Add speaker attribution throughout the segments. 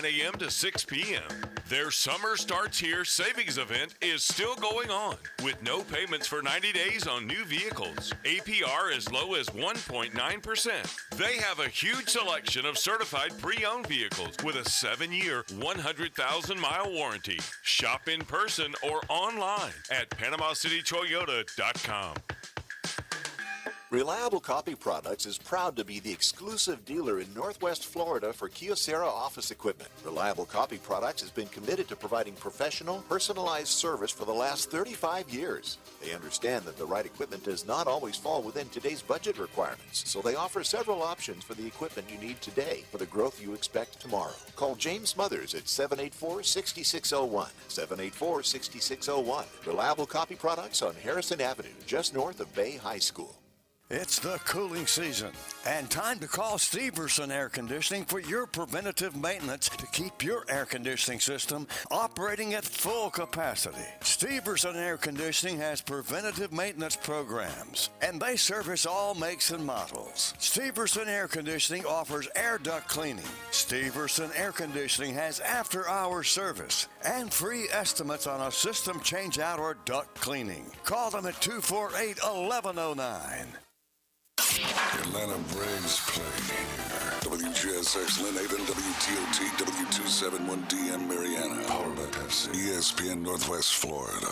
Speaker 1: 9 a.m. to 6 p.m. Their Summer Starts Here savings event is still going on with no payments for 90 days on new vehicles. APR as low as 1.9%. They have a huge selection of certified pre-owned vehicles with a 7-year, 100,000-mile warranty. Shop in person or online at PanamaCityToyota.com.
Speaker 2: Reliable Copy Products is proud to be the exclusive dealer in Northwest Florida for Kyocera office equipment. Reliable Copy Products has been committed to providing professional, personalized service for the last 35 years. They understand that the right equipment does not always fall within today's budget requirements, so they offer several options for the equipment you need today for the growth you expect tomorrow. Call James Smothers at 784-6601, 784-6601. Reliable Copy Products on Harrison Avenue, just north of Bay High School.
Speaker 3: It's the cooling season, and time to call Steverson Air Conditioning for your preventative maintenance to keep your air conditioning system operating at full capacity. Steverson Air Conditioning has preventative maintenance programs, and they service all makes and models. Steverson Air Conditioning offers air duct cleaning. Steverson Air Conditioning has after-hours service and free estimates on a system change-out or duct cleaning. Call them at 248-1109.
Speaker 4: Atlanta Braves play here. WGSX Lynn Haven, WTOT, W271DM Mariana. Powered by Pepsi. ESPN Northwest Florida.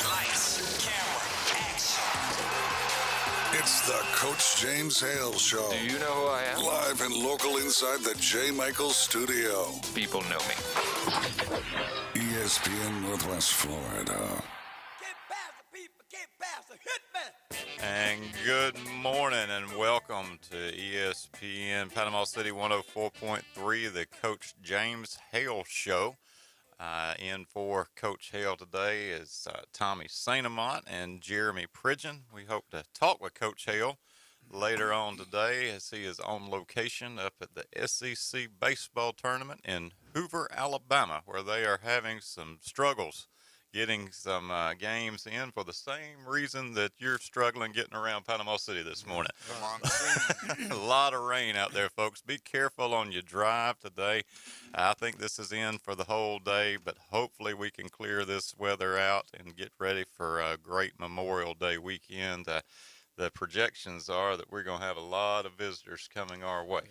Speaker 5: Lights, camera, action.
Speaker 4: It's the Coach James Hale Show.
Speaker 6: Do you know who I am?
Speaker 4: Live and local inside the J. Michaels studio.
Speaker 6: People know me.
Speaker 4: ESPN Northwest Florida.
Speaker 5: Get past the people, get past the hitman.
Speaker 7: And good morning and welcome to ESPN Panama City 104.3, the Coach James Hale Show. In for Coach Hale today is Tommy Sainamont and Jeremy Pridgeon. We hope to talk with Coach Hale later on today as he is on location up at the SEC baseball tournament in Hoover, Alabama, where they are having some struggles getting some games in for the same reason that you're struggling getting around Panama City this morning. A lot of rain out there, folks. Be careful on your drive today. I think this is in for the whole day, but hopefully we can clear this weather out and get ready for a great Memorial Day weekend. The projections are that we're going to have a lot of visitors coming our way.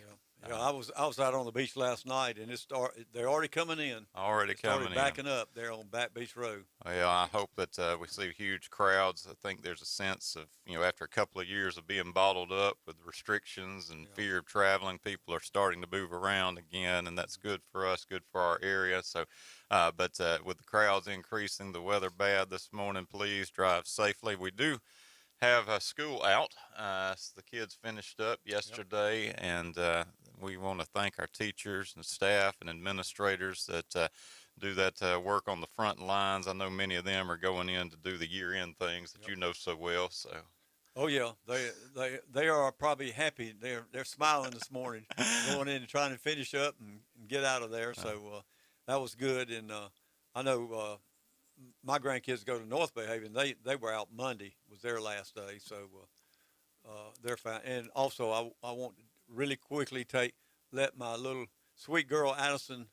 Speaker 8: Yeah, I was out on the beach last night, and they're already coming in. Backing up there on Back Beach Road.
Speaker 7: Yeah, I hope that we see huge crowds. I think there's a sense of, after a couple of years of being bottled up with restrictions and fear of traveling, people are starting to move around again, and that's good for us, good for our area. So, but with the crowds increasing, the weather bad this morning, please drive safely. We do have a school out. The kids finished up yesterday, and we want to thank our teachers and staff and administrators that do that work on the front lines. I know many of them are going in to do the year-end things that you know so well. So,
Speaker 8: oh yeah, they are probably happy. They're smiling this morning, going in and trying to finish up and get out of there. So that was good, and I know. My grandkids go to North Bay Haven. They were out Monday, was their last day, so they're fine. And also, I want to really quickly let my little sweet girl Addison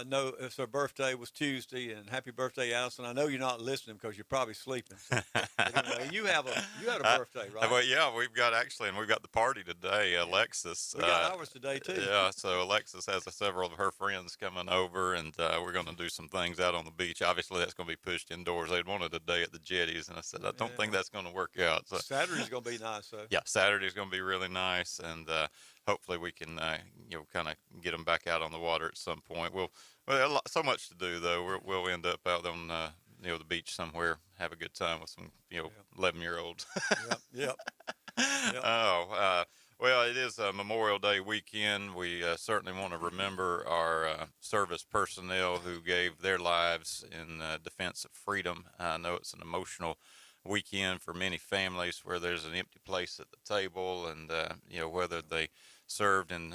Speaker 8: know if her birthday was Tuesday, and happy birthday, Addison. I know you're not listening because you're probably sleeping. So, anyway, you had a birthday, right?
Speaker 7: Well, yeah, we've got the party today. Alexis.
Speaker 8: We got ours today too.
Speaker 7: Yeah, so Alexis has several of her friends coming over, and we're going to do some things out on the beach. Obviously, that's going to be pushed indoors. They'd wanted a day at the jetties, and I said I don't think that's going to work out. So
Speaker 8: Saturday's going to be nice, though.
Speaker 7: Yeah, Saturday's going to be really nice, and hopefully we can kind of get them back out on the water at some point. Well, so much to do though. We'll end up out on the beach somewhere, have a good time with some 11-year-olds.
Speaker 8: Yep.
Speaker 7: Well, it is a Memorial Day weekend. We certainly want to remember our service personnel who gave their lives in defense of freedom. I know it's an emotional weekend for many families where there's an empty place at the table, and whether they served in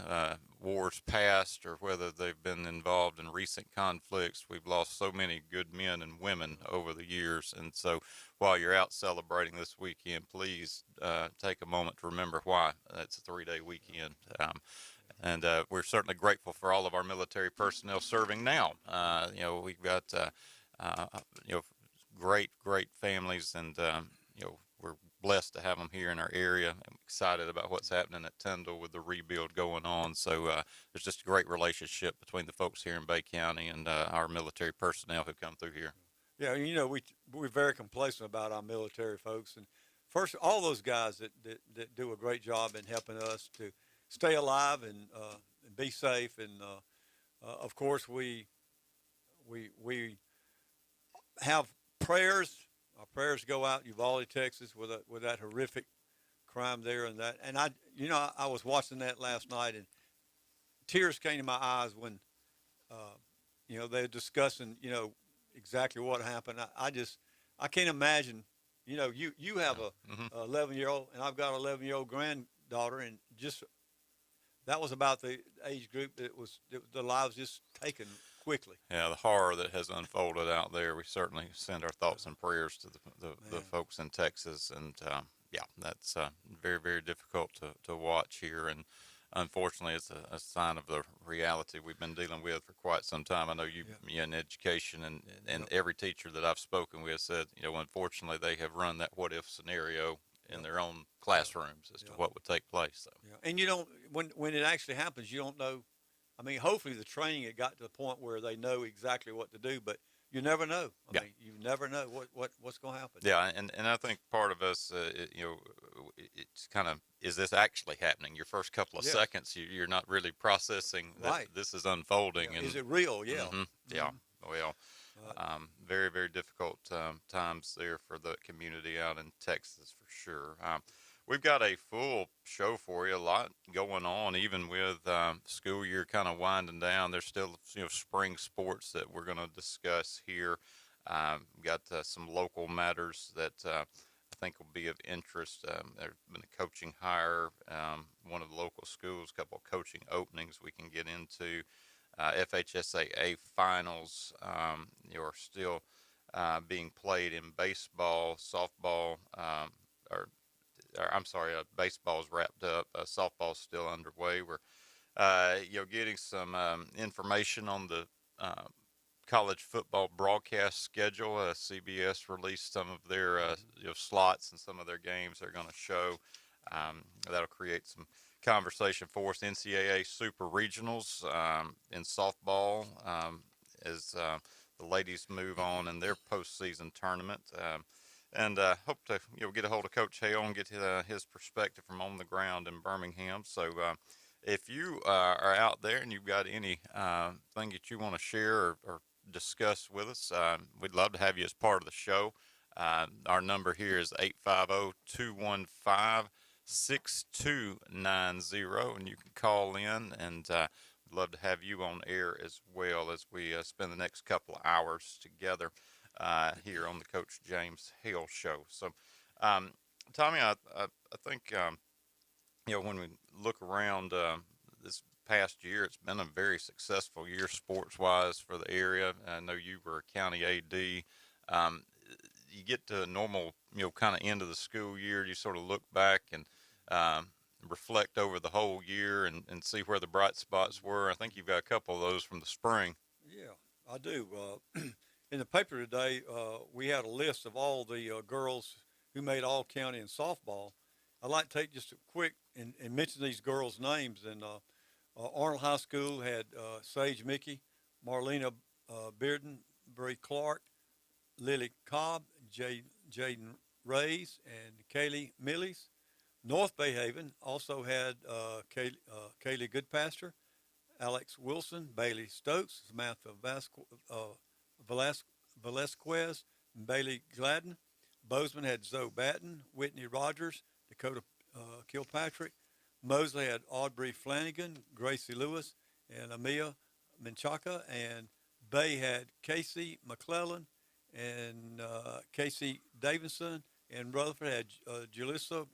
Speaker 7: wars past or whether they've been involved in recent conflicts. We've lost so many good men and women over the years, and so while you're out celebrating this weekend, please take a moment to remember why. It's a 3-day weekend. And we're certainly grateful for all of our military personnel serving now. We've got, great families, and, we're blessed to have them here in our area. I'm excited about what's happening at Tyndall with the rebuild going on. So there's just a great relationship between the folks here in Bay County and our military personnel who come through here.
Speaker 8: Yeah, we're very complacent about our military folks, and first, all those guys that do a great job in helping us to stay alive and be safe, and of course we have prayers. Our prayers go out in Uvalde, Texas, with that horrific crime there, and I was watching that last night, and tears came to my eyes when they're discussing exactly what happened. I can't imagine. You have a 11-year-old, and I've got an 11-year-old granddaughter, and just that was about the age group that the lives just taken quickly.
Speaker 7: Yeah, the horror that has unfolded out there. We certainly send our thoughts and prayers to the folks in Texas, and that's very, very difficult to watch here. And unfortunately, it's a sign of the reality we've been dealing with for quite some time. I know you in education, and every teacher that I've spoken with said, unfortunately, they have run that what if scenario in their own classrooms as to what would take place. So.
Speaker 8: Yeah. And when it actually happens, you don't know. I mean, hopefully the training had got to the point where they know exactly what to do, but you never know. I mean, you never know what's going to happen.
Speaker 7: Yeah, and I think part of us, it's kind of, is this actually happening? Your first couple of seconds, you're not really processing that this is unfolding.
Speaker 8: Yeah.
Speaker 7: And,
Speaker 8: is it real? Yeah.
Speaker 7: Mm-hmm, yeah. Well, very, very difficult times there for the community out in Texas for sure. We've got a full show for you, a lot going on, even with school year kind of winding down. There's still spring sports that we're going to discuss here. We've got some local matters that I think will be of interest. There's been a coaching hire, one of the local schools, a couple of coaching openings we can get into. FHSAA finals are still being played in baseball, softball, baseball's wrapped up. Softball's still underway. We're, getting some information on the college football broadcast schedule. CBS released some of their slots and some of their games they're going to show. That'll create some conversation for us. NCAA Super Regionals in softball as the ladies move on in their postseason tournament. And hope to get a hold of Coach Hale and get his perspective from on the ground in Birmingham. So if you are out there and you've got any thing that you want to share or discuss with us, we'd love to have you as part of the show. Our number here is 850-215-6290, and you can call in, and we'd love to have you on air as well as we spend the next couple of hours together here on the Coach James Hale Show. So, Tommy, I think, when we look around this past year, it's been a very successful year sports-wise for the area. I know you were a county AD. You get to a normal, kind of end of the school year, you sort of look back and reflect over the whole year and see where the bright spots were. I think you've got a couple of those from the spring.
Speaker 8: Yeah, I do. In the paper today, we had a list of all the girls who made all-county in softball. I'd like to take just a quick and mention these girls' names. And Arnold High School had Sage Mickey, Marlena Bearden, Bree Clark, Lily Cobb, Jaden Rays, and Kaylee Millies. North Bay Haven also had Kaylee Goodpasture, Alex Wilson, Bailey Stokes, Samantha Velasquez, and Bailey Gladden. Bozeman had Zoe Batten, Whitney Rogers, Dakota Kilpatrick. Mosley had Audrey Flanagan, Gracie Lewis, and Amia Menchaca. And Bay had Casey McClellan and Casey Davidson. And Rutherford had Julissa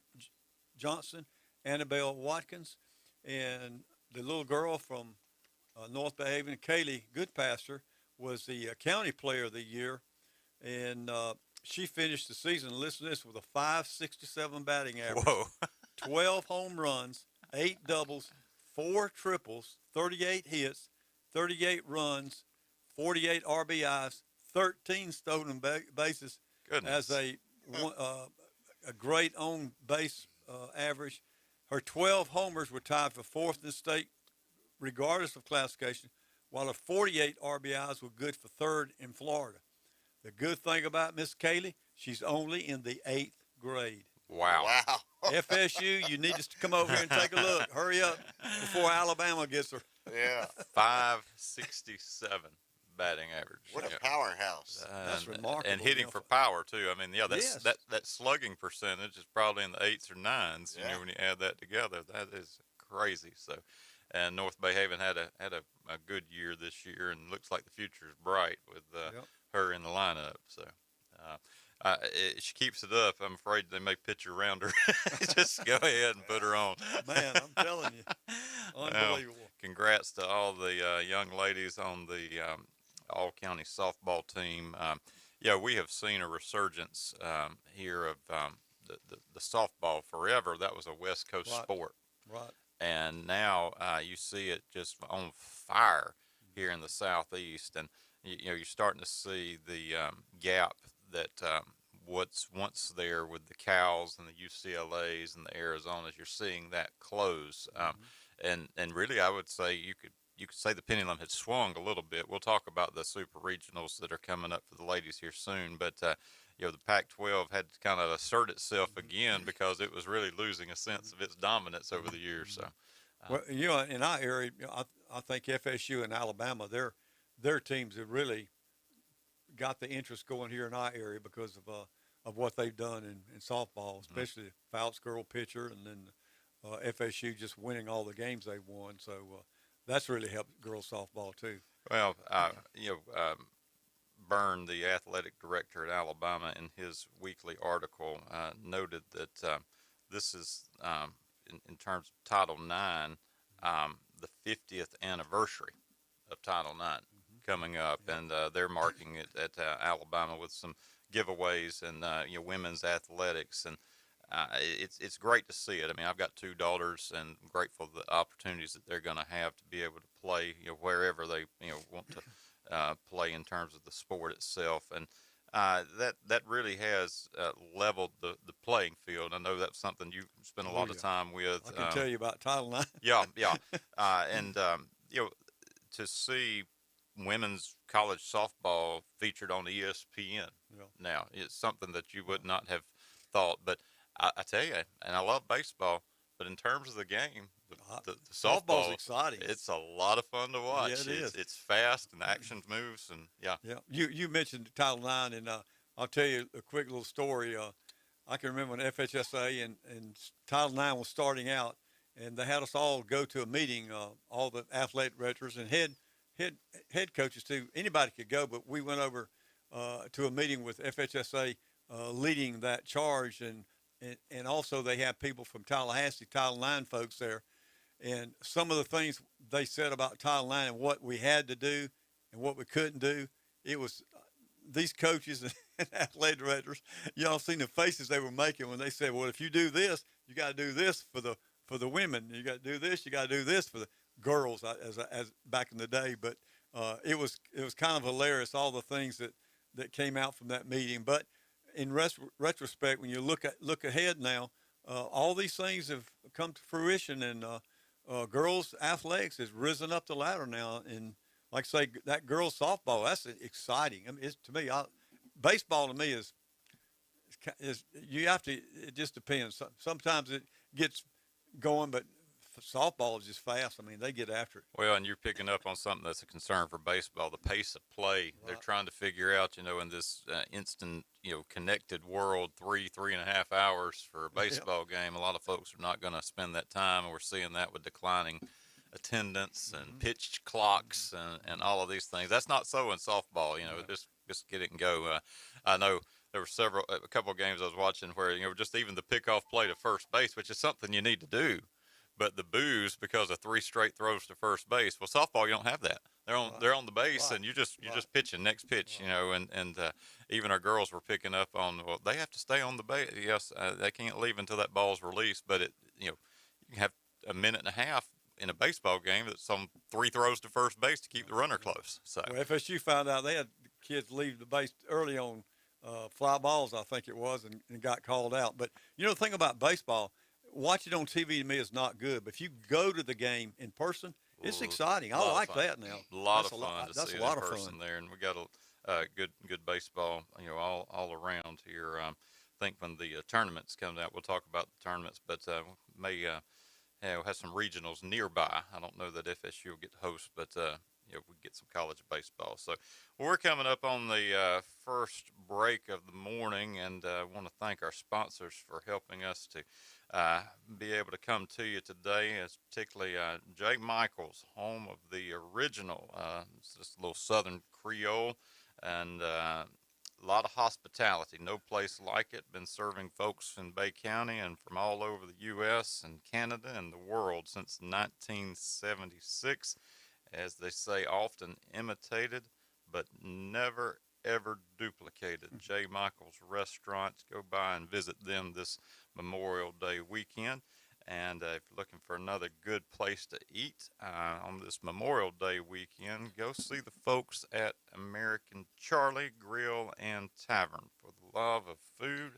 Speaker 8: Johnson, Annabelle Watkins. And the little girl from North Bay Haven, Kaylee Goodpasture, was the county player of the year, and she finished the season, listen to this, with a .567 batting average.
Speaker 7: Whoa.
Speaker 8: 12 home runs, 8 doubles, 4 triples, 38 hits, 38 runs, 48 RBIs, 13 stolen bases
Speaker 7: Goodness.
Speaker 8: as a great on base average. Her 12 homers were tied for fourth in the state, regardless of classification, while her 48 RBIs were good for third in Florida. The good thing about Miss Kaylee, she's only in the 8th grade.
Speaker 7: Wow.
Speaker 6: Wow.
Speaker 8: FSU, you need to come over here and take a look. Hurry up before Alabama gets her.
Speaker 6: Yeah.
Speaker 7: 567 batting average.
Speaker 6: What a
Speaker 7: Yeah.
Speaker 6: powerhouse.
Speaker 8: That's remarkable.
Speaker 7: And hitting for power too. I mean, yeah, that's
Speaker 8: Yes.
Speaker 7: that slugging percentage is probably in the 8s or 9s. You
Speaker 6: Yeah.
Speaker 7: know, when you add that together, that is crazy. So, and North Bay Haven had a good year this year, and looks like the future is bright with her in the lineup. So, if she keeps it up, I'm afraid they may pitch around her. Just go ahead and put her on.
Speaker 8: Man, I'm telling you, unbelievable.
Speaker 7: Well, congrats to all the young ladies on the all-county softball team. Yeah, we have seen a resurgence here of the softball forever. That was a West Coast sport.
Speaker 8: Right.
Speaker 7: And now you see it just on fire here in the Southeast. And, you're starting to see the gap that what's once there with the Cals and the UCLAs and the Arizonas, you're seeing that close. And really, I would say you could say the pendulum had swung a little bit. We'll talk about the super regionals that are coming up for the ladies here soon. But, the Pac-12 had to kind of assert itself again because it was really losing a sense of its dominance over the years. So,
Speaker 8: well, in our area, I think FSU and Alabama, their teams have really got the interest going here in our area because of what they've done in softball, especially the Fouts girl pitcher, and then FSU just winning all the games they've won. So that's really helped girls softball too.
Speaker 7: Well, Byrne, the athletic director at Alabama, in his weekly article, noted that this is, in terms of Title IX, the 50th anniversary of Title IX coming up, and they're marking it at Alabama with some giveaways and women's athletics, and it's great to see it. I mean, I've got 2 daughters, and I'm grateful for the opportunities that they're going to have to be able to play, wherever they want to play in terms of the sport itself, and that really has leveled the playing field. I know that's something you spend a lot of time with.
Speaker 8: I can tell you about Title IX.
Speaker 7: Yeah, and to see women's college softball featured on ESPN now, it's something that you would not have thought. But I tell you, and I love baseball, but in terms of the game, the softball's
Speaker 8: exciting.
Speaker 7: It's a lot of fun to watch.
Speaker 8: Yeah, it is.
Speaker 7: It's fast and the action moves, and yeah.
Speaker 8: You mentioned Title IX, and I'll tell you a quick little story. I can remember when FHSA and Title IX was starting out, and they had us all go to a meeting, all the athletic directors and head coaches too. Anybody could go, but we went over to a meeting with FHSA leading that charge, and also they have people from Tallahassee, Title IX folks there. And some of the things they said about Title IX and what we had to do and what we couldn't do, it was these coaches and athletic directors, y'all seen the faces they were making when they said, well, if you do this, you got to do this for the women. You got to do this. You got to do this for the girls, as back in the day. But it was kind of hilarious, all the things that came out from that meeting. But in retrospect, when you look ahead now, all these things have come to fruition, and girls athletics has risen up the ladder now. And like I say, that girls softball, that's exciting. I mean, it's, to me, baseball to me is you have to. It just depends. Sometimes it gets going, but softball is just fast. I mean, they get after it.
Speaker 7: Well, and you're picking up on something that's a concern for baseball, the pace of play. Right. They're trying to figure out, in this instant, connected world, 3.5 hours for a baseball game. A lot of folks are not going to spend that time, and we're seeing that with declining attendance and pitch clocks and all of these things. That's not so in softball, just get it and go. I know there were a couple of games I was watching where, just even the pickoff play to first base, which is something you need to do. But the boos because of 3 straight throws to first base. Well, softball, you don't have that. They're on the base, and you're just pitching next pitch, and even our girls were picking up on, well, they have to stay on the base. Yes, they can't leave until that ball's released. But you can have a minute and a half in a baseball game that's on 3 throws to first base to keep the runner close. So
Speaker 8: Well, FSU found out they had kids leave the base early on fly balls, I think it was, and got called out. But, you know, the thing about baseball, watching it on TV to me is not good. But if you go to the game in person, it's exciting. I like that now.
Speaker 7: A lot
Speaker 8: That's
Speaker 7: of fun to
Speaker 8: that's
Speaker 7: see
Speaker 8: a
Speaker 7: it
Speaker 8: lot
Speaker 7: in
Speaker 8: of
Speaker 7: person
Speaker 8: fun.
Speaker 7: there, and we got a good baseball, all around here. I think when the tournaments come out, we'll talk about the tournaments, but may we'll have some regionals nearby. I don't know that FSU will get to host, but we get some college baseball. So we're coming up on the first break of the morning, and I want to thank our sponsors for helping us to be able to come to you today, as particularly Jay Michaels, home of the original, it's just a little Southern Creole, and a lot of hospitality. No place like it. Been serving folks in Bay County and from all over the U.S. and Canada and the world since 1976. As they say, often imitated, but never, ever duplicated. J. Michael's Restaurants. Go by and visit them this Memorial Day weekend. And if you're looking for another good place to eat on this Memorial Day weekend, go see the folks at American Charlie Grill and Tavern. For the love of food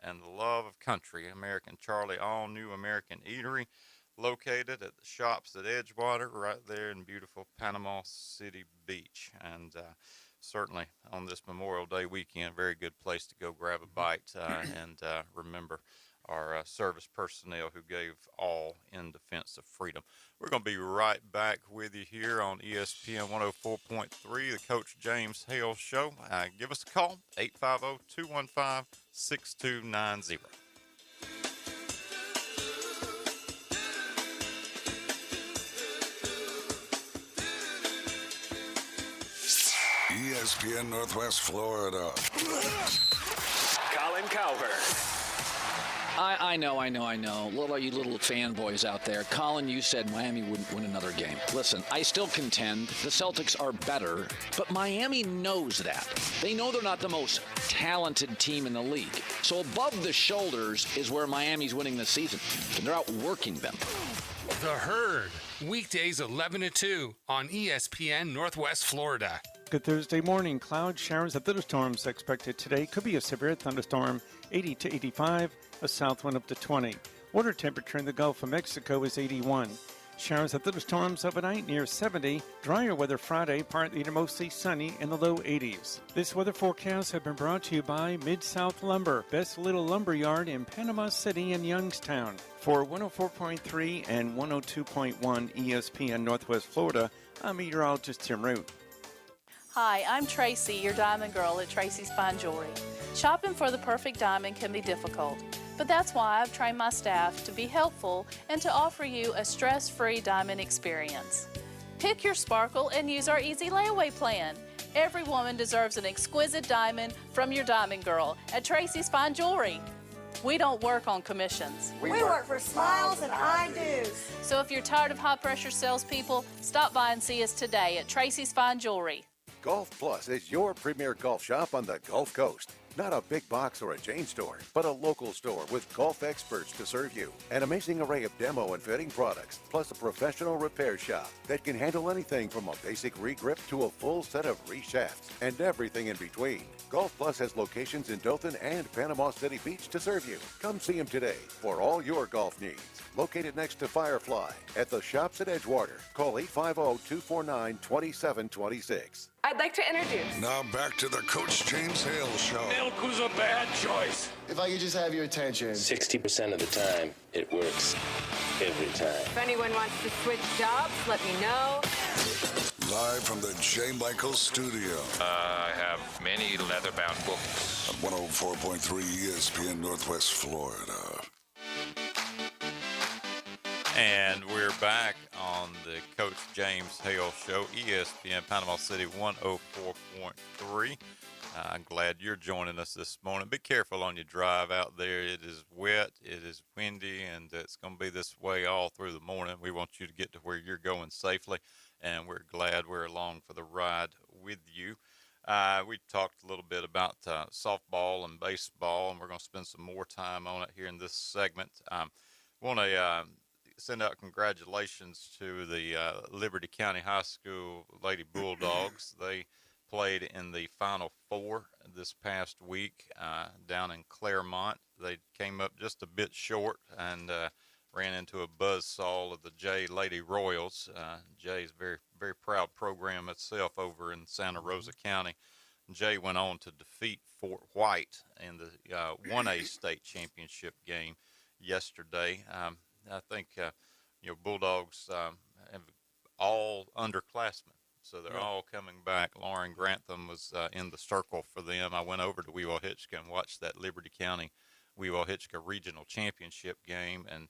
Speaker 7: and the love of country, American Charlie, all new American eatery, located at the shops at Edgewater, right there in beautiful Panama City Beach. And certainly on this Memorial Day weekend, very good place to go grab a bite and remember our service personnel who gave all in defense of freedom. We're going to be right back with you here on ESPN 104.3, the Coach James Hale Show. Give us a call, 850-215-6290.
Speaker 4: ESPN Northwest Florida.
Speaker 6: Colin Cowherd.
Speaker 9: I know. What about you little fanboys out there? Colin, you said Miami wouldn't win another game. Listen, I still contend the Celtics are better, but Miami knows that. They know they're not the most talented team in the league. So above the shoulders is where Miami's winning the season. And they're outworking them.
Speaker 10: The Herd, weekdays 11 to 2 on ESPN Northwest Florida.
Speaker 11: Good Thursday morning. Cloud showers and thunderstorms expected today. Could be a severe thunderstorm, 80 to 85, a south wind up to 20. Water temperature in the Gulf of Mexico is 81. Showers and thunderstorms overnight near 70. Drier weather Friday, partly to mostly sunny in the low 80s. This weather forecast has been brought to you by Mid-South Lumber, best little lumber yard in Panama City and Youngstown. For 104.3 and 102.1 ESPN Northwest Florida, I'm meteorologist Tim Root.
Speaker 12: Hi, I'm Tracy, your diamond girl at Tracy's Fine Jewelry. Shopping for the perfect diamond can be difficult, but that's why I've trained my staff to be helpful and to offer you a stress-free diamond experience. Pick your sparkle and use our easy layaway plan. Every woman deserves an exquisite diamond from your diamond girl at Tracy's Fine Jewelry. We don't work on commissions.
Speaker 13: We work for smiles and I-dos.
Speaker 12: So if you're tired of high-pressure salespeople, stop by and see us today at Tracy's Fine Jewelry.
Speaker 2: Golf Plus is your premier golf shop on the Gulf Coast. Not a big box or a chain store, but a local store with golf experts to serve you. An amazing array of demo and fitting products, plus a professional repair shop that can handle anything from a basic re-grip to a full set of re-shafts and everything in between. Golf Plus has locations in Dothan and Panama City Beach to serve you. Come see them today for all your golf needs. Located next to Firefly at the shops at Edgewater. Call 850-249-2726.
Speaker 13: I'd like to introduce.
Speaker 4: Now back to the Coach James Hale Show.
Speaker 6: Milk was a bad choice.
Speaker 14: If I could just have your attention.
Speaker 15: 60% of the time, it works every time.
Speaker 13: If anyone wants to switch jobs, let me know.
Speaker 4: Live from the J. Michael Studio.
Speaker 16: I have many leather-bound books.
Speaker 4: At 104.3 ESPN Northwest Florida.
Speaker 7: And we're back on the Coach James Hale Show, ESPN Panama City 104.3. I'm glad you're joining us this morning. Be careful on your drive out there. It is wet, it is windy, and it's going to be this way all through the morning. We want you to get to where you're going safely, and we're glad we're along for the ride with you. We talked a little bit about softball and baseball, and we're going to spend some more time on it here in this segment. Want to send out congratulations to the Liberty County High School Lady Bulldogs. They played in the Final Four this past week down in Claremont. They came up just a bit short and ran into a buzzsaw of the Jay Lady Royals. Jay's a very, very proud program itself over in Santa Rosa County. Jay went on to defeat Fort White in the 1A state championship game yesterday. I think Bulldogs have all underclassmen, so they're all coming back. Lauren Grantham was in the circle for them. I went over to Weewah-Hitchcock and watched that Liberty County Weewah-Hitchcock regional championship game, and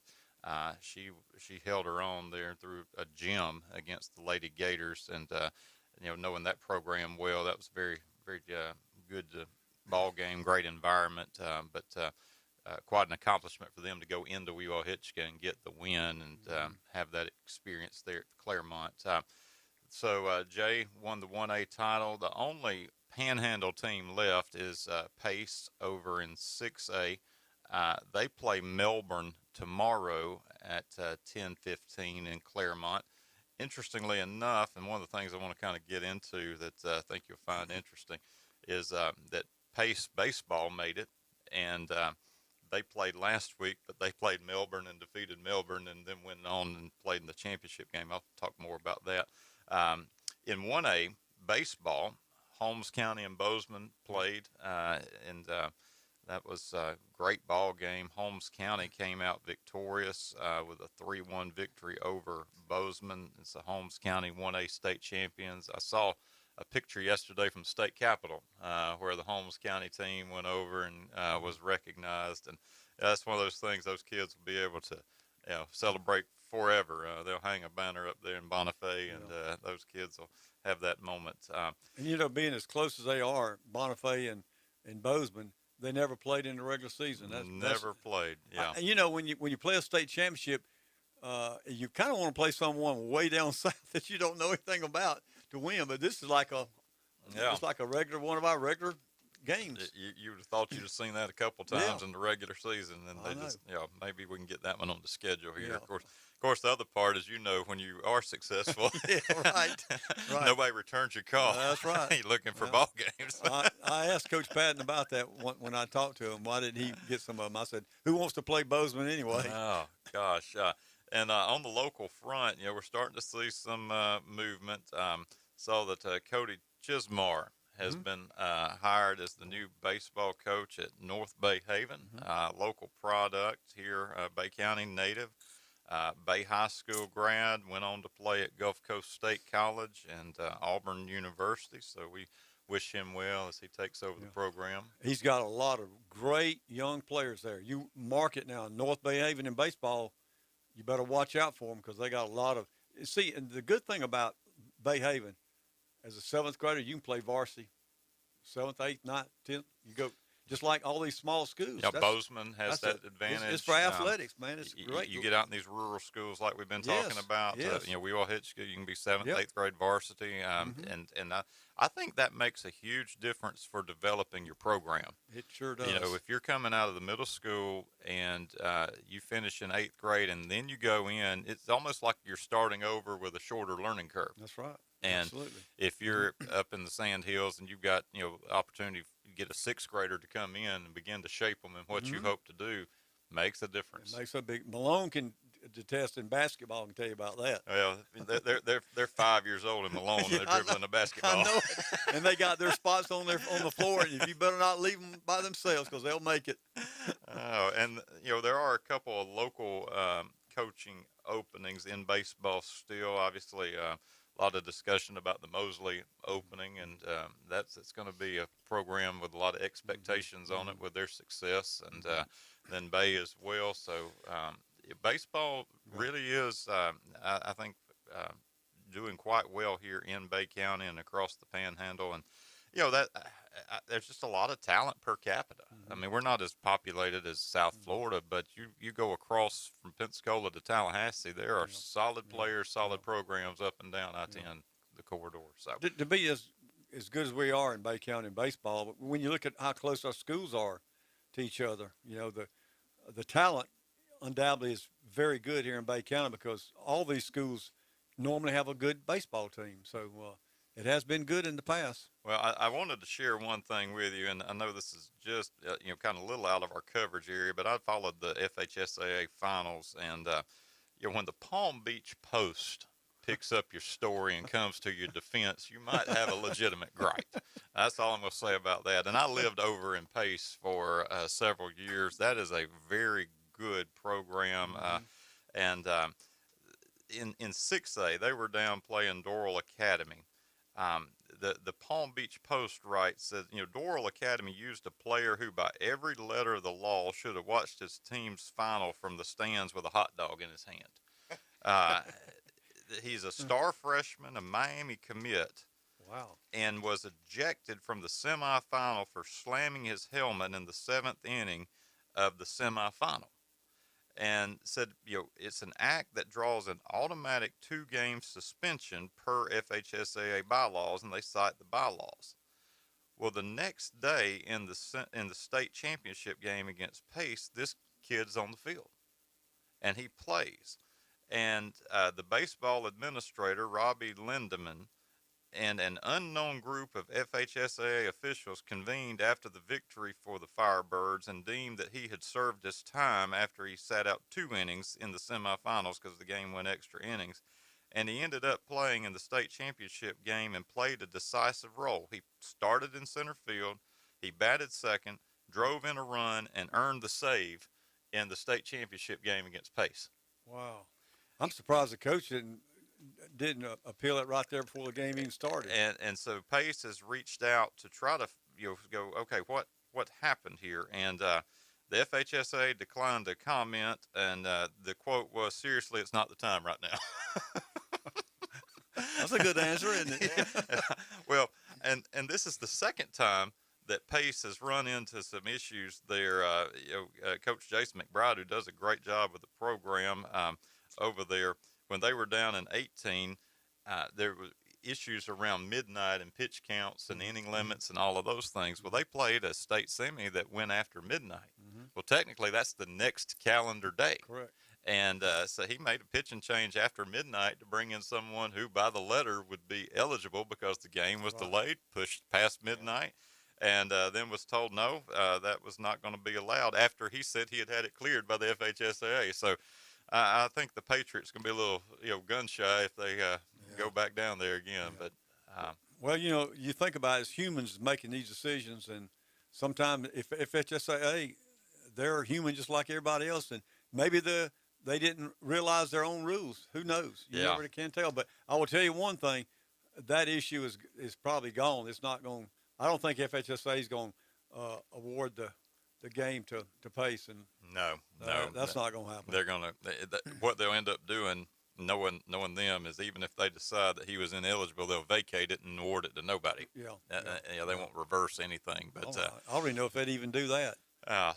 Speaker 7: she held her own there through a gym against the Lady Gators, and knowing that program well, that was very, very good ball game, great environment, but quite an accomplishment for them to go into Weewah-Hitchcock and get the win and have that experience there at Claremont. So Jay won the 1A title. The only Panhandle team left is Pace over in 6A. They play Melbourne tomorrow at 10:15 in Claremont. Interestingly enough, and one of the things I want to kind of get into that I think you'll find interesting is that Pace baseball made it, and they played last week, but they played Melbourne and defeated Melbourne and then went on and played in the championship game. I'll talk more about that. In 1A baseball, Holmes County and Bozeman played, and that was a great ball game. Holmes County came out victorious with a 3-1 victory over Bozeman. It's the Holmes County 1A state champions. I saw a picture yesterday from state capitol where the Holmes County team went over and was recognized. And that's one of those things those kids will be able to celebrate forever. They'll hang a banner up there in Bonifay, and those kids will have that moment.
Speaker 8: And, being as close as they are, Bonifay and Bozeman, they never played in the regular season.
Speaker 7: Never played, yeah.
Speaker 8: When you play a state championship, you kind of want to play someone way down south that you don't know anything about to win. But this is like it's like a regular one of our regular games.
Speaker 7: You would have thought you'd have seen that a couple times in the regular season, and they just maybe we can get that one on the schedule here.
Speaker 8: Yeah.
Speaker 7: Of course, the other part is when you are successful,
Speaker 8: right.
Speaker 7: Nobody returns your call.
Speaker 8: That's right.
Speaker 7: You're looking for ball games.
Speaker 8: I asked Coach Patton about that when I talked to him. Why didn't he get some of them? I said, "Who wants to play Bozeman anyway?"
Speaker 7: Oh gosh, and on the local front, we're starting to see some movement. Saw that Cody Chismar has been hired as the new baseball coach at North Bay Haven, local product here, Bay County native. Bay High School grad, went on to play at Gulf Coast State College and Auburn University. So we wish him well as he takes over the program.
Speaker 8: He's got a lot of great young players there. You mark it now, North Bay Haven in baseball, you better watch out for them because they got a lot of – see, and the good thing about Bay Haven, as a 7th grader, you can play varsity, 7th, 8th, 9th, 10th. You go – just like all these small schools.
Speaker 7: Yeah, Bozeman has that advantage.
Speaker 8: It's for athletics, man. It's great.
Speaker 7: You get out in these rural schools like we've been talking about.
Speaker 8: Yes.
Speaker 7: Weewah-Hitchcock, you can be 7th, 8th grade varsity. And I think that makes a huge difference for developing your program.
Speaker 8: It sure does.
Speaker 7: If you're coming out of the middle school and you finish in 8th grade and then you go in, it's almost like you're starting over with a shorter learning curve.
Speaker 8: That's right.
Speaker 7: And
Speaker 8: absolutely.
Speaker 7: If you're up in the Sand Hills and you've got, opportunity to get a 6th grader to come in and begin to shape them in what you hope to do, makes a difference.
Speaker 8: It makes a big. Malone can attest in basketball. I can tell you about that.
Speaker 7: Well, they're 5 years old in Malone. They're dribbling a basketball.
Speaker 8: I know it. And they got their spots on the floor, and you better not leave them by themselves because they'll make it.
Speaker 7: And there are a couple of local coaching openings in baseball still. Obviously, a lot of discussion about the Mosley opening, and it's going to be a program with a lot of expectations on it with their success, and then Bay as well. So baseball really is, I think, doing quite well here in Bay County and across the Panhandle, and that there's just a lot of talent per capita. I mean, we're not as populated as South Florida, but you go across from Pensacola to Tallahassee, there are solid players, solid programs up and down I-10, the corridor. So
Speaker 8: to be as good as we are in Bay County in baseball, but when you look at how close our schools are to each other, the talent undoubtedly is very good here in Bay County because all these schools normally have a good baseball team. So it has been good in the past.
Speaker 7: Well, I wanted to share one thing with you, and I know this is just kind of a little out of our coverage area, but I followed the FHSAA finals, and when the Palm Beach Post picks up your story and comes to your defense, you might have a legitimate gripe. That's all I'm going to say about that. And I lived over in Pace for several years. That is a very good program, and in 6A, they were down playing Doral Academy. The Palm Beach Post writes that, Doral Academy used a player who by every letter of the law should have watched his team's final from the stands with a hot dog in his hand. He's a star freshman, a Miami commit.
Speaker 8: Wow.
Speaker 7: And was ejected from the semifinal for slamming his helmet in the 7th inning of the semifinal. And said, it's an act that draws an automatic 2-game suspension per FHSAA bylaws, and they cite the bylaws. Well, the next day in the state championship game against Pace, this kid's on the field, and he plays. And the baseball administrator, Robbie Lindeman, and an unknown group of FHSAA officials convened after the victory for the Firebirds and deemed that he had served his time after he sat out 2 innings in the semifinals because the game went extra innings. And he ended up playing in the state championship game and played a decisive role. He started in center field, he batted second, drove in a run, and earned the save in the state championship game against Pace.
Speaker 8: Wow. I'm surprised the coach didn't appeal it right there before the game even started.
Speaker 7: And so Pace has reached out to try to go, okay, what happened here? And the FHSA declined to comment, and the quote was, seriously, it's not the time right now.
Speaker 8: That's a good answer, isn't it?
Speaker 7: Well, and this is the second time that Pace has run into some issues there. Coach Jason McBride, who does a great job with the program over there, when they were down in 18, there were issues around midnight and pitch counts and inning limits and all of those things. Well, they played a state semi that went after midnight. Well, technically, that's the next calendar day.
Speaker 8: Correct.
Speaker 7: And so he made a pitching change after midnight to bring in someone who, by the letter, would be eligible because the game was delayed, pushed past midnight, and then was told no, that was not going to be allowed after he said he had it cleared by the FHSAA. So I think the Patriots can be a little, gun shy if they go back down there again.
Speaker 8: Yeah.
Speaker 7: But
Speaker 8: well, you think about it, as humans making these decisions, and sometimes if FHSAA, they're human just like everybody else, and maybe they didn't realize their own rules. Who knows? You never can tell. But I will tell you one thing: that issue is probably gone. It's not going. I don't think FHSA is going to award the game to Pace, and
Speaker 7: no,
Speaker 8: that's not going to happen.
Speaker 7: They're going to what they'll end up doing, knowing them, is even if they decide that he was ineligible, they'll vacate it and award it to nobody. They won't reverse anything. But
Speaker 8: I already know if they'd even do that.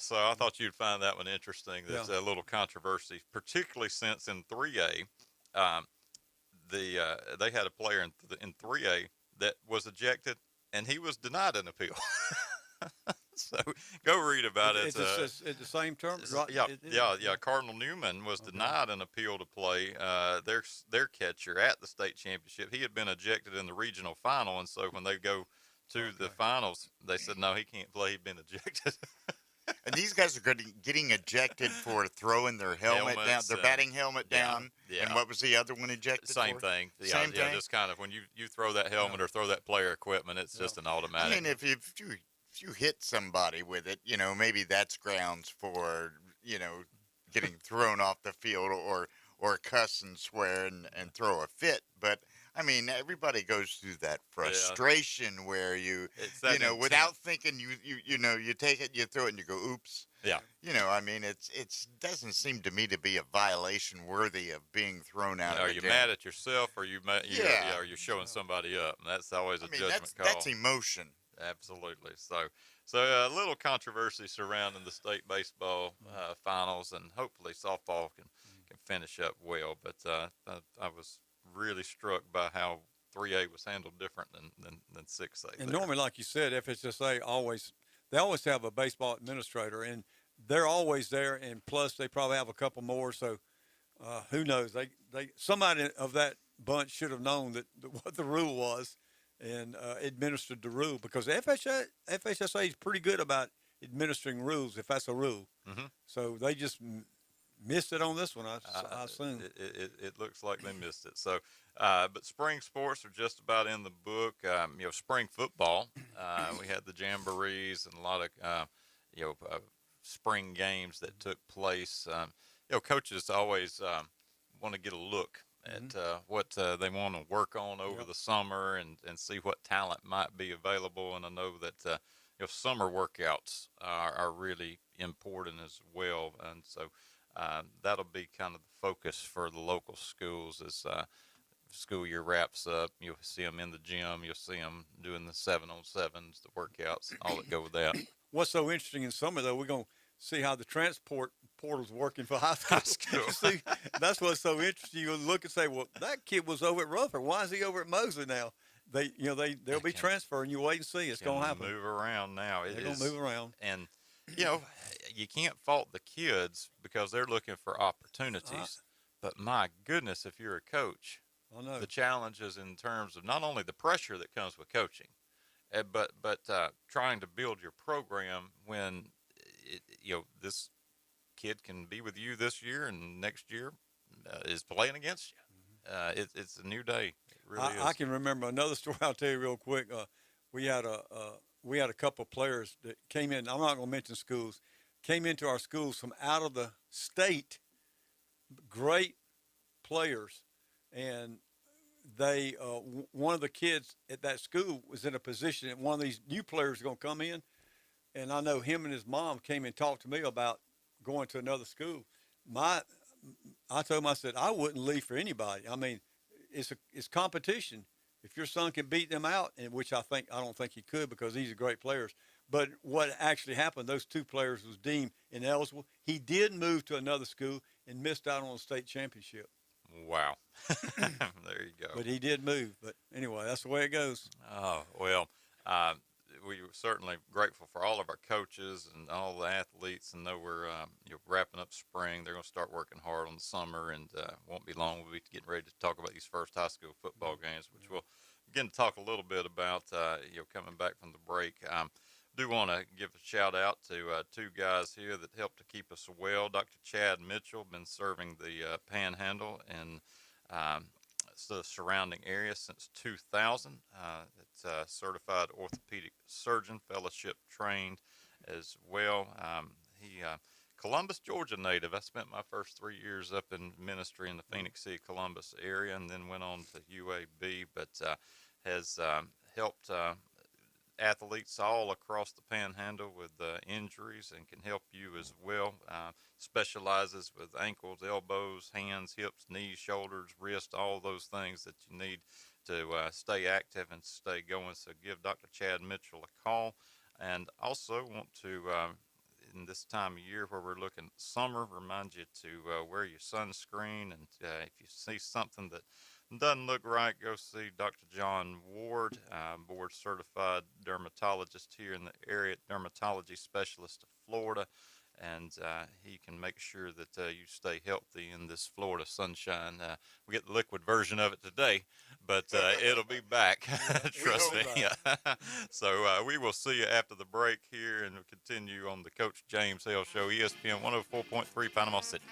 Speaker 7: So I thought you'd find that one interesting. There's a little controversy, particularly since in 3A, they had a player in 3A that was ejected, and he was denied an appeal. So go read about it.
Speaker 8: It's the same term? Right?
Speaker 7: Yeah. Cardinal Newman was denied an appeal to play their catcher at the state championship. He had been ejected in the regional final, and so when they go to the finals, they said, no, he can't play. He'd been ejected.
Speaker 14: And these guys are getting ejected for throwing their helmet down, their batting helmet down. Yeah. And what was the other one ejected
Speaker 7: Same
Speaker 14: for?
Speaker 7: thing.
Speaker 14: Same thing?
Speaker 7: Just kind of when you throw that helmet or throw that player equipment, it's just an automatic.
Speaker 14: I mean, if you hit somebody with it, maybe that's grounds for, getting thrown off the field or cuss and swear and throw a fit. But I mean, everybody goes through that frustration where without thinking, you take it, you throw it, and you go, oops.
Speaker 7: Yeah.
Speaker 14: I mean, it doesn't seem to me to be a violation worthy of being thrown out.
Speaker 7: Are you mad at yourself, or are you showing somebody up? And that's always a judgment call.
Speaker 14: That's emotion.
Speaker 7: Absolutely. So a little controversy surrounding the state baseball finals, and hopefully softball can finish up well. But I was really struck by how 3A was handled different than 6A.
Speaker 8: And normally, like you said, FHSA always have a baseball administrator, and they're always there. And plus, they probably have a couple more. So who knows? Somebody of that bunch should have known that what the rule was and administered the rule, because the FHSA is pretty good about administering rules if that's a rule.
Speaker 7: Mm-hmm.
Speaker 8: So they just missed it on this one, I assume.
Speaker 7: It looks like they missed it. So, but spring sports are just about in the book. Spring football, we had the jamborees and a lot of, spring games that took place. Coaches always want to get a look at what they want to work on over the summer and see what talent might be available. And I know that summer workouts are really important as well. And so that'll be kind of the focus for the local schools as school year wraps up. You'll see them in the gym. You'll see them doing the 7-on-7s, the workouts, all that go with that.
Speaker 8: What's so interesting in summer, though, we're going to see how the transport portal's working for high school. See, that's what's so interesting. You look and say, well, that kid was over at Rutherford. Why is he over at Mosley now? They'll be transferring. You wait and see. It's going to happen.
Speaker 7: Move around now.
Speaker 8: They're going to move around.
Speaker 7: And, you can't fault the kids because they're looking for opportunities. But my goodness, if you're a coach, the challenges in terms of not only the pressure that comes with coaching, but trying to build your program when this kid can be with you this year and next year is playing against you. It's a new day. It really is.
Speaker 8: I can remember another story. I'll tell you real quick. We had a couple of players that came in. I'm not going to mention schools. Came into our schools from out of the state. Great players, and they one of the kids at that school was in a position that one of these new players is going to come in, and I know him and his mom came and talked to me about going to another school. I told him, I said, I wouldn't leave for anybody. I mean, it's competition. If your son can beat them out, and which I don't think he could because these are great players. But what actually happened, those two players was deemed ineligible. He did move to another school and missed out on a state championship.
Speaker 7: Wow. There you go.
Speaker 8: But he did move. But anyway, that's the way it goes.
Speaker 7: Oh, well, we were certainly grateful for all of our coaches and all the athletes. And know we're wrapping up spring. They're going to start working hard on the summer, and won't be long. We'll be getting ready to talk about these first high school football games, which we'll begin to talk a little bit about, coming back from the break. Do want to give a shout out to two guys here that helped to keep us well. Dr. Chad Mitchell, been serving the Panhandle and the surrounding area since 2000. It's a certified orthopedic surgeon, fellowship trained as well. He Columbus, Georgia native. I spent my first 3 years up in ministry in the Phoenix City, Columbus area, and then went on to UAB, but has helped athletes all across the Panhandle with injuries and can help you as well. Specializes with ankles, elbows, hands, hips, knees, shoulders, wrists, all those things that you need to stay active and stay going. So give Dr. Chad Mitchell a call. And also want to, in this time of year where we're looking at summer, remind you to wear your sunscreen. And if you see something that doesn't look right, go see Dr. John Ward, board certified dermatologist here in the area, dermatology specialist of Florida, and he can make sure that you stay healthy in this Florida sunshine. We get the liquid version of it today, but it'll be back. Trust me. So we will see you after the break here, and we'll continue on the Coach James Hale Show, ESPN 104.3 Panama City.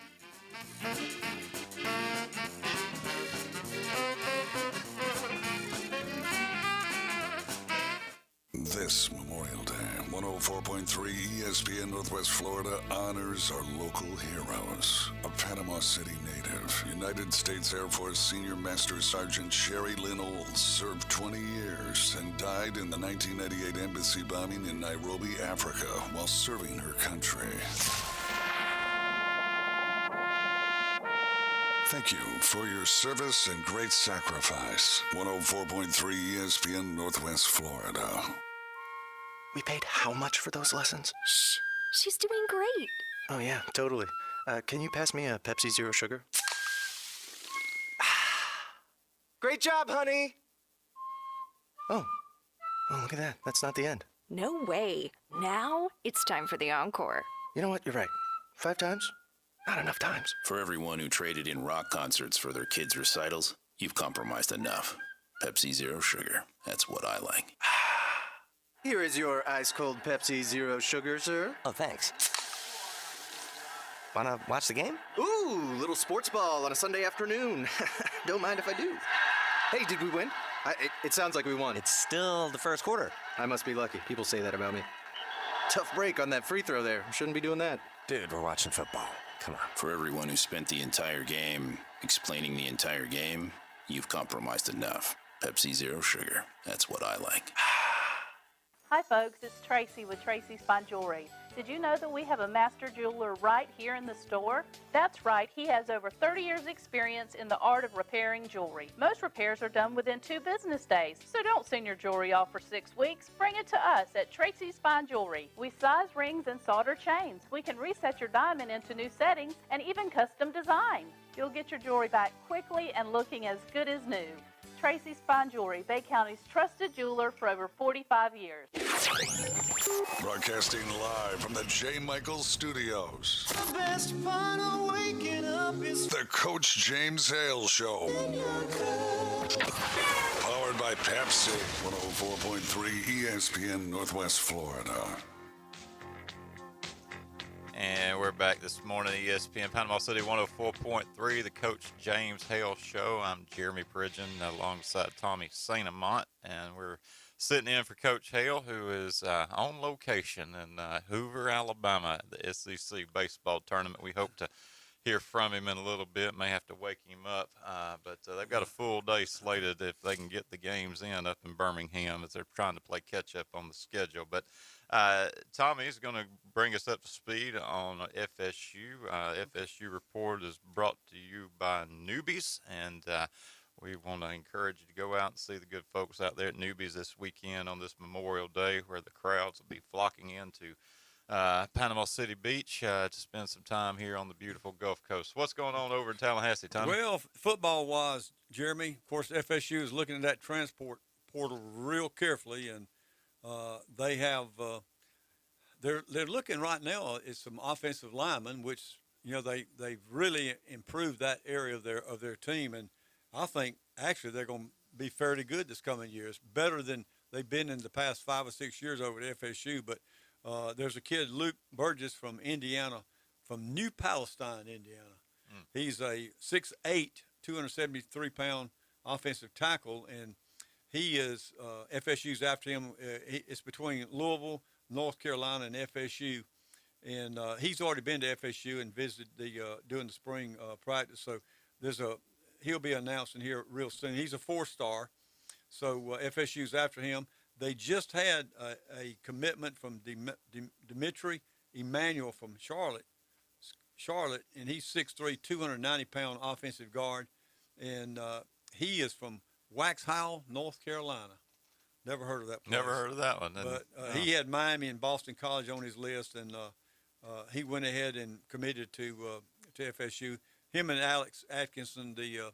Speaker 4: This Memorial Day, 104.3 ESPN Northwest Florida honors our local heroes. A Panama City native, United States Air Force Senior Master Sergeant Sherry Lynn Olds served 20 years and died in the 1998 embassy bombing in Nairobi, Africa, while serving her country. Thank you for your service and great sacrifice. 104.3 ESPN Northwest Florida.
Speaker 17: We paid how much for those lessons?
Speaker 18: Shh. She's doing great.
Speaker 17: Oh, yeah, totally. Can you pass me a Pepsi Zero Sugar? Great job, honey! Oh, look at that. That's not the end.
Speaker 18: No way. Now it's time for the encore.
Speaker 17: You know what? You're right. 5 times? Not enough times.
Speaker 19: For everyone who traded in rock concerts for their kids' recitals, you've compromised enough. Pepsi Zero Sugar. That's what I like.
Speaker 17: Here is your ice-cold Pepsi Zero Sugar, sir. Oh, thanks. Wanna watch the game? Ooh, little sports ball on a Sunday afternoon. Don't mind if I do. Hey, did we win? It sounds like we won. It's still the first quarter. I must be lucky. People say that about me. Tough break on that free throw there. Shouldn't be doing that. Dude, we're watching football. Come on.
Speaker 19: For everyone who spent the entire game explaining the entire game, you've compromised enough. Pepsi Zero Sugar. That's what I like.
Speaker 12: Hi folks, it's Tracy with Tracy's Fine Jewelry. Did you know that we have a master jeweler right here in the store? That's right, he has over 30 years experience in the art of repairing jewelry. Most repairs are done within 2 business days, so don't send your jewelry off for 6 weeks. Bring it to us at Tracy's Fine Jewelry. We size rings and solder chains. We can reset your diamond into new settings and even custom design. You'll get your jewelry back quickly and looking as good as new. Tracy's Fine Jewelry, Bay County's trusted jeweler for over 45 years.
Speaker 4: Broadcasting live from the J. Michaels Studios.
Speaker 5: The best part of waking up is
Speaker 4: The Coach James Hale Show. Powered by Pepsi. 104.3 ESPN Northwest Florida.
Speaker 7: And we're back this morning at ESPN Panama City 104.3, the Coach James Hale Show. I'm Jeremy Pridgeon alongside Tommy St. Amant, and we're sitting in for Coach Hale, who is on location in Hoover, Alabama at the SEC baseball tournament. We hope to hear from him in a little bit. May have to wake him up, but they've got a full day slated if they can get the games in up in Birmingham as they're trying to play catch-up on the schedule. But Tommy is going to bring us up to speed on FSU. FSU Report is brought to you by Newbies, and we want to encourage you to go out and see the good folks out there at Newbies this weekend on this Memorial Day, where the crowds will be flocking into Panama City Beach to spend some time here on the beautiful Gulf Coast. What's going on over in Tallahassee, Tommy?
Speaker 8: Well, football-wise, Jeremy, of course, FSU is looking at that transport portal real carefully, and they have they're looking right now at some offensive linemen, which they've really improved that area of their team, and I think actually they're going to be fairly good this coming year. It's better than they've been in the past 5 or 6 years over at FSU. But there's a kid, Luke Burgess from Indiana, from New Palestine, Indiana. He's a 6'8", 273-pound offensive tackle, and he is FSU's after him. It's between Louisville, North Carolina, and FSU, and he's already been to FSU and visited during the spring practice. So he'll be announcing here real soon. He's a 4-star, so FSU's after him. They just had a commitment from Dimitri Emmanuel from Charlotte, and he's 6'3", 290-pound offensive guard, and he is from Waxhaw, North Carolina. Never heard of that place.
Speaker 7: Never heard of that one.
Speaker 8: But he had Miami and Boston College on his list, and he went ahead and committed to FSU. Him and Alex Atkinson, the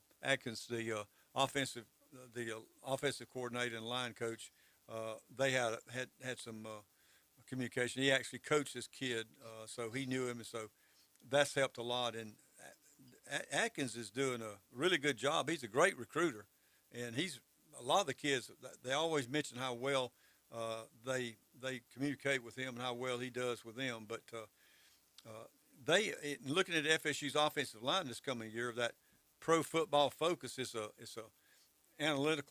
Speaker 8: offensive coordinator and line coach, they had some communication. He actually coached this kid, so he knew him, and so that's helped a lot. And Atkins is doing a really good job. He's a great recruiter, and a lot of the kids, they always mention how well they communicate with him and how well he does with them. But looking at FSU's offensive line this coming year, that Pro Football Focus is a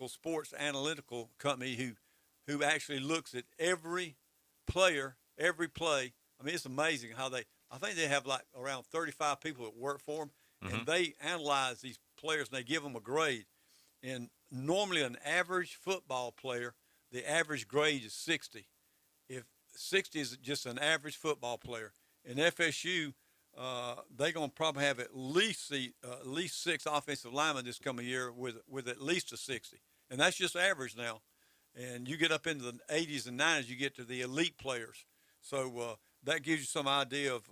Speaker 8: sports analytical company who actually looks at every player, every play. I mean, it's amazing how I think they have like around 35 people that work for them, and they analyze these players and they give them a grade. And normally an average football player, the average grade is 60. If 60 is just an average football player. In FSU, they're going to probably have at least 6 offensive linemen this coming year with at least a 60. And that's just average now. And you get up into the 80s and 90s, you get to the elite players. So that gives you some idea of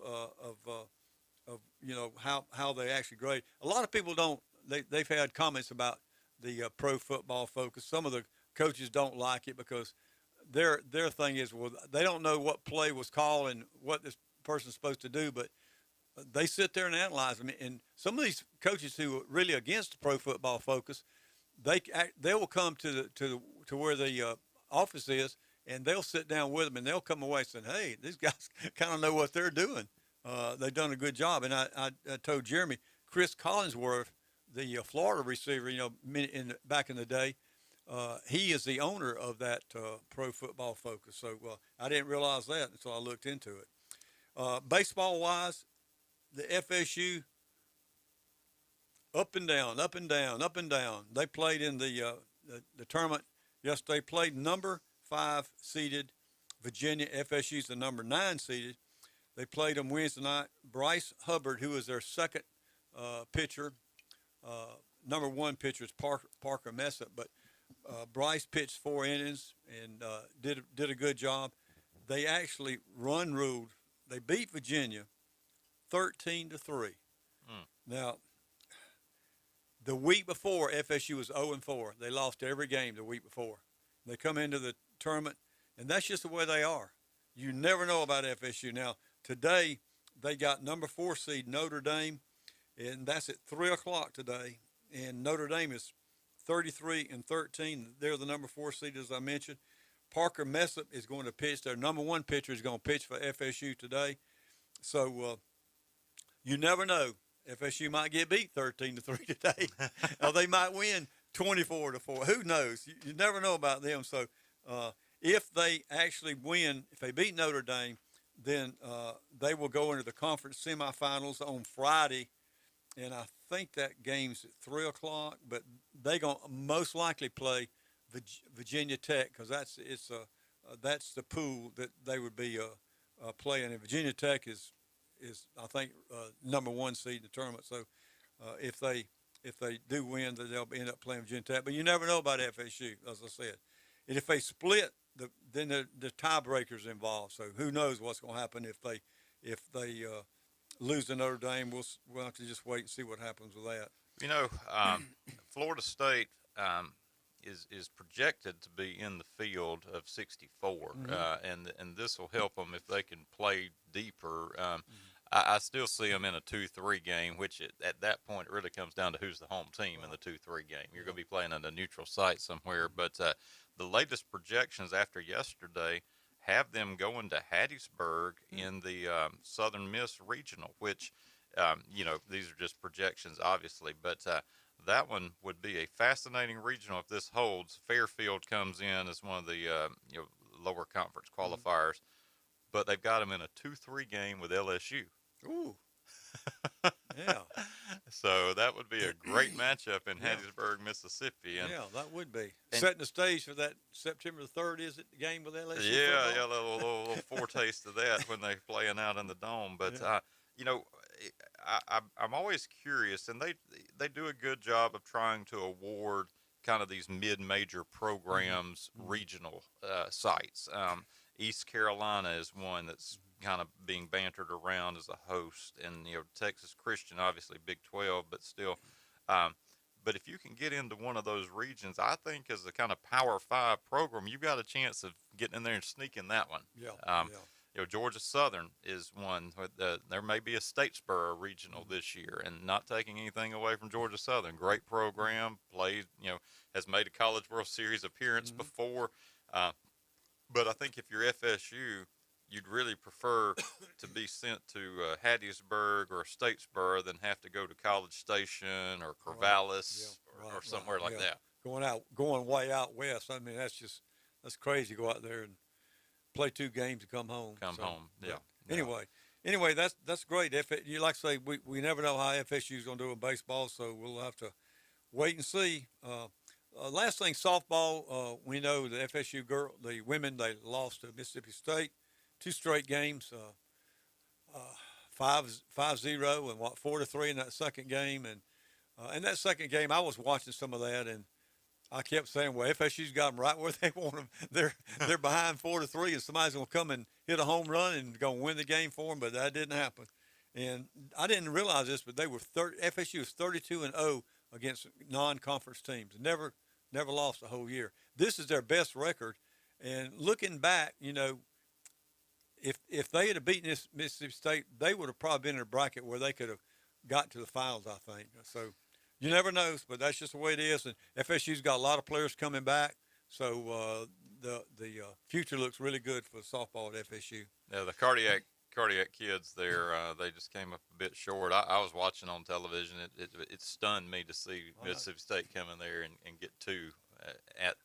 Speaker 8: how they actually grade. A lot of people they've had comments about the Pro Football Focus. Some of the coaches don't like it because their thing is, well, they don't know what play was called and what this person's supposed to do. But they sit there and analyze them. And some of these coaches who are really against the pro football focus, they will come to where the office is, and they'll sit down with them, and they'll come away saying, "Hey, these guys kind of know what they're doing. They've done a good job." And I told Jeremy, Chris Collinsworth, the Florida receiver, back in the day, he is the owner of that pro football focus. So I didn't realize that until I looked into it. Baseball wise, the FSU up and down, up and down, up and down. They played in the tournament yesterday. They played number 5 seeded Virginia. FSU's the number 9 seeded. They played them Wednesday night. Bryce Hubbard, who is their second pitcher, number 1 pitcher is Parker Messett, but Bryce pitched 4 innings and did a good job. They actually run ruled. They beat Virginia 13-3. Now, the week before, FSU was 0-4. They lost every game the week before. They come into the tournament, and that's just the way they are. You never know about FSU. Now, today, they got number 4 seed Notre Dame, and that's at 3 o'clock today. And Notre Dame is 33-13. They're the number 4 seed, as I mentioned. Parker Messett is going to pitch. Their number 1 pitcher is going to pitch for FSU today. So you never know. FSU might get beat 13-3 today. Or they might win 24-4. Who knows? You never know about them. So if they actually win, if they beat Notre Dame, then they will go into the conference semifinals on Friday. And I think that game's at 3 o'clock, but they're going to most likely play Virginia Tech because that's the pool that they would be playing. And Virginia Tech is I think number 1 seed in the tournament. So if they do win, then they'll end up playing Virginia Tech. But you never know about FSU, as I said. And if they split, then the tiebreakers involved. So who knows what's going to happen if they lose to Notre Dame. We'll have to just wait and see what happens with that.
Speaker 7: Florida State is projected to be in the field of 64, and this will help them if they can play deeper. I still see them in a 2-3 game, which at that point it really comes down to who's the home team in the 2-3 game. You're going to be playing on a neutral site somewhere, but the latest projections after yesterday have them going to Hattiesburg in the Southern Miss Regional, which, these are just projections, obviously, but that one would be a fascinating regional if this holds. Fairfield comes in as one of the lower conference qualifiers, but they've got them in a 2-3 game with LSU.
Speaker 8: Ooh. Yeah.
Speaker 7: So that would be a great matchup in Hattiesburg, Mississippi. And,
Speaker 8: yeah, that would be. Setting the stage for that September the 3rd, is it, the game with LSU?
Speaker 7: Yeah, a little foretaste of that when they're playing out in the Dome. But, I'm always curious, and they do a good job of trying to award kind of these mid-major programs regional sites. East Carolina is one that's kind of being bantered around as a host, and Texas Christian, obviously Big 12, but still. But if you can get into one of those regions, I think as a kind of Power 5 program, you've got a chance of getting in there and sneaking that one. Georgia Southern is one. There may be a Statesboro regional this year, and not taking anything away from Georgia Southern. Great program, played, has made a College World Series appearance before. But I think if you're FSU, you'd really prefer to be sent to Hattiesburg or Statesboro than have to go to College Station or Corvallis or somewhere like that.
Speaker 8: Going way out west. I mean, that's crazy. Go out there and play 2 games and come home. Anyway, that's great. You like to say, we never know how FSU is going to do in baseball, so we'll have to wait and see. Last thing, softball. We know the FSU the women, they lost to Mississippi State 2 straight games, 5-0 and 4-3 in that second game. And that second game, I was watching some of that, and I kept saying, well, FSU's got them right where they want them. They're behind 4-3, and somebody's going to come and hit a home run and going to win the game for them, but that didn't happen. And I didn't realize this, but FSU was 32-0 against non-conference teams. Never lost the whole year. This is their best record. And looking back, if they had beaten this Mississippi State, they would have probably been in a bracket where they could have got to the finals, I think. So you never know, but that's just the way it is. And FSU's got a lot of players coming back, so the future looks really good for softball at FSU.
Speaker 7: Yeah, the cardiac kids there, they just came up a bit short. I was watching on television. It stunned me to see Mississippi State come in there and get two at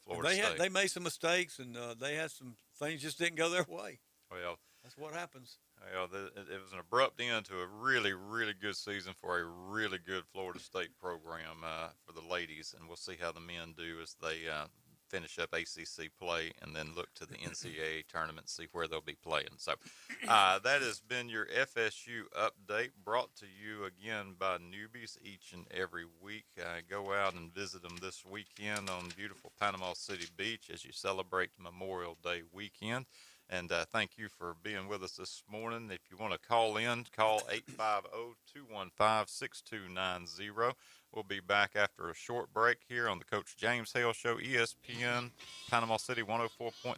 Speaker 7: Florida State.
Speaker 8: They made some mistakes, and they had some things just didn't go their way.
Speaker 7: Well,
Speaker 8: that's what happens.
Speaker 7: Well, it was an abrupt end to a really, really good season for a really good Florida State program for the ladies, and we'll see how the men do as they finish up ACC play and then look to the NCAA tournament, see where they'll be playing. So that has been your FSU update, brought to you again by newbies each and every week. Go out and visit them this weekend on beautiful Panama City Beach as you celebrate Memorial Day weekend. And thank you for being with us this morning. If you want to call in, call 850-215-6290. We'll be back after a short break here on the Coach James Hale Show, ESPN, Panama City 104.3.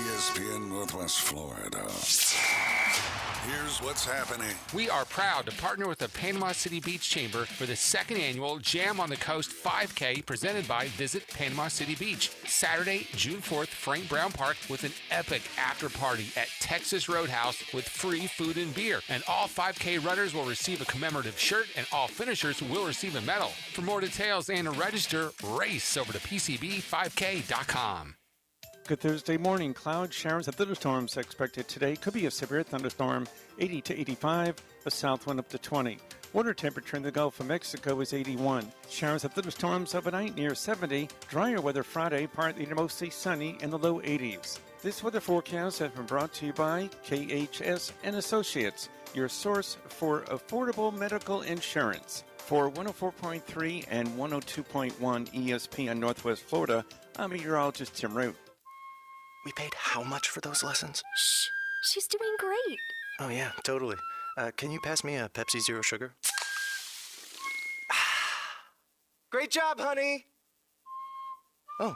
Speaker 4: ESPN Northwest Florida. Here's what's happening.
Speaker 10: We are proud to partner with the Panama City Beach Chamber for the second annual Jam on the Coast 5K presented by Visit Panama City Beach. Saturday, June 4th, Frank Brown Park with an epic after party at Texas Roadhouse with free food and beer. And all 5K runners will receive a commemorative shirt and all finishers will receive a medal. For more details and to register, race over to PCB5K.com.
Speaker 11: Good Thursday morning. Cloud showers and thunderstorms expected today. Could be a severe thunderstorm, 80 to 85, a south wind up to 20. Water temperature in the Gulf of Mexico is 81. Showers and thunderstorms overnight near 70. Drier weather Friday, partly to mostly sunny in the low 80s. This weather forecast has been brought to you by KHS and Associates, your source for affordable medical insurance. For 104.3 and 102.1 ESPN Northwest Florida, I'm meteorologist Tim Root.
Speaker 17: We paid how much for those lessons?
Speaker 18: Shh. She's doing great.
Speaker 17: Oh, yeah, totally. Can you pass me a Pepsi Zero Sugar? Great job, honey! Oh,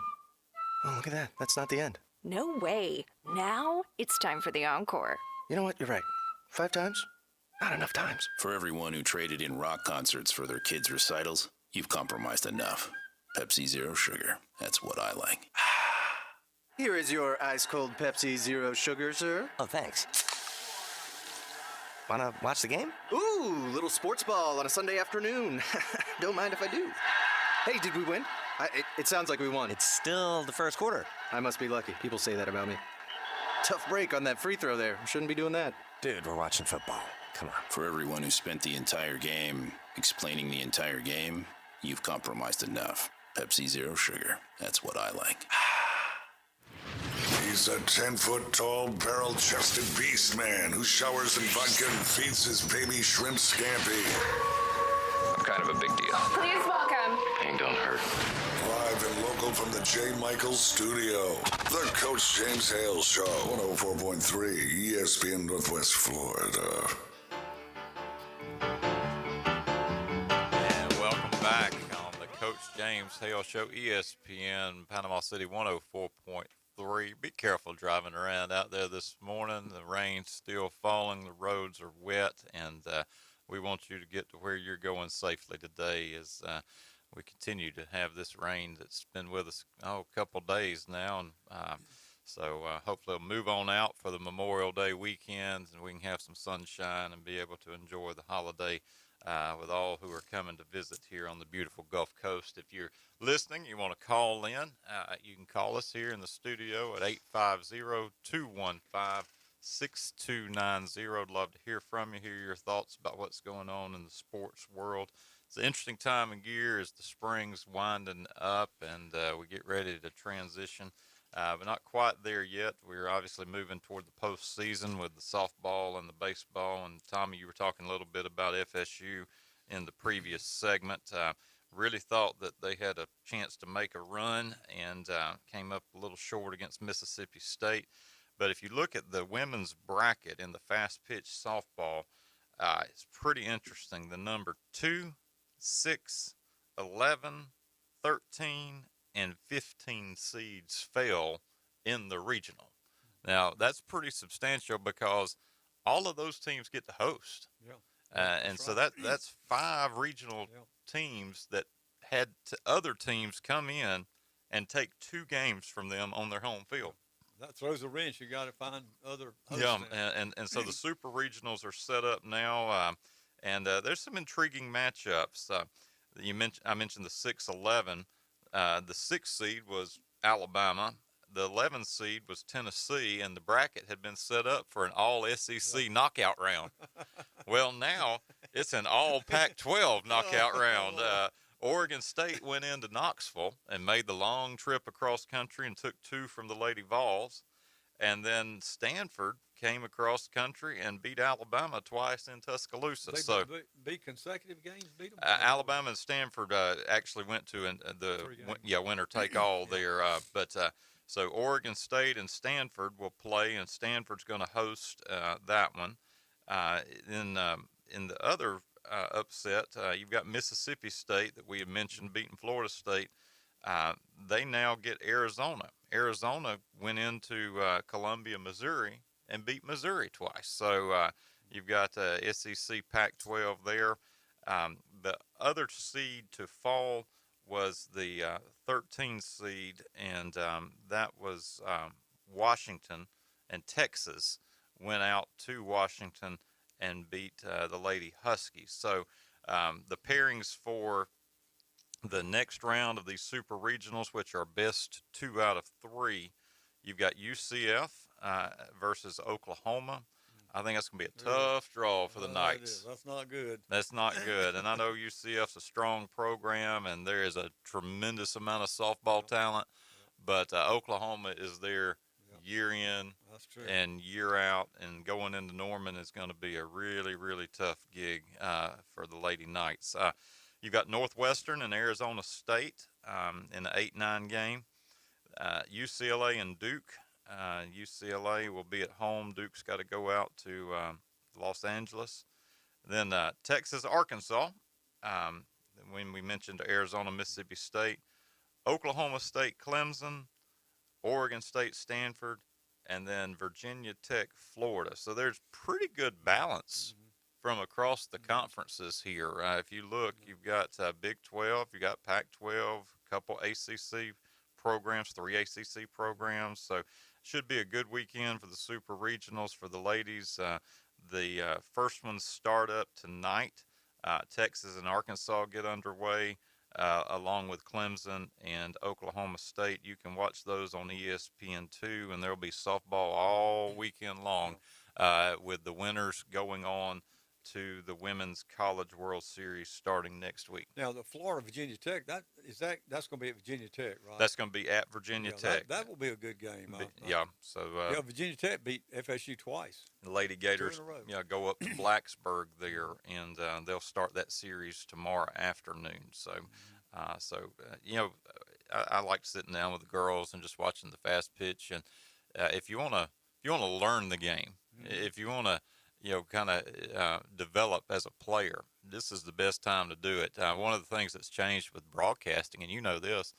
Speaker 17: look at that. That's not the end.
Speaker 18: No way. Now it's time for the encore.
Speaker 17: You know what? You're right. 5 times? Not enough times.
Speaker 19: For everyone who traded in rock concerts for their kids' recitals, you've compromised enough. Pepsi Zero Sugar. That's what I like.
Speaker 17: Here is your ice-cold Pepsi Zero Sugar, sir.
Speaker 20: Oh, thanks. Wanna watch the game?
Speaker 17: Ooh, little sports ball on a Sunday afternoon. Don't mind if I do. Hey, did we win? It sounds like we won.
Speaker 20: It's still the first quarter.
Speaker 17: I must be lucky. People say that about me. Tough break on that free throw there. Shouldn't be doing that.
Speaker 20: Dude, we're watching football. Come on.
Speaker 19: For everyone who spent the entire game explaining the entire game, you've compromised enough. Pepsi Zero Sugar. That's what I like.
Speaker 4: He's a 10-foot-tall, barrel-chested beast man who showers in vodka and feeds his baby shrimp scampi.
Speaker 16: I'm kind of a big deal.
Speaker 13: Please welcome.
Speaker 16: Pain don't hurt.
Speaker 4: Live and local from the J. Michaels studio, the Coach James Hale Show, 104.3 ESPN Northwest Florida.
Speaker 7: And welcome back on the Coach James Hale Show, ESPN Panama City 104.3. Be careful driving around out there this morning. The rain's still falling. The roads are wet, and we want you to get to where you're going safely today as we continue to have this rain that's been with us a couple days now. And so hopefully it'll move on out for the Memorial Day weekend, and we can have some sunshine and be able to enjoy the holiday with all who are coming to visit here on the beautiful Gulf Coast. If you're listening, you want to call in, you can call us here in the studio at 850-215-6290. I'd love to hear from you, hear your thoughts about what's going on in the sports world. It's an interesting time of year as the spring's winding up and we get ready to transition. But not quite there yet. We're obviously moving toward the postseason with the softball and the baseball. And Tommy, you were talking a little bit about FSU in the previous segment. Really thought that they had a chance to make a run and came up a little short against Mississippi State. But if you look at the women's bracket in the fast pitch softball, It's pretty interesting. The number 2, 6, 11, 13, and 15 seeds fell in the regional. Now, that's pretty substantial because all of those teams get to host.
Speaker 8: Yeah.
Speaker 7: And so that's 5 regional teams that had other teams come in and take 2 games from them on their home field.
Speaker 8: That throws a wrench. You got to find other hosts.
Speaker 7: Yeah, and so the super regionals are set up now, and there's some intriguing matchups. I mentioned the 6-11. The 6th seed was Alabama. The 11th seed was Tennessee, and the bracket had been set up for an all SEC knockout round. Well, now it's an all Pac-12 knockout round. Oregon State went into Knoxville and made the long trip across country and took 2 from the Lady Vols. And then Stanford came across country and beat Alabama twice in Tuscaloosa.
Speaker 8: They beat consecutive games, beat them?
Speaker 7: Alabama and Stanford actually went to winner take all there. So Oregon State and Stanford will play, and Stanford's going to host that one. In the other upset, you've got Mississippi State that we had mentioned beating Florida State. They now get Arizona. Arizona went into Columbia, Missouri, and beat Missouri twice. So you've got SEC Pac-12 there. The other seed to fall was the 13 seed, and that was Washington, and Texas went out to Washington and beat the Lady Huskies. So the pairings for the next round of these super regionals, which are best 2 out of 3, you've got UCF versus Oklahoma. I think that's going to be a tough draw for the Knights.
Speaker 8: That's not good.
Speaker 7: That's not good. And I know UCF's a strong program, and there is a tremendous amount of softball talent, but Oklahoma is there year in and year out, and going into Norman is going to be a really, really tough gig for the Lady Knights. You've got Northwestern and Arizona State in the 8-9 game. UCLA and Duke. UCLA will be at home. Duke's got to go out to Los Angeles. Then Texas, Arkansas. When we mentioned Arizona, Mississippi State. Oklahoma State, Clemson. Oregon State, Stanford. And then Virginia Tech, Florida. So there's pretty good balance from across the conferences here. If you look, you've got Big 12, you've got Pac-12, a couple ACC programs, 3 ACC programs. So should be a good weekend for the super regionals for the ladies. The first ones start up tonight. Texas and Arkansas get underway, along with Clemson and Oklahoma State. You can watch those on ESPN2, and there'll be softball all weekend long, with the winners going on to the Women's College World Series starting next week.
Speaker 8: Now, the Florida Virginia Tech, that's going to be at Virginia Tech, right?
Speaker 7: That's going to be at Virginia Tech.
Speaker 8: That will be a good game.
Speaker 7: So
Speaker 8: Virginia Tech beat FSU twice.
Speaker 7: The Lady Gators go up to Blacksburg there, and they'll start that series tomorrow afternoon. So I like sitting down with the girls and just watching the fast pitch. And if you want to learn the game, if you want to kind of develop as a player, this is the best time to do it. One of the things that's changed with broadcasting, and you know this,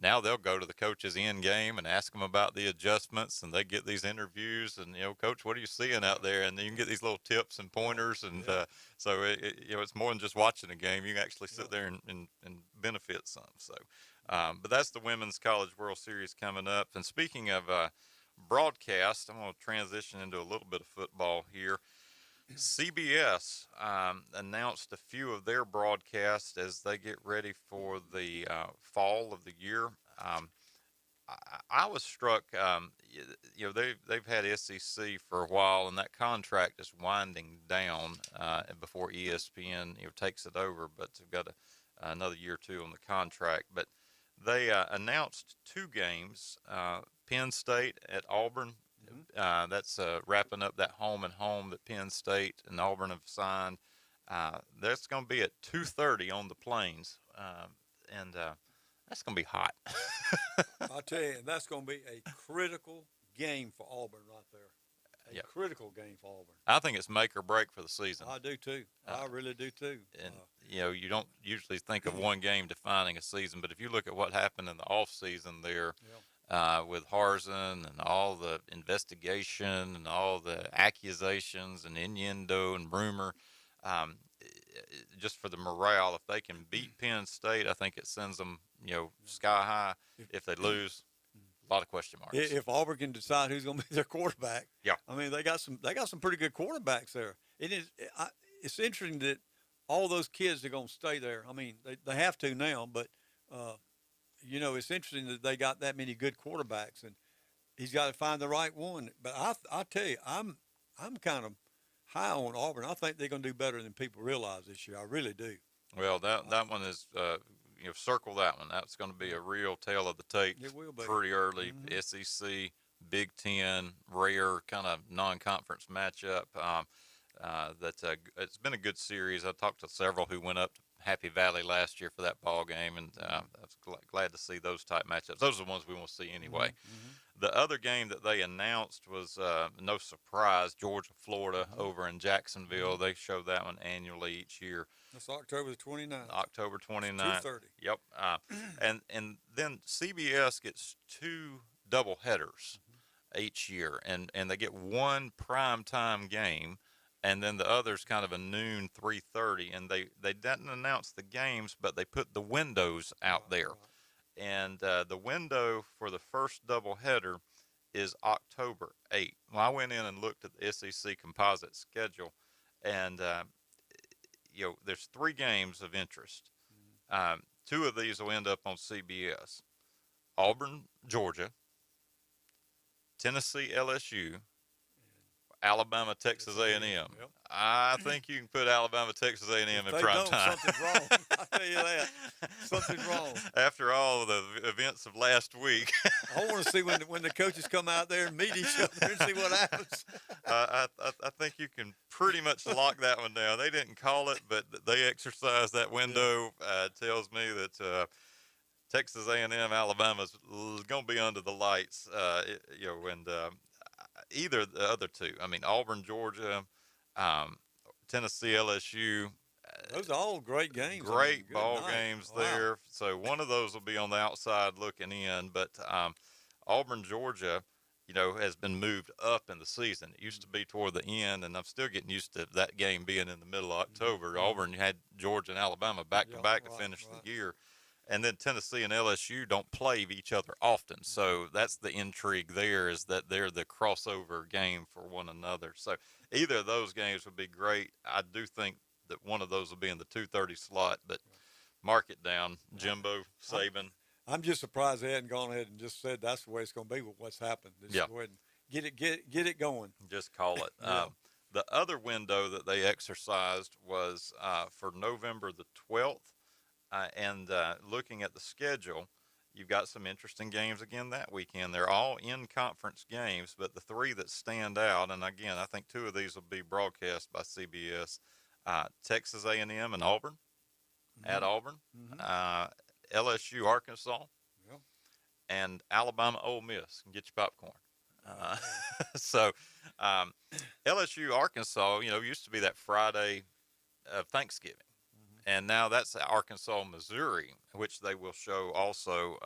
Speaker 7: now they'll go to the coaches in game and ask them about the adjustments, and they get these interviews, and Coach, what are you seeing out there? And you can get these little tips and pointers, and so it's more than just watching a game. You can actually sit there and benefit some. So, but that's the Women's College World Series coming up. And speaking of broadcast, I'm going to transition into a little bit of football here. CBS announced a few of their broadcasts as they get ready for the fall of the year. I was struck, they've had SEC for a while, and that contract is winding down before ESPN takes it over, but they've got another year or two on the contract. But they announced 2 games, Penn State at Auburn. That's wrapping up that home and home that Penn State and Auburn have signed. That's going to be at 2:30 on the Plains, and that's going to be hot.
Speaker 8: I'll tell you, that's going to be a critical game for Auburn right there. critical game for Auburn.
Speaker 7: I think it's make or break for the season.
Speaker 8: I do too. I really do too.
Speaker 7: And you don't usually think of one game defining a season, but if you look at what happened in the off season there, with Harzan and all the investigation and all the accusations and innuendo and rumor, just for the morale, if they can beat Penn State, I think it sends them, sky high. If they lose, a lot of question marks.
Speaker 8: If Auburn can decide who's going to be their quarterback,
Speaker 7: yeah.
Speaker 8: I mean, they got some pretty good quarterbacks there. It's interesting that all those kids are going to stay there. I mean, they have to now, but it's interesting that they got that many good quarterbacks, and he's got to find the right one. But I tell you, I'm kind of high on Auburn. I think they're going to do better than people realize this year. I really do.
Speaker 7: Well, that one is, circle that one. That's going to be a real tale of the tape.
Speaker 8: It will be.
Speaker 7: Pretty early. SEC, Big Ten, rare kind of non-conference matchup. It's been a good series. I talked to several who went up to Happy Valley last year for that ball game, and I was glad to see those type matchups. Those are the ones we want to see anyway. The other game that they announced was, no surprise, Georgia-Florida over in Jacksonville. They show that one annually each year.
Speaker 8: That's October the 29th.
Speaker 7: October 29th.
Speaker 8: 2:30.
Speaker 7: Yep. And then CBS gets two double headers each year, and they get one prime time game, and then the other's kind of a noon 3:30. And they didn't announce the games, but they put the windows out there. And the window for the first doubleheader is October 8th. Well, I went in and looked at the SEC composite schedule, and there's three games of interest. Two of these will end up on CBS: Auburn, Georgia; Tennessee, LSU; Alabama, Texas A&M.
Speaker 8: Yep.
Speaker 7: I think you can put Alabama, Texas A&M in prime time.
Speaker 8: Something's wrong. I tell you that. Something's wrong.
Speaker 7: After all the events of last week.
Speaker 8: I want to see when the coaches come out there and meet each other and see what happens.
Speaker 7: I think you can pretty much lock that one down. They didn't call it, but they exercised that window. Tells me that Texas A&M, Alabama's going to be under the lights. Either the other two. I mean, Auburn, Georgia, Tennessee, LSU.
Speaker 8: Those are all great games.
Speaker 7: Great ball games there. So one of those will be on the outside looking in. But Auburn, Georgia, has been moved up in the season. It used to be toward the end, and I'm still getting used to that game being in the middle of October. Auburn had Georgia and Alabama back-to-back to finish the year. And then Tennessee and LSU don't play each other often. So that's the intrigue there, is that they're the crossover game for one another. So either of those games would be great. I do think that one of those will be in the 2:30 slot, but mark it down. Jimbo, Saban.
Speaker 8: I'm just surprised they hadn't gone ahead and just said that's the way it's going to be with what's happened. Just go ahead and get it going.
Speaker 7: Just call it. The other window that they exercised was for November the 12th. And looking at the schedule, you've got some interesting games again that weekend. They're all in-conference games, but the three that stand out, and again, I think two of these will be broadcast by CBS, Texas A&M and Auburn, at Auburn, LSU, Arkansas, and Alabama, Ole Miss. Get your popcorn. So LSU, Arkansas, used to be that Friday of Thanksgiving. And now that's Arkansas, Missouri, which they will show also.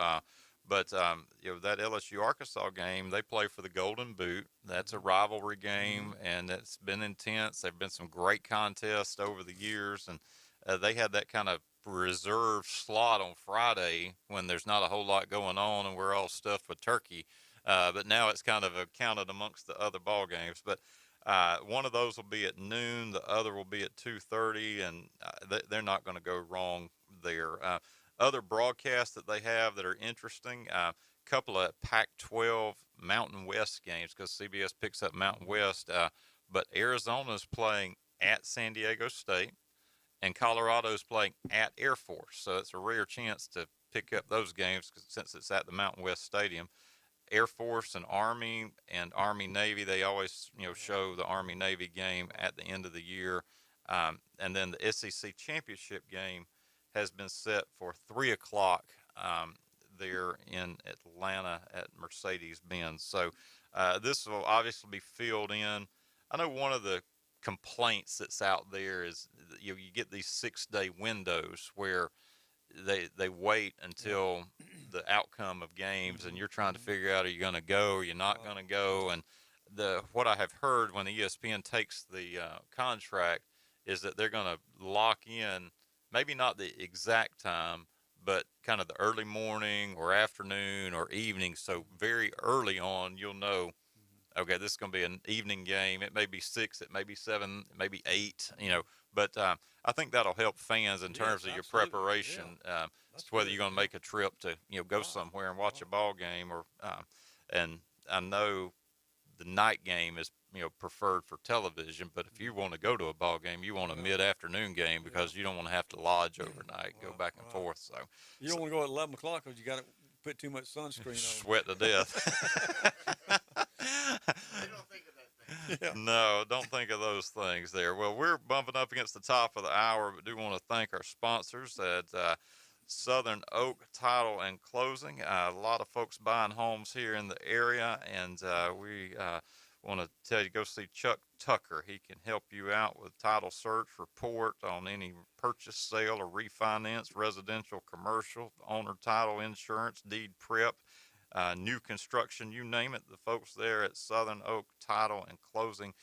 Speaker 7: But that LSU-Arkansas game, they play for the Golden Boot. That's a rivalry game, and it's been intense. There have been some great contests over the years, and they had that kind of reserve slot on Friday when there's not a whole lot going on and we're all stuffed with turkey. But now it's kind of counted amongst the other ball games. But one of those will be at noon. The other will be at 2:30, and they're not going to go wrong there. Other broadcasts that they have that are interesting, a couple of Pac-12 Mountain West games, because CBS picks up Mountain West. But Arizona's playing at San Diego State, and Colorado's playing at Air Force. So it's a rare chance to pick up those games since it's at the Mountain West Stadium. Air Force and Army Navy, they always show the Army Navy game at the end of the year. And then the SEC championship game has been set for 3 o'clock there in Atlanta at Mercedes-Benz. So This will obviously be filled in. I know one of the complaints that's out there is you get these 6-day windows where they wait until the outcome of games, and you're trying to figure out, are you going to go, or you're not going to go. And what I have heard when ESPN takes the contract is that they're going to lock in, maybe not the exact time, but kind of the early morning or afternoon or evening. So very early on, you'll know, okay, this is going to be an evening game. It may be 6, it may be 7, it may be 8, but I think that'll help fans in terms of your preparation. Whether you're going to make a trip to, go somewhere and watch a ball game, or, and I know the night game is, preferred for television, but if you want to go to a ball game, you want a mid-afternoon game because you don't want to have to lodge overnight, go back and forth. So
Speaker 8: you don't want to go at 11 o'clock because you got to put too much sunscreen on.
Speaker 7: Sweat to death. No, don't think of those things there. Well, we're bumping up against the top of the hour, but do want to thank our sponsors at Southern Oak Title and Closing. A lot of folks buying homes here in the area, and we want to tell you, go see Chuck Tucker. He can help you out with title search, report on any purchase, sale, or refinance, residential, commercial, owner title, insurance, deed prep, new construction, you name it. The folks there at Southern Oak Title and Closing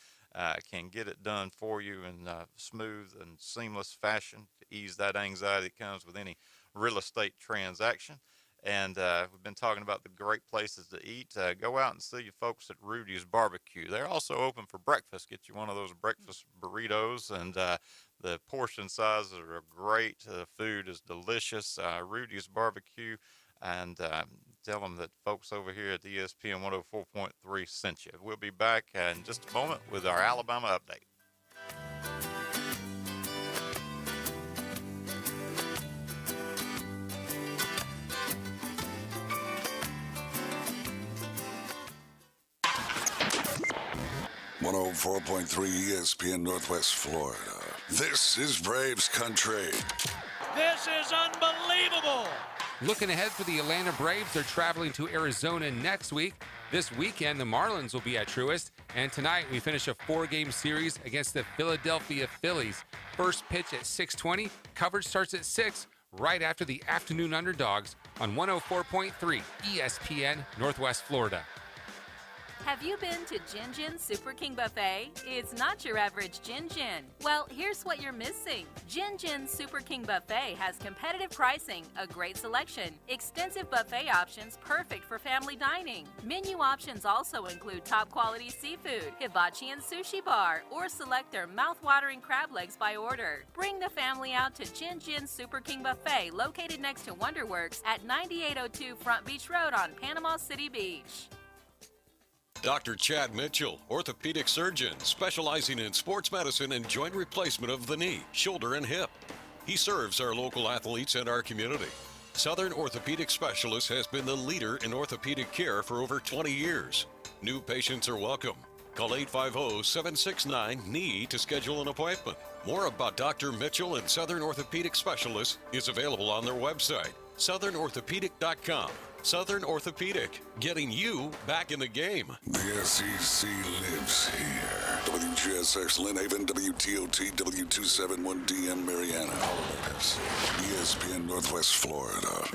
Speaker 7: can get it done for you in smooth and seamless fashion to ease that anxiety that comes with any real estate transaction. And we've been talking about the great places to eat. Go out and see you folks at Rudy's Barbecue. They're also open for breakfast. Get you one of those breakfast burritos, and the portion sizes are great. The food is delicious. Rudy's Barbecue, and tell them that folks over here at ESPN 104.3 sent you. We'll be back in just a moment with our Alabama update.
Speaker 4: .3 ESPN Northwest Florida. This is Braves country.
Speaker 6: This is unbelievable.
Speaker 10: Looking ahead for the Atlanta Braves, they're traveling to Arizona next week. This weekend, the Marlins will be at Truist. And tonight, we finish a 4-game series against the Philadelphia Phillies. First pitch at 6:20. Coverage starts at 6, right after the afternoon underdogs on 104.3 ESPN Northwest Florida.
Speaker 21: Have you been to Gin Gin Super King Buffet? It's not your average Gin Gin. Well, here's what you're missing. Gin Gin Super King Buffet has competitive pricing, a great selection, extensive buffet options perfect for family dining. Menu options also include top quality seafood, hibachi and sushi bar, or select their mouth-watering crab legs by order. Bring the family out to Gin Gin Super King Buffet, located next to WonderWorks at 9802 Front Beach Road on Panama City Beach.
Speaker 22: Dr. Chad Mitchell, orthopedic surgeon specializing in sports medicine and joint replacement of the knee, shoulder, and hip. He serves our local athletes and our community. Southern Orthopedic Specialist has been the leader in orthopedic care for over 20 years. New patients are welcome. Call 850-769-KNEE to schedule an appointment. More about Dr. Mitchell and Southern Orthopedic Specialist is available on their website, southernorthopedic.com. Southern Orthopedic, getting you back in the game.
Speaker 4: The SEC lives here. WGSX Lynn Haven, WTOT, W271DM Mariana. ESPN Northwest Florida.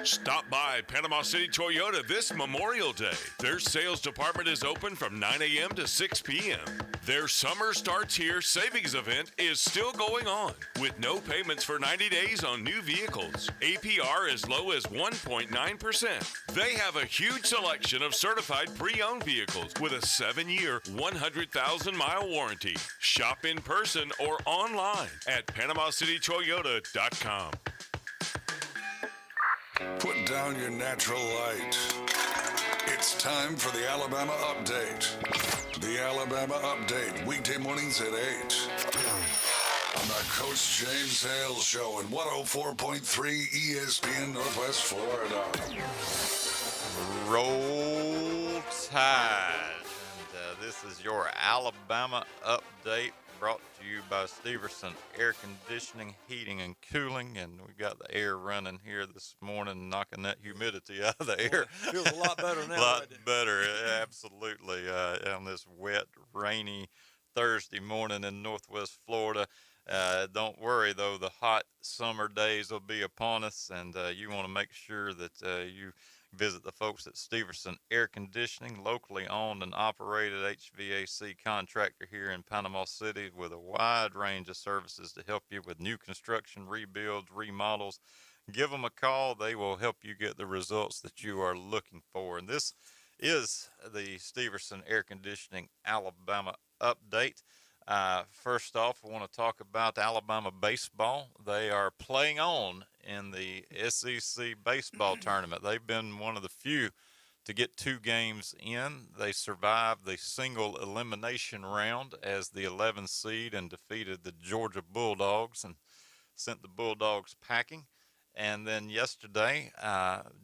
Speaker 1: Stop by Panama City Toyota this Memorial Day. Their sales department is open from 9 a.m. to 6 p.m. Their Summer Starts Here savings event is still going on with no payments for 90 days on new vehicles. APR as low as 1.9%. They have a huge selection of certified pre-owned vehicles with a 7-year, 100,000-mile warranty. Shop in person or online at PanamaCityToyota.com.
Speaker 4: Put down your natural light. It's time for the Alabama Update. The Alabama Update, weekday mornings at 8. On the Coach James Hale Show at 104.3 ESPN Northwest Florida.
Speaker 7: Roll Tide. And this is your Alabama Update brought to you by Steverson Air Conditioning, Heating, and Cooling. And we got the air running here this morning, knocking that humidity out of the air.
Speaker 8: Feels a lot better now.
Speaker 7: A lot better, absolutely. On this wet, rainy Thursday morning in Northwest Florida. Don't worry, though, the hot summer days will be upon us, and you want to make sure that you visit the folks at Steverson Air Conditioning, locally owned and operated HVAC contractor here in Panama City with a wide range of services to help you with new construction, rebuilds, remodels. Give them a call. They will help you get the results that you are looking for. And this is the Steverson Air Conditioning Alabama update. First off, I want to talk about Alabama baseball. They are playing on in the SEC baseball tournament. They've been one of the few to get 2 games in. They survived the single elimination round as the 11th seed and defeated the Georgia Bulldogs and sent the Bulldogs packing. And then yesterday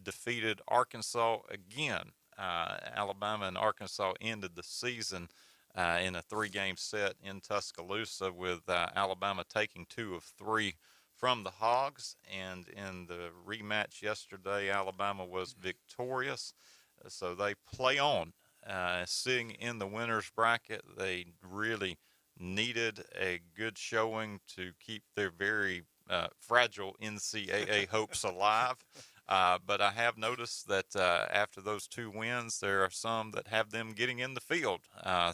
Speaker 7: defeated Arkansas again. Alabama and Arkansas ended the season in a 3-game set in Tuscaloosa, with Alabama taking 2 of 3 from the Hogs. And in the rematch yesterday, Alabama was victorious. So they play on. Sitting in the winner's bracket, they really needed a good showing to keep their very fragile NCAA hopes alive. But I have noticed that after those 2 wins, there are some that have them getting in the field.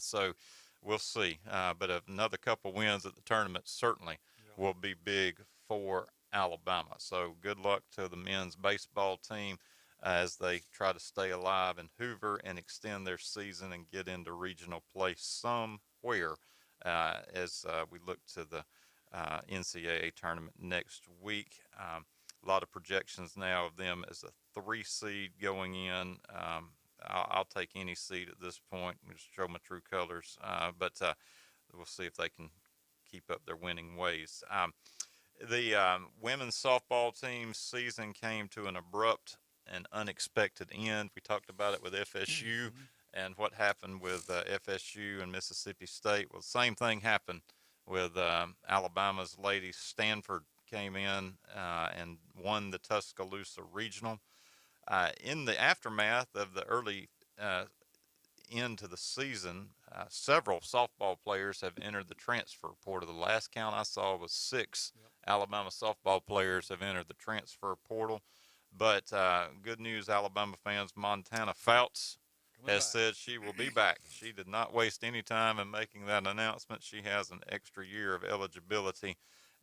Speaker 7: So we'll see. But another couple wins at the tournament certainly will be big for Alabama. So good luck to the men's baseball team as they try to stay alive in Hoover and extend their season and get into regional play somewhere as we look to the NCAA tournament next week. A lot of projections now of them as a 3 seed going in. I'll take any seed at this point and just show my true colors. But we'll see if they can keep up their winning ways. The women's softball team's season came to an abrupt and unexpected end. We talked about it with FSU and what happened with FSU and Mississippi State. Well, the same thing happened with Alabama's ladies. Stanford came in and won the Tuscaloosa Regional. In the aftermath of the early end to the season, several softball players have entered the transfer portal. The last count I saw was 6 Alabama softball players have entered the transfer portal. But good news, Alabama fans, Montana Fouts has said she will be back. She did not waste any time in making that announcement. She has an extra year of eligibility,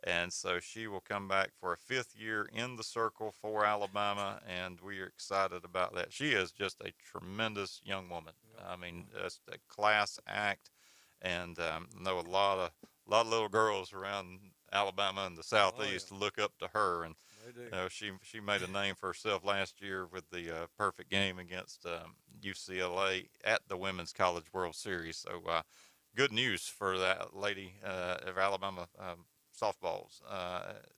Speaker 7: and so she will come back for a 5th year in the circle for Alabama, and we are excited about that. She is just a tremendous young woman. I mean, just a class act, and I know a lot of little girls around Alabama and the Southeast look up to her, and she made a name for herself last year with the perfect game against UCLA at the Women's College World Series. So good news for that lady of Alabama softballs.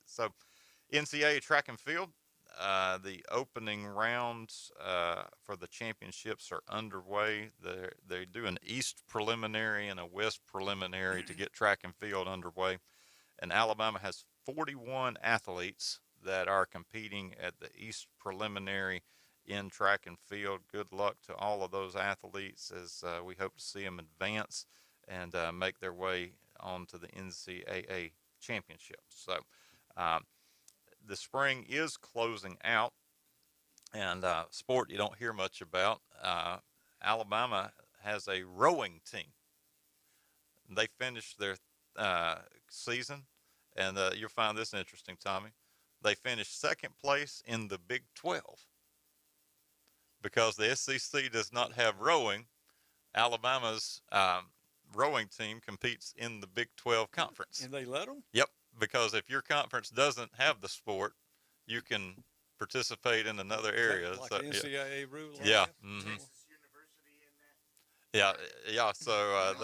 Speaker 7: So NCAA track and field, the opening rounds for the championships are underway. They do an East preliminary and a West preliminary to get track and field underway. And Alabama has 41 athletes that are competing at the East preliminary in track and field. Good luck to all of those athletes as we hope to see them advance and make their way on to the NCAA championships. So the spring is closing out, and sport you don't hear much about. Alabama has a rowing team. They finished their season, and you'll find this interesting, Tommy. They finished 2nd place in the Big 12 because the SEC does not have rowing. Alabama's rowing team competes in the Big 12 conference.
Speaker 8: And they let them?
Speaker 7: Yep, because if your conference doesn't have the sport, you can participate in another area.
Speaker 8: Like
Speaker 7: so,
Speaker 8: the NCAA rule?
Speaker 7: Yeah. Mm-hmm. Yeah. So,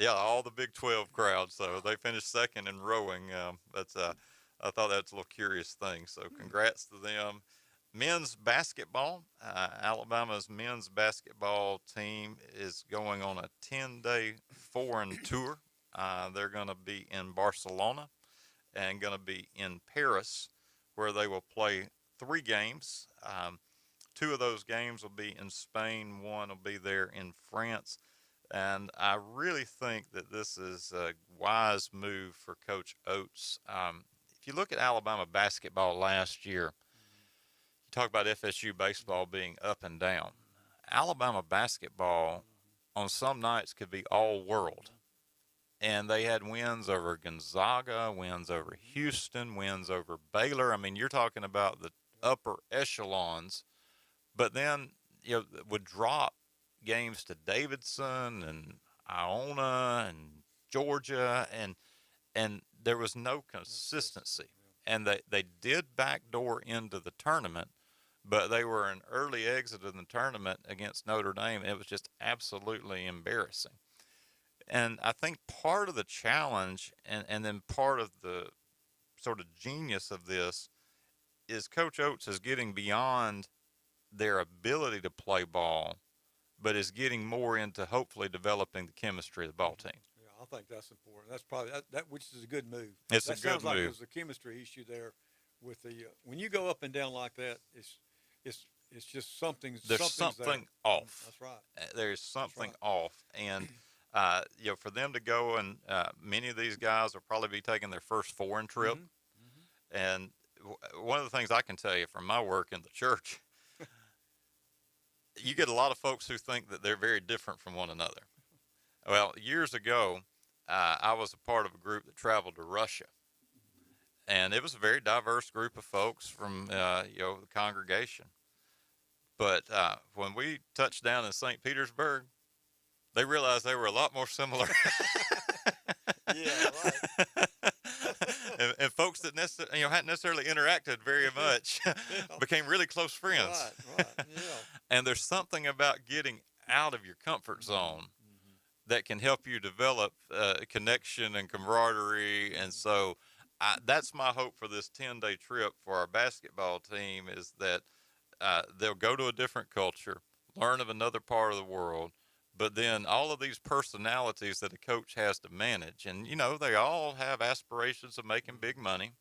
Speaker 7: all the Big 12 crowds. So they finished 2nd in rowing. I thought that's a little curious thing. So congrats to them. Men's basketball. Alabama's men's basketball team is going on a 10-day foreign tour. They're going to be in Barcelona and going to be in Paris, where they will play 3 games. 2 of those games will be in Spain. 1 will be there in France. And I really think that this is a wise move for Coach Oates. If you look at Alabama basketball last year, you talk about FSU baseball being up and down. Alabama basketball on some nights could be all world. And they had wins over Gonzaga, wins over Houston, wins over Baylor. I mean, you're talking about the upper echelons, but then, would drop games to Davidson and Iona and Georgia, and there was no consistency. And they did backdoor into the tournament, but they were an early exit in the tournament against Notre Dame. It was just absolutely embarrassing. And I think part of the challenge and then part of the sort of genius of this is Coach Oates is getting beyond their ability to play ball, but is getting more into hopefully developing the chemistry of the ball team.
Speaker 8: Yeah, I think that's important. That's probably that which is a good move.
Speaker 7: It's
Speaker 8: that
Speaker 7: a good
Speaker 8: sounds like
Speaker 7: move.
Speaker 8: There's a chemistry issue there with the when you go up and down like that. It's just something.
Speaker 7: There's something off.
Speaker 8: That's right.
Speaker 7: There's something off, and for them to go and many of these guys will probably be taking their first foreign trip, and one of the things I can tell you from my work in the church, you get a lot of folks who think that they're very different from one another. Well, years ago, I was a part of a group that traveled to Russia, and it was a very diverse group of folks from the congregation. But when we touched down in St. Petersburg, they realized they were a lot more similar.
Speaker 8: Yeah, right.
Speaker 7: and folks that hadn't necessarily interacted very much became really close friends.
Speaker 8: Right, yeah.
Speaker 7: And there's something about getting out of your comfort zone that can help you develop connection and camaraderie. And so that's my hope for this 10-day trip for our basketball team is that they'll go to a different culture, learn of another part of the world, but then all of these personalities that a coach has to manage. And, they all have aspirations of making big money.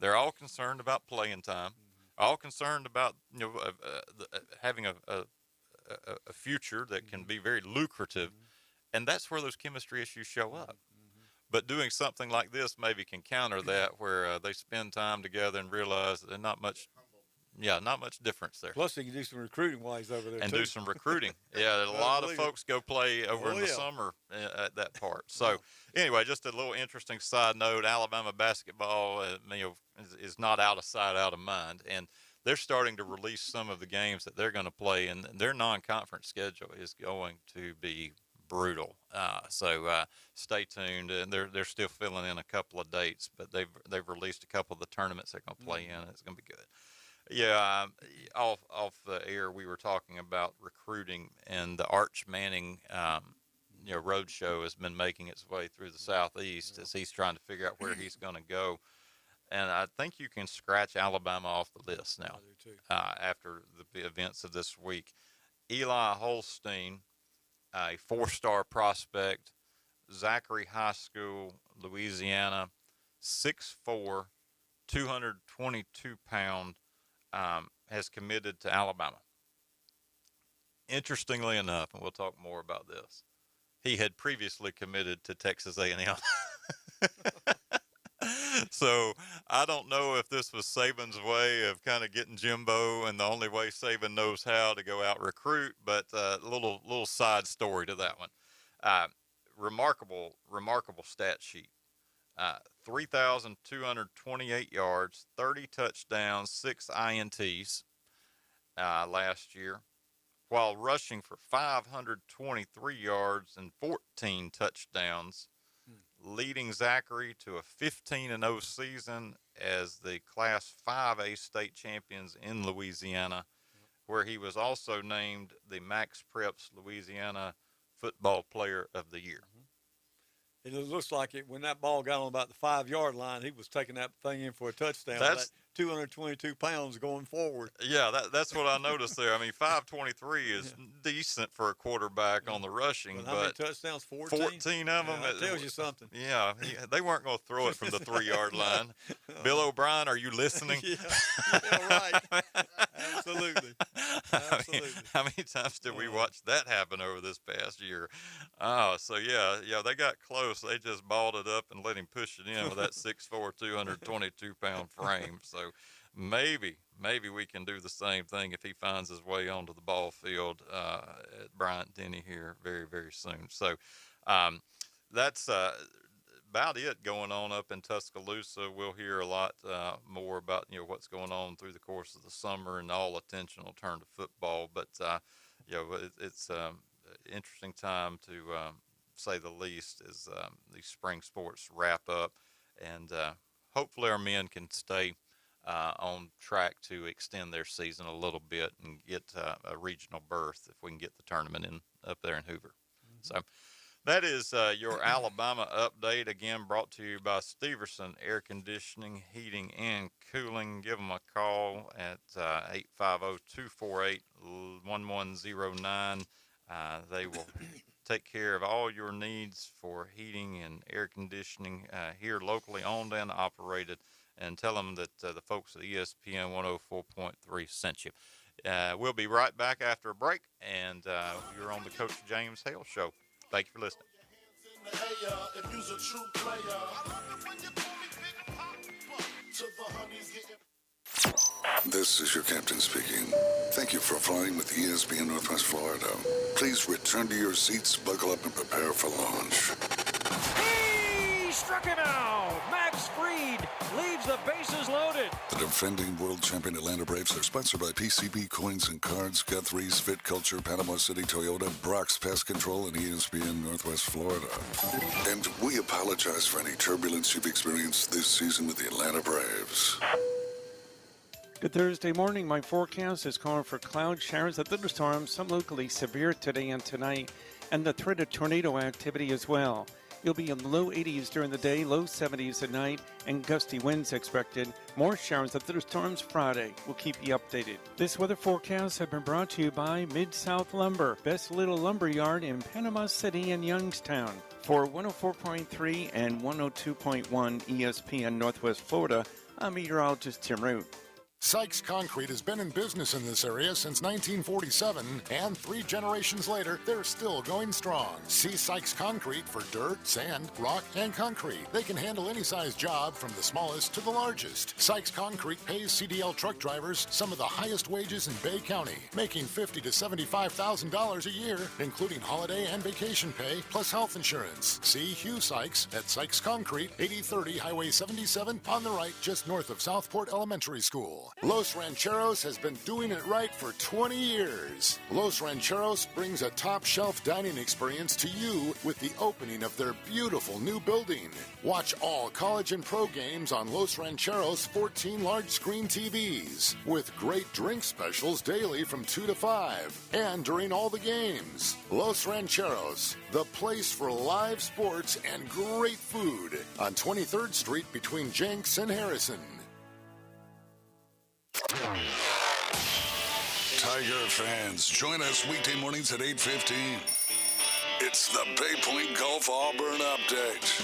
Speaker 7: They're all concerned about playing time, all concerned about, having a future that can be very lucrative. And that's where those chemistry issues show up. But doing something like this maybe can counter that, where they spend time together and realize that there's not much difference there.
Speaker 8: Plus, he can do some recruiting while he's over there,
Speaker 7: and
Speaker 8: too.
Speaker 7: do some recruiting. Yeah, a lot of folks go play over in the summer at that part. So, anyway, just a little interesting side note: Alabama basketball, is not out of sight, out of mind, and they're starting to release some of the games that they're going to play, and their non-conference schedule is going to be brutal. So stay tuned, and they're still filling in a couple of dates, but they've released a couple of the tournaments they're going to play in. It's going to be good. Yeah, off the air, we were talking about recruiting, and the Arch Manning, road show has been making its way through the Southeast as he's trying to figure out where he's going to go. And I think you can scratch Alabama off the list now after the events of this week. Eli Holstein, a 4-star prospect, Zachary High School, Louisiana, 6'4", 222-pound, has committed to Alabama. Interestingly enough, and we'll talk more about this, he had previously committed to Texas A&M. So I don't know if this was Saban's way of kind of getting Jimbo, and the only way Saban knows how to go out recruit, but a little side story to that one. Remarkable stat sheet. 3,228 yards, 30 touchdowns, 6 INTs last year, while rushing for 523 yards and 14 touchdowns, leading Zachary to a 15-0 season as the Class 5A state champions in Louisiana, where he was also named the Max Preps Louisiana Football Player of the Year.
Speaker 8: It looks like when that ball got on about the 5-yard line, he was taking that thing in for a touchdown. 222 pounds going forward.
Speaker 7: Yeah, that's what I noticed there. I mean, 523 is decent for a quarterback on the rushing,
Speaker 8: How many
Speaker 7: but
Speaker 8: touchdowns? 14?
Speaker 7: 14 of them.
Speaker 8: That tells you something.
Speaker 7: Yeah, they weren't going to throw it from the 3-yard line. Bill O'Brien, are you listening?
Speaker 8: Right. Absolutely.
Speaker 7: How many times did we watch that happen over this past year? Oh, so yeah, they got close. They just balled it up and let him push it in with that 6'4", 222-pound frame. So maybe we can do the same thing if he finds his way onto the ball field at Bryant Denny here very, very soon. So that's about it going on up in Tuscaloosa. We'll hear a lot more about what's going on through the course of the summer, and all attention will turn to football. But it's interesting time to say the least as these spring sports wrap up, and hopefully our men can stay on track to extend their season a little bit and get a regional berth if we can get the tournament in up there in Hoover. So that is your Alabama update, again brought to you by Steverson Air Conditioning, Heating, and Cooling. Give them a call at 850-248-1109. They will take care of all your needs for heating and air conditioning here locally owned and operated. And tell them that the folks at ESPN 104.3 sent you. We'll be right back after a break, and you're on the Coach James Hale Show. Thank you for listening.
Speaker 4: This is your captain speaking. Thank you for flying with ESPN Northwest Florida. Please return to your seats, buckle up, and prepare for launch.
Speaker 6: He struck him out. Max Fried leaves the bases loaded.
Speaker 4: The defending world champion Atlanta Braves are sponsored by PCB Coins and Cards, Guthrie's Fit Culture, Panama City Toyota, Brock's Pest Control, and ESPN Northwest Florida. And we apologize for any turbulence you've experienced this season with the Atlanta Braves.
Speaker 11: Good Thursday morning. My forecast is calling for cloud showers and thunderstorms, some locally severe today and tonight, and the threat of tornado activity as well. You'll be in the low 80s during the day, low 70s at night, and gusty winds expected. More showers and thunderstorms Friday. We'll keep you updated. This weather forecast has been brought to you by Mid-South Lumber, best little lumber yard in Panama City and Youngstown. For 104.3 and 102.1 ESPN Northwest Florida, I'm meteorologist Tim Root.
Speaker 3: Sykes Concrete has been in business in this area since 1947, and 3 generations later, they're still going strong. See Sykes Concrete for dirt, sand, rock, and concrete. They can handle any size job from the smallest to the largest. Sykes Concrete pays CDL truck drivers some of the highest wages in Bay County, making $50,000 to $75,000 a year, including holiday and vacation pay, plus health insurance. See Hugh Sykes at Sykes Concrete, 8030 Highway 77 on the right, just north of Southport Elementary School. Los Rancheros has been doing it right for 20 years. Los Rancheros brings a top-shelf dining experience to you with the opening of their beautiful new building. Watch all college and pro games on Los Rancheros' 14 large-screen TVs, with great drink specials daily from 2 to 5, and during all the games. Los Rancheros, the place for live sports and great food on 23rd Street between Jenks and Harrison.
Speaker 4: Tiger fans, join us weekday mornings at 8:15. It's the Bay Point Golf Auburn Update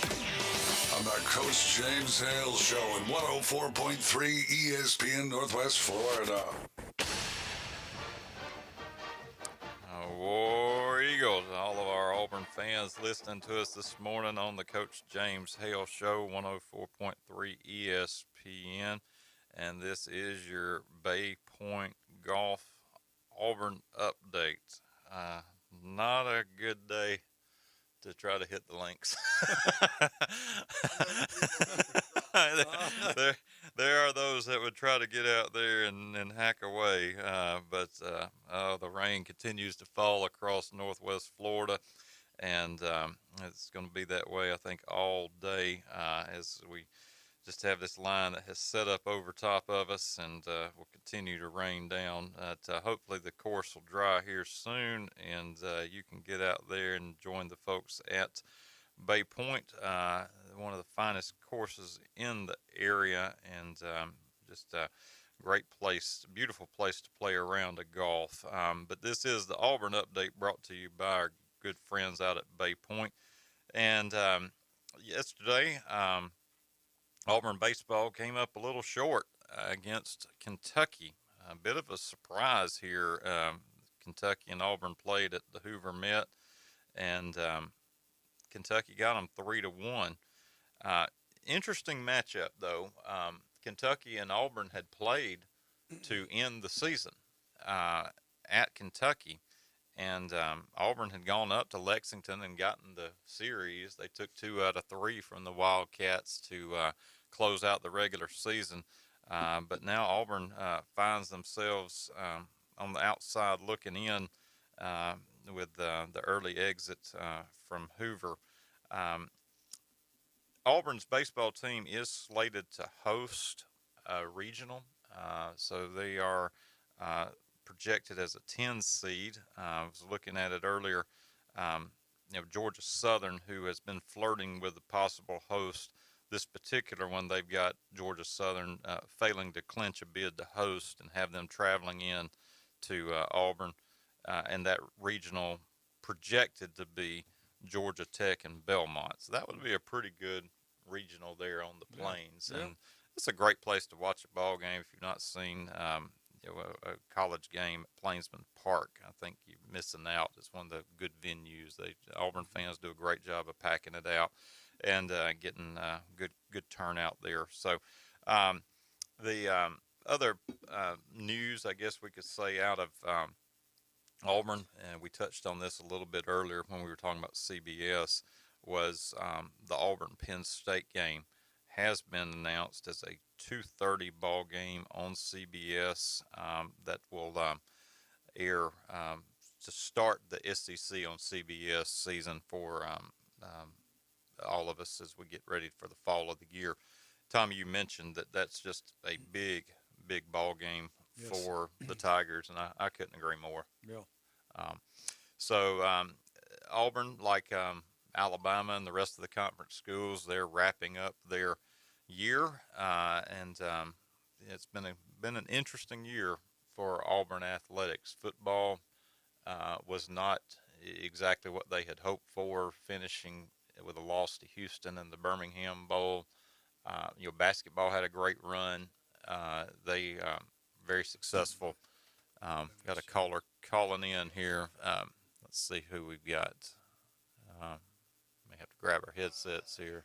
Speaker 4: on the Coach James Hale Show at 104.3 ESPN Northwest Florida.
Speaker 7: War Eagles, all of our Auburn fans listening to us this morning on the Coach James Hale Show, 104.3 ESPN. And this is your Bay Point Golf Auburn update. Not a good day to try to hit the links. there are those that would try to get out there and hack away, but the rain continues to fall across Northwest Florida, and it's going to be that way, I think, all day as we just have this line that has set up over top of us, and will continue to rain down. Hopefully the course will dry here soon, and you can get out there and join the folks at Bay Point, one of the finest courses in the area, and just a great place, beautiful place to play around a golf. But this is the Auburn Update brought to you by our good friends out at Bay Point. And yesterday, Auburn baseball came up a little short against Kentucky. A bit of a surprise here. Kentucky and Auburn played at the Hoover Met, and Kentucky got them 3-1. Interesting matchup, though. Kentucky and Auburn had played to end the season at Kentucky, and Auburn had gone up to Lexington and gotten the series. They took 2 out of 3 from the Wildcats to close out the regular season. But now Auburn finds themselves on the outside looking in with the early exit from Hoover. Auburn's baseball team is slated to host a regional, so they are projected as a 10 seed. I was looking at it earlier. Georgia Southern, who has been flirting with the possible host. This particular one, they've got Georgia Southern failing to clinch a bid to host and have them traveling in to Auburn, and that regional projected to be Georgia Tech and Belmont. So that would be a pretty good regional there on the Plains.
Speaker 8: Yeah.
Speaker 7: And it's a great place to watch a ball game if you've not seen a college game at Plainsman Park. I think you're missing out. It's one of the good venues. Auburn fans do a great job of packing it out and getting good turnout there. So the other news, I guess we could say, out of Auburn, and we touched on this a little bit earlier when we were talking about CBS, was the Auburn-Penn State game has been announced as a 2:30 ball game on CBS that will air to start the SEC on CBS season for all of us as we get ready for the fall of the year. Tommy, you mentioned that that's just a big ball game for the Tigers, and I couldn't agree more.
Speaker 8: Yeah.
Speaker 7: So Auburn, like Alabama and the rest of the conference schools, they're wrapping up their year, and it's been an interesting year for Auburn athletics. Football was not exactly what they had hoped for, finishing with a loss to Houston in the Birmingham Bowl. Basketball had a great run. They very successful. Got a caller calling in here. Let's see who we've got. May have to grab our headsets here.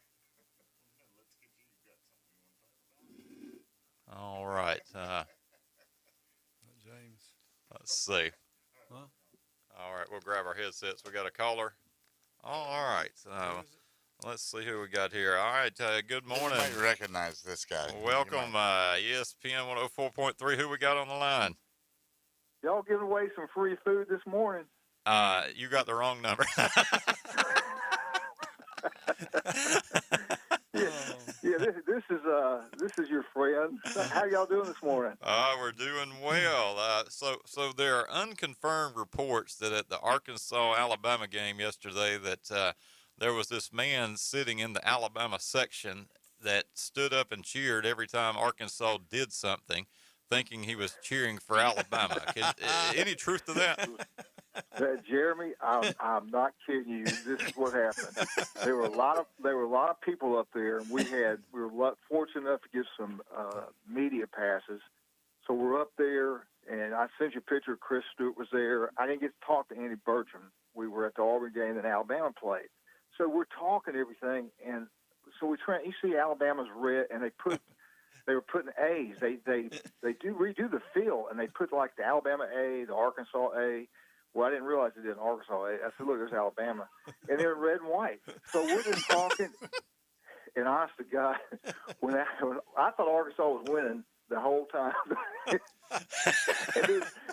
Speaker 7: All right.
Speaker 8: James.
Speaker 7: Let's see.
Speaker 8: Huh?
Speaker 7: All right, we'll grab our headsets. We got a caller. All right. Let's see who we got here. All right. Good morning.
Speaker 14: You might recognize this guy.
Speaker 7: Welcome, ESPN 104.3. Who we got on the line?
Speaker 2: Y'all giving away some free food this morning.
Speaker 7: You got the wrong number.
Speaker 2: Yeah, this is your friend. How y'all doing this morning?
Speaker 7: We're doing well. So there are unconfirmed reports that at the Arkansas-Alabama game yesterday that there was this man sitting in the Alabama section that stood up and cheered every time Arkansas did something, thinking he was cheering for Alabama. Any truth to that?
Speaker 2: Jeremy, I'm not kidding you. This is what happened. There were a lot of people up there, and we were fortunate enough to get some media passes. So we're up there, and I sent you a picture. Chris Stewart was there. I didn't get to talk to Andy Bertram. We were at the Auburn game that Alabama played. So we're talking everything, and so you see Alabama's red, and they were putting A's. They do redo the field, and they put like the Alabama A, the Arkansas A. Well, I didn't realize it did Arkansas A. I said, look, there's Alabama, and they're red and white. So we're just talking, and honest to God, when I thought Arkansas was winning the whole time. and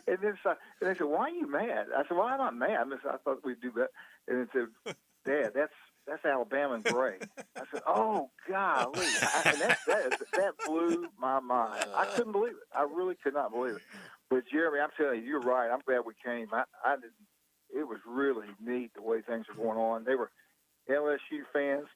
Speaker 2: then they said, why are you mad? I said, well, I'm not mad. I thought we'd do that. And it said, Dad, that's Alabama and gray. I said, oh, golly. And that blew my mind. I couldn't believe it. I really could not believe it. But, Jeremy, I'm telling you, you're right. I'm glad we came. It was really neat the way things are going on. LSU fans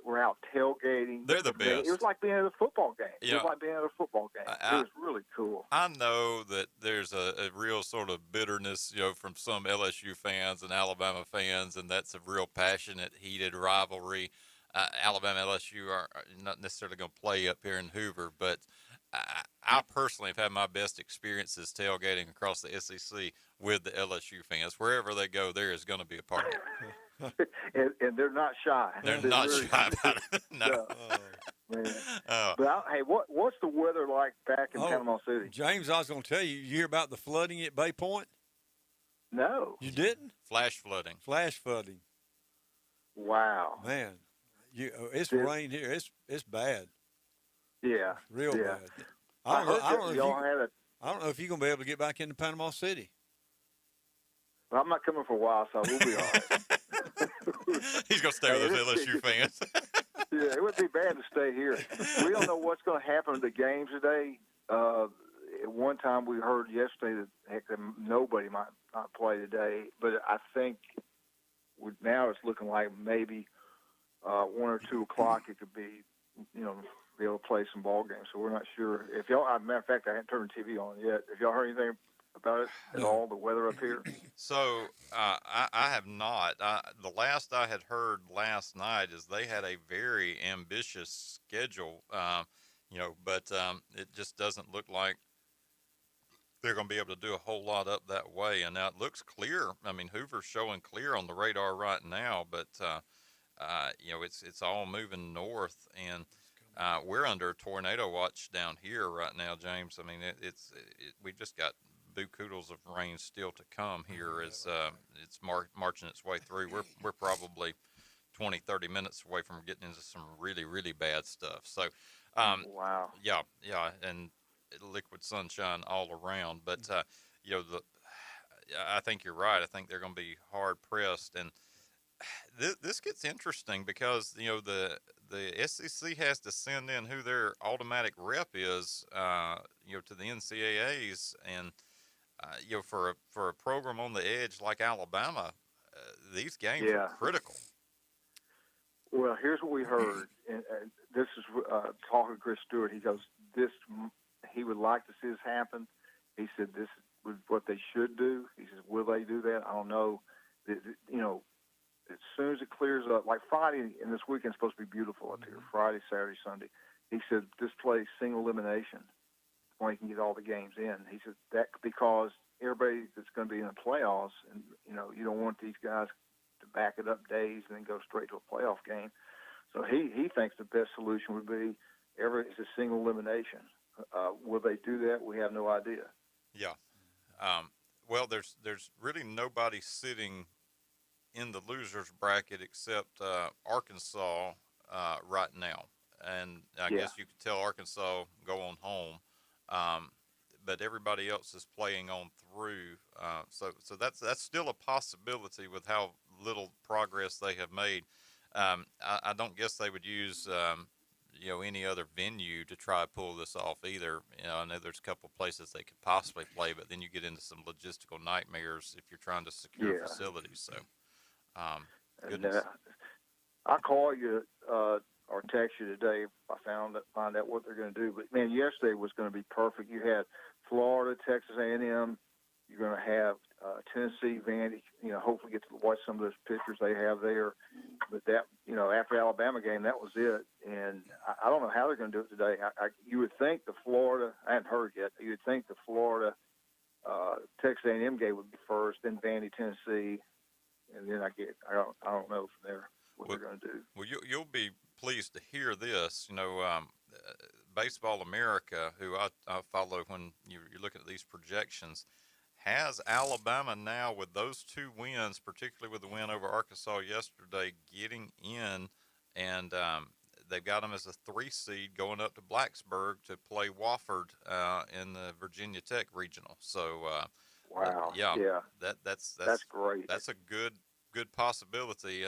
Speaker 2: were out tailgating.
Speaker 7: They're the best.
Speaker 2: It was like being at a football game.
Speaker 7: Yeah.
Speaker 2: It was like being at a football game. It was really cool.
Speaker 7: I know that there's a real sort of bitterness, from some LSU fans and Alabama fans, and that's a real passionate, heated rivalry. Alabama and LSU are not necessarily going to play up here in Hoover, but I personally have had my best experiences tailgating across the SEC with the LSU fans. Wherever they go, there is going to be a party.
Speaker 2: and they're not shy.
Speaker 7: They're not
Speaker 2: really,
Speaker 7: shy about it. No.
Speaker 2: Man.
Speaker 7: Oh.
Speaker 2: But hey, what's the weather like back in Panama City?
Speaker 8: James, I was going to tell you, you hear about the flooding at Bay Point?
Speaker 2: No.
Speaker 8: You didn't?
Speaker 7: Flash flooding.
Speaker 8: Flash flooding.
Speaker 2: Wow.
Speaker 8: Man, it's rained here. It's bad.
Speaker 2: Yeah.
Speaker 8: Real
Speaker 2: yeah.
Speaker 8: bad. I don't know if you're going to be able to get back into Panama City.
Speaker 2: Well, I'm not coming for a while, so we'll be all right.
Speaker 7: He's going to stay with those LSU fans.
Speaker 2: Yeah, it would be bad to stay here. We don't know what's going to happen to the games today. At one time, we heard yesterday that nobody might not play today, but I think now it's looking like maybe 1 or 2 o'clock it could be, be able to play some ball games. So we're not sure. If y'all, as a matter of fact, I haven't turned the TV on yet. If y'all heard anything about it at all, the weather up here?
Speaker 7: So I have not. The last I had heard last night is they had a very ambitious schedule, but it just doesn't look like they're going to be able to do a whole lot up that way. And now it looks clear. I mean, Hoover's showing clear on the radar right now, but it's all moving north, and we're under a tornado watch down here right now, James. I mean, we've just got buku-doodles of rain still to come here as it's marching its way through. We're probably 20, 30 minutes away from getting into some really, really bad stuff. So,
Speaker 2: wow.
Speaker 7: Yeah, and liquid sunshine all around. But, I think you're right. I think they're going to be hard pressed. And this gets interesting because, the SEC has to send in who their automatic rep is, to the NCAAs. And, for a program on the edge like Alabama, these games are critical.
Speaker 2: Well, here's what we heard, and this is talking to Chris Stewart. He goes, he would like to see this happen. He said this is what they should do. He says, will they do that? I don't know. As soon as it clears up, like Friday and this weekend's supposed to be beautiful up here, Friday, Saturday, Sunday. He said, this plays single elimination when he can get all the games in. He said that because everybody that's going to be in the playoffs, and you don't want these guys to back it up days and then go straight to a playoff game. So he thinks the best solution would be it's a single elimination. Will they do that? We have no idea.
Speaker 7: Yeah. Well, there's really nobody sitting in the losers bracket except Arkansas right now, and I guess you could tell Arkansas go on home. But everybody else is playing on through. So that's still a possibility with how little progress they have made. I don't guess they would use any other venue to try to pull this off either. I know there's a couple of places they could possibly play, but then you get into some logistical nightmares if you're trying to secure facilities. So, goodness.
Speaker 2: I'll call you or text you today if I find out what they're going to do. But man, yesterday was going to be perfect. You had Florida, Texas A&M. You're going to have Tennessee, Vandy. Hopefully get to watch some of those pictures they have there. But that, after Alabama game, that was it. And I don't know how they're going to do it today. You would think the Florida, I haven't heard yet. You would think the Florida, Texas A&M game would be first, then Vandy, Tennessee, and then I don't know from there what they're going to do.
Speaker 7: Well, you'll be pleased to hear this. Baseball America, who I follow when you're looking at these projections, has Alabama now with those 2 wins, particularly with the win over Arkansas yesterday, getting in, and they've got them as a 3 seed going up to Blacksburg to play Wofford in the Virginia Tech regional. So,
Speaker 2: wow, that's great.
Speaker 7: That's a good possibility.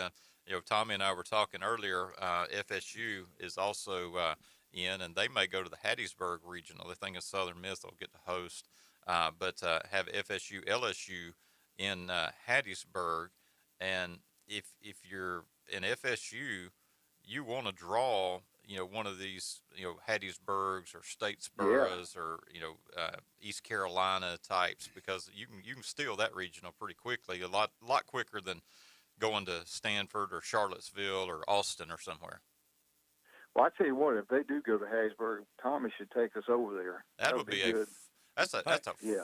Speaker 7: Tommy and I were talking earlier. FSU is also in, and they may go to the Hattiesburg regional. The thing is, Southern Miss will get to host. But have FSU, LSU in Hattiesburg, and if you're in FSU, you want to draw, one of these, Hattiesburgs or Statesboroughs or, East Carolina types, because you can steal that regional pretty quickly, a lot quicker than going to Stanford or Charlottesville or Austin or somewhere.
Speaker 2: Well, I tell you what, if they do go to Hattiesburg, Tommy should take us over there.
Speaker 7: That would be
Speaker 2: good.
Speaker 7: That's a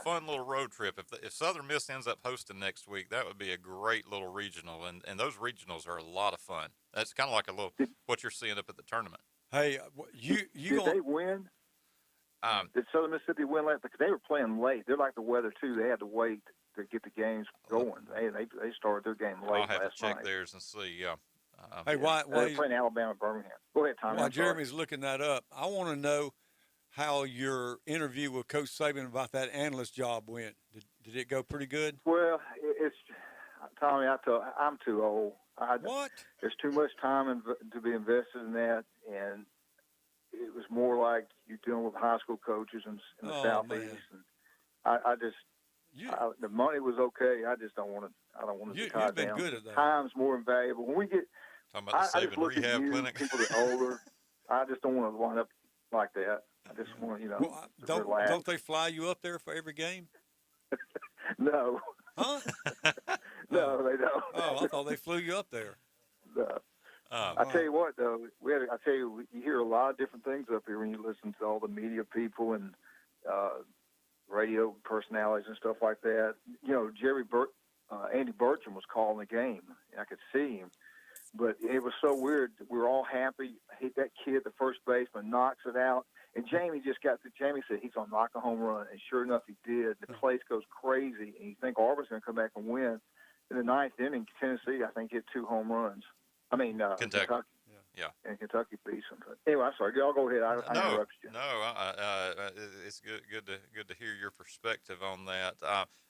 Speaker 7: fun little road trip. If Southern Miss ends up hosting next week, that would be a great little regional, and those regionals are a lot of fun. That's kind of like a little what you're seeing up at the tournament.
Speaker 8: Hey,
Speaker 2: did they win? Did Southern Mississippi win late? Because they were playing late. They're like the weather too. They had to wait to get the games going. They started their game late.
Speaker 7: I'll have
Speaker 2: last
Speaker 7: to check
Speaker 2: night.
Speaker 7: theirs and see. Yeah.
Speaker 8: Hey, why
Speaker 2: they're playing Alabama, Birmingham? Go ahead, Tommy.
Speaker 8: While Jeremy's looking that up, I want to know how your interview with Coach Saban about that analyst job went. Did it go pretty good?
Speaker 2: Well, it's Tommy. I'm too old.
Speaker 8: What? There's
Speaker 2: too much time to be invested in that, and it was more like you're dealing with high school coaches in the Southeast. And the money was okay. I just don't want to. I don't want to tie
Speaker 8: You've been
Speaker 2: down.
Speaker 8: good at that.
Speaker 2: Time's more invaluable. When we get
Speaker 7: talking about the
Speaker 2: I just look
Speaker 7: Saban
Speaker 2: at
Speaker 7: rehab clinic.
Speaker 2: People that are older. I just don't want to wind up like that. I just want to, relax.
Speaker 8: Don't they fly you up there for every game?
Speaker 2: No.
Speaker 8: Huh?
Speaker 2: No, they don't.
Speaker 8: Oh, I thought they flew you up there.
Speaker 2: No. I tell you what, though, you hear a lot of different things up here when you listen to all the media people and radio personalities and stuff like that. Andy Burcham was calling the game. I could see him. But it was so weird. We were all happy. That kid, the first baseman, knocks it out. And Jamie said he's going to knock a home run. And sure enough, he did. The place goes crazy. And you think Auburn's going to come back and win. In the ninth inning, Tennessee, I think, hit 2 home runs. I mean, Kentucky.
Speaker 7: Yeah.
Speaker 2: And Kentucky beats them. But anyway, I'm sorry. Y'all go ahead. I interrupted you.
Speaker 7: No, it's good to hear your perspective on that.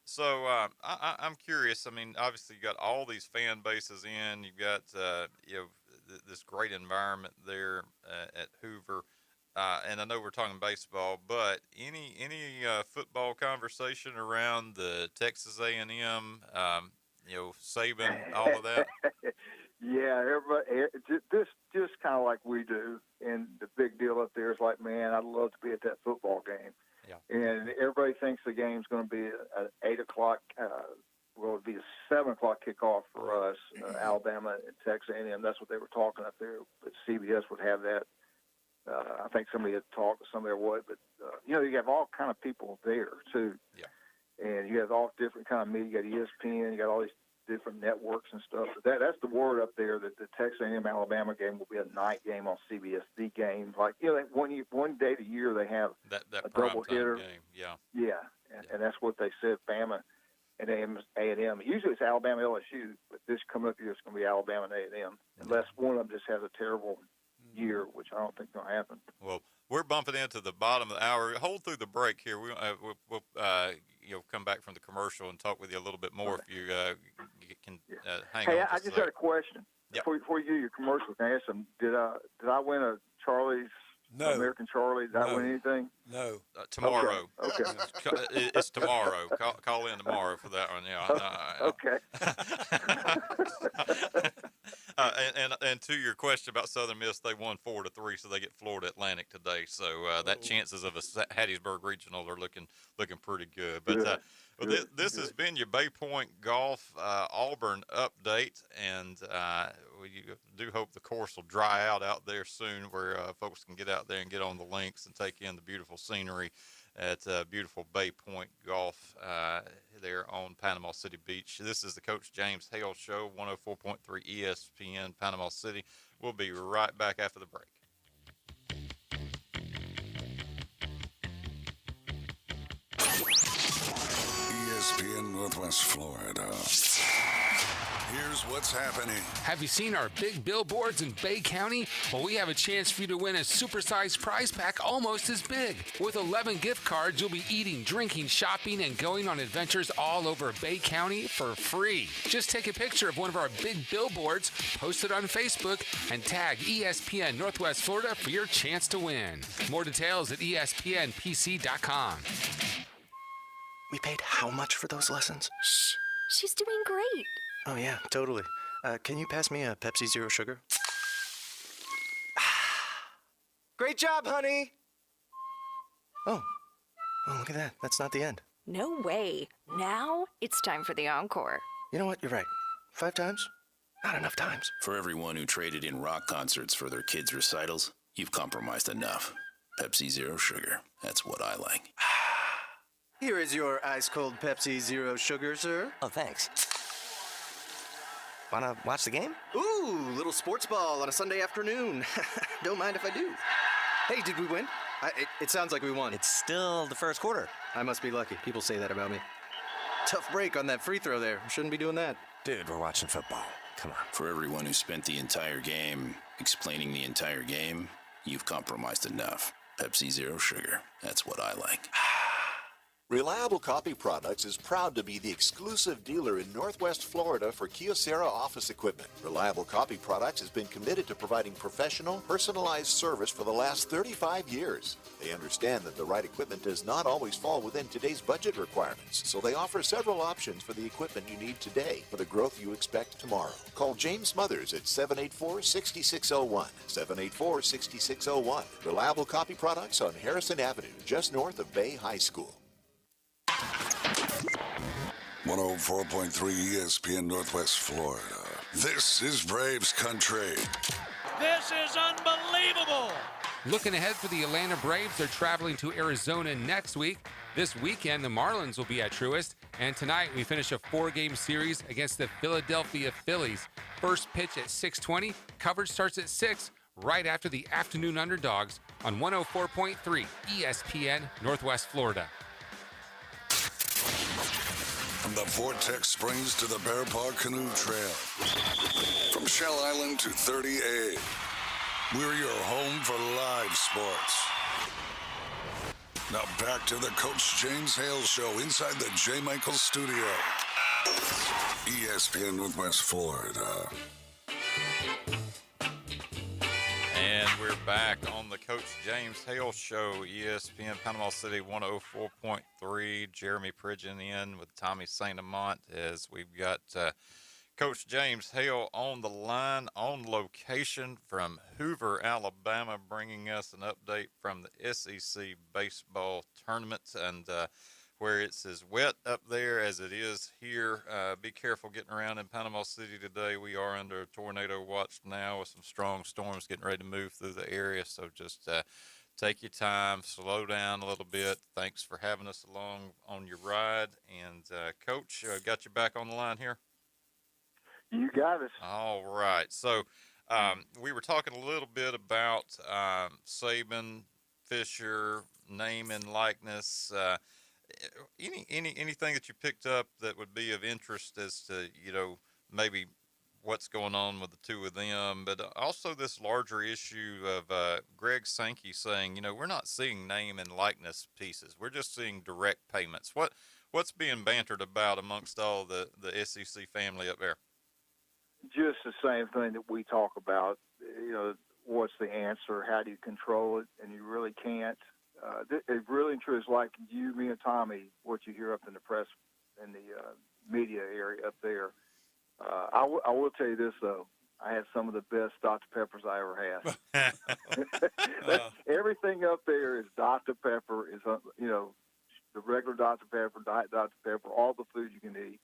Speaker 7: So I'm curious. I mean, obviously you got all these fan bases in. You've got this great environment there at Hoover, and I know we're talking baseball, but any football conversation around the Texas A&M, Saban, all of that.
Speaker 2: Yeah, everybody just kind of like we do, and the big deal up there is like, man, I'd love to be at that football game.
Speaker 7: Yeah.
Speaker 2: And everybody thinks the game's going to be at 8 o'clock. It'd be a 7 o'clock kickoff for us, Alabama and Texas A&M. That's what they were talking up there. But CBS would have that. I think somebody had talked to somebody or what. But you have all kind of people there too.
Speaker 7: Yeah.
Speaker 2: And you have all different kind of media. You got ESPN. You got all these different networks and stuff. But that's the word up there that the Texas A&M Alabama game will be a night game on CBS. The game, like one day a year they have
Speaker 7: that
Speaker 2: a double hitter
Speaker 7: game. Yeah.
Speaker 2: Yeah, and that's what they said. Bama and A&M. Usually it's Alabama LSU, but this coming up here it's going to be Alabama and A&M, unless one of them just has a terrible year, which I don't think is going to happen.
Speaker 7: Well, we're bumping into the bottom of the hour. Hold through the break here. We'll come back from the commercial and talk with you a little bit more if you can hang on.
Speaker 2: Hey, I just had a question.
Speaker 7: Yep.
Speaker 2: Before you do your commercial, can I ask them, did I win a Charlie's?
Speaker 8: No.
Speaker 2: American Charlie, did I win anything?
Speaker 8: No.
Speaker 7: Tomorrow.
Speaker 2: Okay.
Speaker 7: It's tomorrow. Call in tomorrow for that one. Yeah.
Speaker 2: Okay.
Speaker 7: And to your question about Southern Miss, they won 4-3, so they get Florida Atlantic today. So that chances of a Hattiesburg regional are looking pretty good. But this has been your Bay Point Golf Auburn update, and we do hope the course will dry out there soon, where folks can get out there and get on the links and take in the beautiful scenery at beautiful Bay Point Golf there on Panama City Beach. This is the Coach James Hale Show, 104.3 ESPN Panama City. We'll be right back after the break.
Speaker 4: ESPN Northwest Florida. Here's what's happening.
Speaker 10: Have you seen our big billboards in Bay County? Well, we have a chance for you to win a supersized prize pack almost as big. With 11 gift cards, you'll be eating, drinking, shopping, and going on adventures all over Bay County for free. Just take a picture of one of our big billboards, post it on Facebook, and tag ESPN Northwest Florida for your chance to win. More details at ESPNPC.com.
Speaker 20: We paid how much for those lessons?
Speaker 18: Shh. She's doing great.
Speaker 20: Oh, yeah, totally.
Speaker 17: Can you pass me a Pepsi Zero Sugar? Great job, honey! Oh, look at that. That's not the end.
Speaker 18: No way. Now it's time for the encore.
Speaker 17: You know what? You're right. 5 times? Not enough times.
Speaker 19: For everyone who traded in rock concerts for their kids' recitals, you've compromised enough. Pepsi Zero Sugar. That's what I like.
Speaker 17: Here is your ice-cold Pepsi Zero Sugar, sir.
Speaker 20: Oh, thanks. Wanna watch the game?
Speaker 17: Ooh, little sports ball on a Sunday afternoon. Don't mind if I do. Hey, did we win? It sounds like we won.
Speaker 20: It's still the first quarter.
Speaker 17: I must be lucky. People say that about me. Tough break on that free throw there. Shouldn't be doing that.
Speaker 20: Dude, we're watching football. Come on.
Speaker 19: For everyone who spent the entire game explaining the entire game, you've compromised enough. Pepsi Zero Sugar. That's what I like.
Speaker 9: Reliable Copy Products is proud to be the exclusive dealer in Northwest Florida for Kyocera office equipment. Reliable Copy Products has been committed to providing professional, personalized service for the last 35 years. They understand that the right equipment does not always fall within today's budget requirements, so they offer several options for the equipment you need today for the growth you expect tomorrow. Call James Mothers at 784-6601, 784-6601. Reliable Copy Products on Harrison Avenue, just north of Bay High School.
Speaker 4: 104.3 ESPN Northwest Florida. This is Braves country.
Speaker 6: This is unbelievable.
Speaker 10: Looking ahead for the Atlanta Braves, they're traveling to Arizona next week. This weekend, the Marlins will be at Truist. And tonight, we finish a 4-game series against the Philadelphia Phillies. First pitch at 6:20. Coverage starts at 6, right after the afternoon underdogs on 104.3 ESPN Northwest Florida.
Speaker 4: From the Vortex Springs to the Bear Paw Canoe Trail. From Shell Island to 30A. We're your home for live sports. Now back to the Coach James Hale Show inside the J. Michael Studio. ESPN Northwest Florida.
Speaker 7: And we're back on the Coach James Hale Show, ESPN Panama City 104.3. Jeremy Pridgeon in with Tommy St. Amant as we've got Coach James Hale on the line, on location from Hoover, Alabama, bringing us an update from the SEC baseball tournament and where it's as wet up there as it is here. Be careful getting around in Panama City today. We are under tornado watch now with some strong storms getting ready to move through the area. So just take your time, slow down a little bit. Thanks for having us along on your ride. And Coach, got you back on the line here?
Speaker 2: You got us.
Speaker 7: All right. So we were talking a little bit about Saban, Fisher, name and likeness. Anything that you picked up that would be of interest as to, maybe what's going on with the two of them, but also this larger issue of Greg Sankey saying, we're not seeing name and likeness pieces. We're just seeing direct payments. What's being bantered about amongst all the SEC family up there?
Speaker 2: Just the same thing that we talk about. What's the answer? How do you control it? And you really can't. It really and truly is like you, me, and Tommy, what you hear up in the press, in the media area up there. I will tell you this, though. I had some of the best Dr. Peppers I ever had. Everything up there is Dr. Pepper, is the regular Dr. Pepper, Diet Dr. Pepper, all the food you can eat.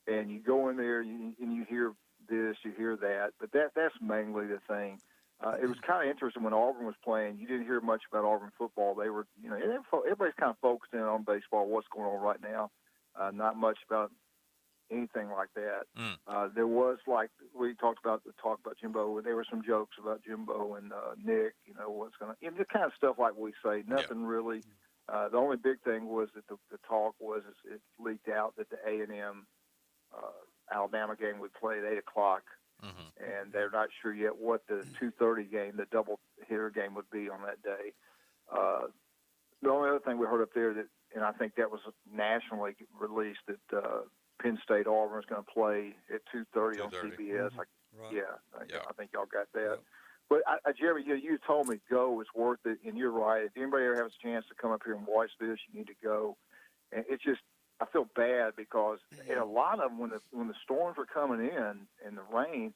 Speaker 2: And you go in there and you hear this, you hear that. But that's mainly the thing. It was kind of interesting when Auburn was playing. You didn't hear much about Auburn football. They were, everybody's kind of focused in on baseball, what's going on right now. Not much about anything like that. There was, like we talked about Jimbo. There were some jokes about Jimbo and Nick. What's going to, the kind of stuff like we say. Nothing really. The only big thing was that the talk was it leaked out that the A&M Alabama game would play at 8 o'clock. And they're not sure yet what the 2:30 game, the double hitter game, would be on that day. The only other thing we heard up there and I think that was nationally released, that Penn State Auburn is going to play at 2:30 on CBS.
Speaker 7: Right.
Speaker 2: I think y'all got that. But Jeremy, you told me go is worth it, and you're right. If anybody ever has a chance to come up here and watch this, you need to go. And it's just I feel bad because and a lot of them, when the storms were coming in and the rain,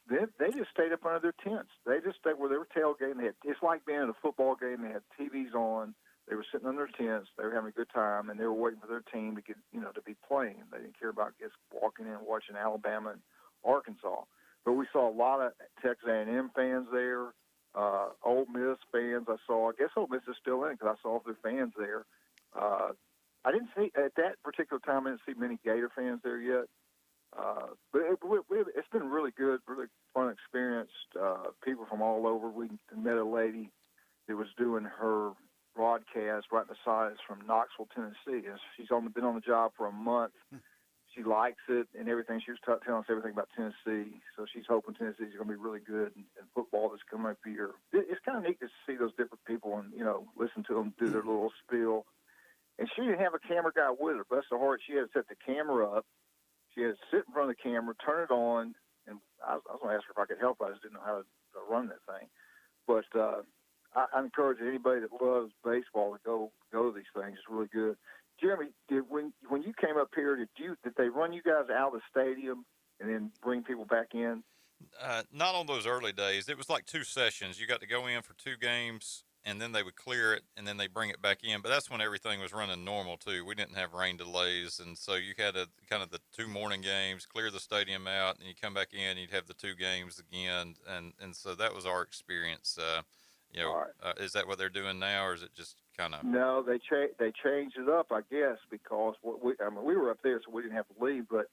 Speaker 2: they just stayed up under their tents. They just stayed where they were tailgating. It's like being at a football game. They had TVs on. They were sitting in their tents. They were having a good time, and they were waiting for their team to get, to be playing. They didn't care about just walking in and watching Alabama and Arkansas. But we saw a lot of Texas A&M fans there, Ole Miss fans. I guess Ole Miss is still in because I saw their fans there. I didn't see at that particular time. I didn't see many Gator fans there yet. But it's been really good, really fun experience. People from all over. We met a lady that was doing her broadcast right beside us from Knoxville, Tennessee. And she's been on the job for a month. She likes it and everything. She was telling us everything about Tennessee. So she's hoping Tennessee's going to be really good in football that's coming up here. It's kind of neat to see those different people and, listen to them do their little spiel. And she didn't have a camera guy with her. Bless her heart, she had to set the camera up. She had to sit in front of the camera, turn it on, and I was going to ask her if I could help. I just didn't know how to run that thing. But I encourage anybody that loves baseball to go to these things. It's really good. Jeremy, when you came up here, did they run you guys out of the stadium and then bring people back in?
Speaker 7: Not on those early days. It was like 2 sessions. You got to go in for 2 games, and then they would clear it, and then they bring it back in. But that's when everything was running normal, too. We didn't have rain delays, and so you had kind of the 2 morning games, clear the stadium out, and you come back in, you'd have the 2 games again. And so that was our experience. Is that what they're doing now, or is it just kind of?
Speaker 2: No, they changed it up, I guess, because we were up there, so we didn't have to leave. But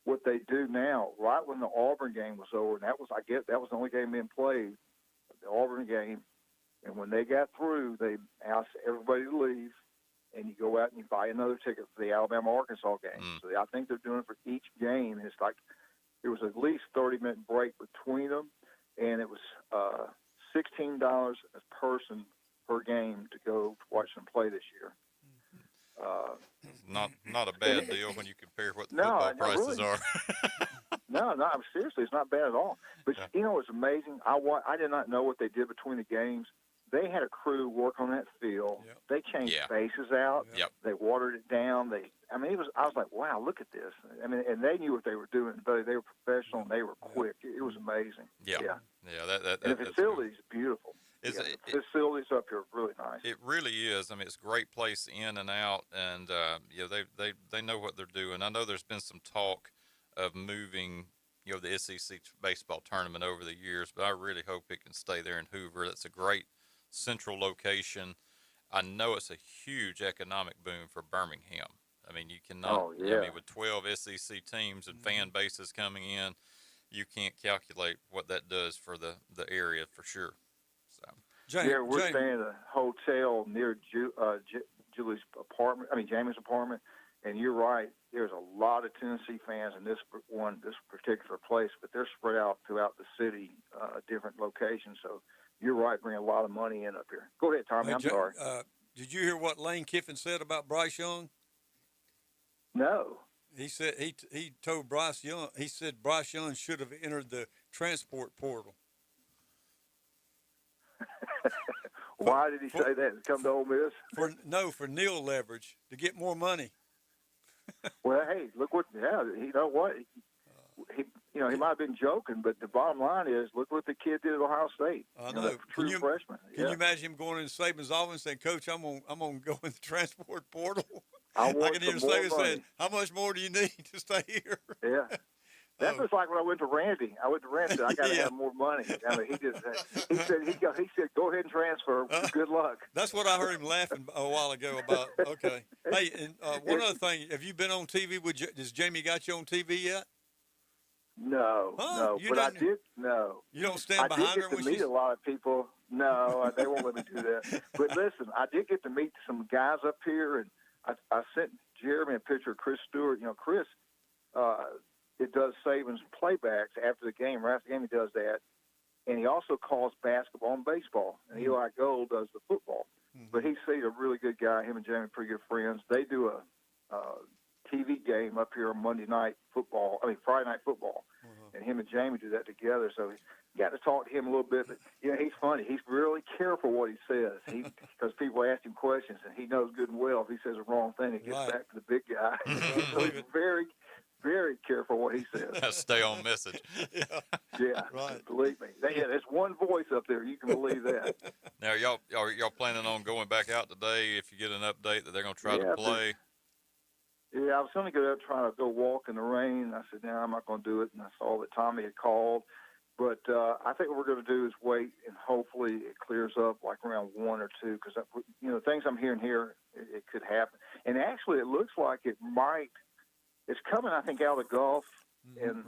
Speaker 2: what they do now, right when the Auburn game was over, and that was the only game being played, the Auburn game. And when they got through, they asked everybody to leave, and you go out and you buy another ticket for the Alabama-Arkansas game. So I think they're doing it for each game. And it's like there was at least 30-minute break between them, and it was $16 a person per game to go watch them play this year.
Speaker 7: Not a bad deal when you compare what the football prices are.
Speaker 2: No, seriously, it's not bad at all. But it's amazing. I did not know what they did between the games. They had a crew work on that field. Yep. They changed bases out.
Speaker 7: Yep.
Speaker 2: They watered it down. I was like, wow, look at this. And they knew what they were doing. But they were professional and they were quick. It was amazing.
Speaker 7: Yeah.
Speaker 2: And the facility's beautiful. The facilities up here are really nice.
Speaker 7: It really is. I mean, it's a great place in and out, and they know what they're doing. I know there's been some talk of moving, the SEC baseball tournament over the years, but I really hope it can stay there in Hoover. That's a great central location. I know it's a huge economic boom for Birmingham. I mean, you cannot. I mean, with 12 SEC teams and fan bases coming in, you can't calculate what that does for the area for sure. So.
Speaker 2: We're staying at a hotel near Julie's apartment. Jamie's apartment, and you're right. There's a lot of Tennessee fans in this particular place, but they're spread out throughout the city, different locations. So you're right, bringing a lot of money in up here. Go ahead, Tommy. I'm sorry.
Speaker 8: Did you hear what Lane Kiffin said about Bryce Young?
Speaker 2: No.
Speaker 8: He said he told Bryce Young. He said Bryce Young should have entered the transport portal.
Speaker 2: Why did he say that? To come to Ole Miss?
Speaker 8: For Neil leverage to get more money.
Speaker 2: Well, hey, look what. Yeah, you know what? He might have been joking, but the bottom line is, look what the kid did at Ohio State.
Speaker 8: I know.
Speaker 2: True freshman.
Speaker 8: Can you imagine him going into Saban's office and saying, "Coach, I'm gonna go in the transport portal"?
Speaker 2: I
Speaker 8: can hear Saban saying, "How much more do you need to stay here?"
Speaker 2: Yeah. That was like when I went to Randy. I said, I got to have more money. I mean, he said, go ahead and transfer. Good luck.
Speaker 8: That's what I heard him laughing a while ago about. Okay. Hey, and one other thing. Have you been on TV? Has Jamie got you on TV yet?
Speaker 2: No, no. But I did. No.
Speaker 8: You don't stand behind her
Speaker 2: when she's. I did get to meet a lot of people. No, they won't let me do that. But listen, I did get to meet some guys up here, and I sent Jeremy a picture of Chris Stewart. Chris. It does Saban's playbacks after the game. Right after the game, he does that. And he also calls basketball and baseball. And Eli Gold does the football. Mm-hmm. But he's a really good guy. Him and Jamie are pretty good friends. They do a TV game up here on Friday night football. and him and Jamie do that together. So got to talk to him a little bit. But, he's funny. He's really careful what he says. Because people ask him questions, and he knows good and well if he says the wrong thing, it gets back to the big guy. So he's very, very careful what he says.
Speaker 7: Stay on message.
Speaker 2: Yeah, right. Believe me. There's one voice up there. You can believe that.
Speaker 7: Now, y'all planning on going back out today if you get an update that they're going to try to play?
Speaker 2: Yeah, I was going to go out trying to go walk in the rain. I said, no, I'm not going to do it. And I saw that Tommy had called. But I think what we're going to do is wait, and hopefully it clears up like around 1 or 2, because, the things I'm hearing here, it could happen. And actually, it looks like it's coming, I think, out of the Gulf and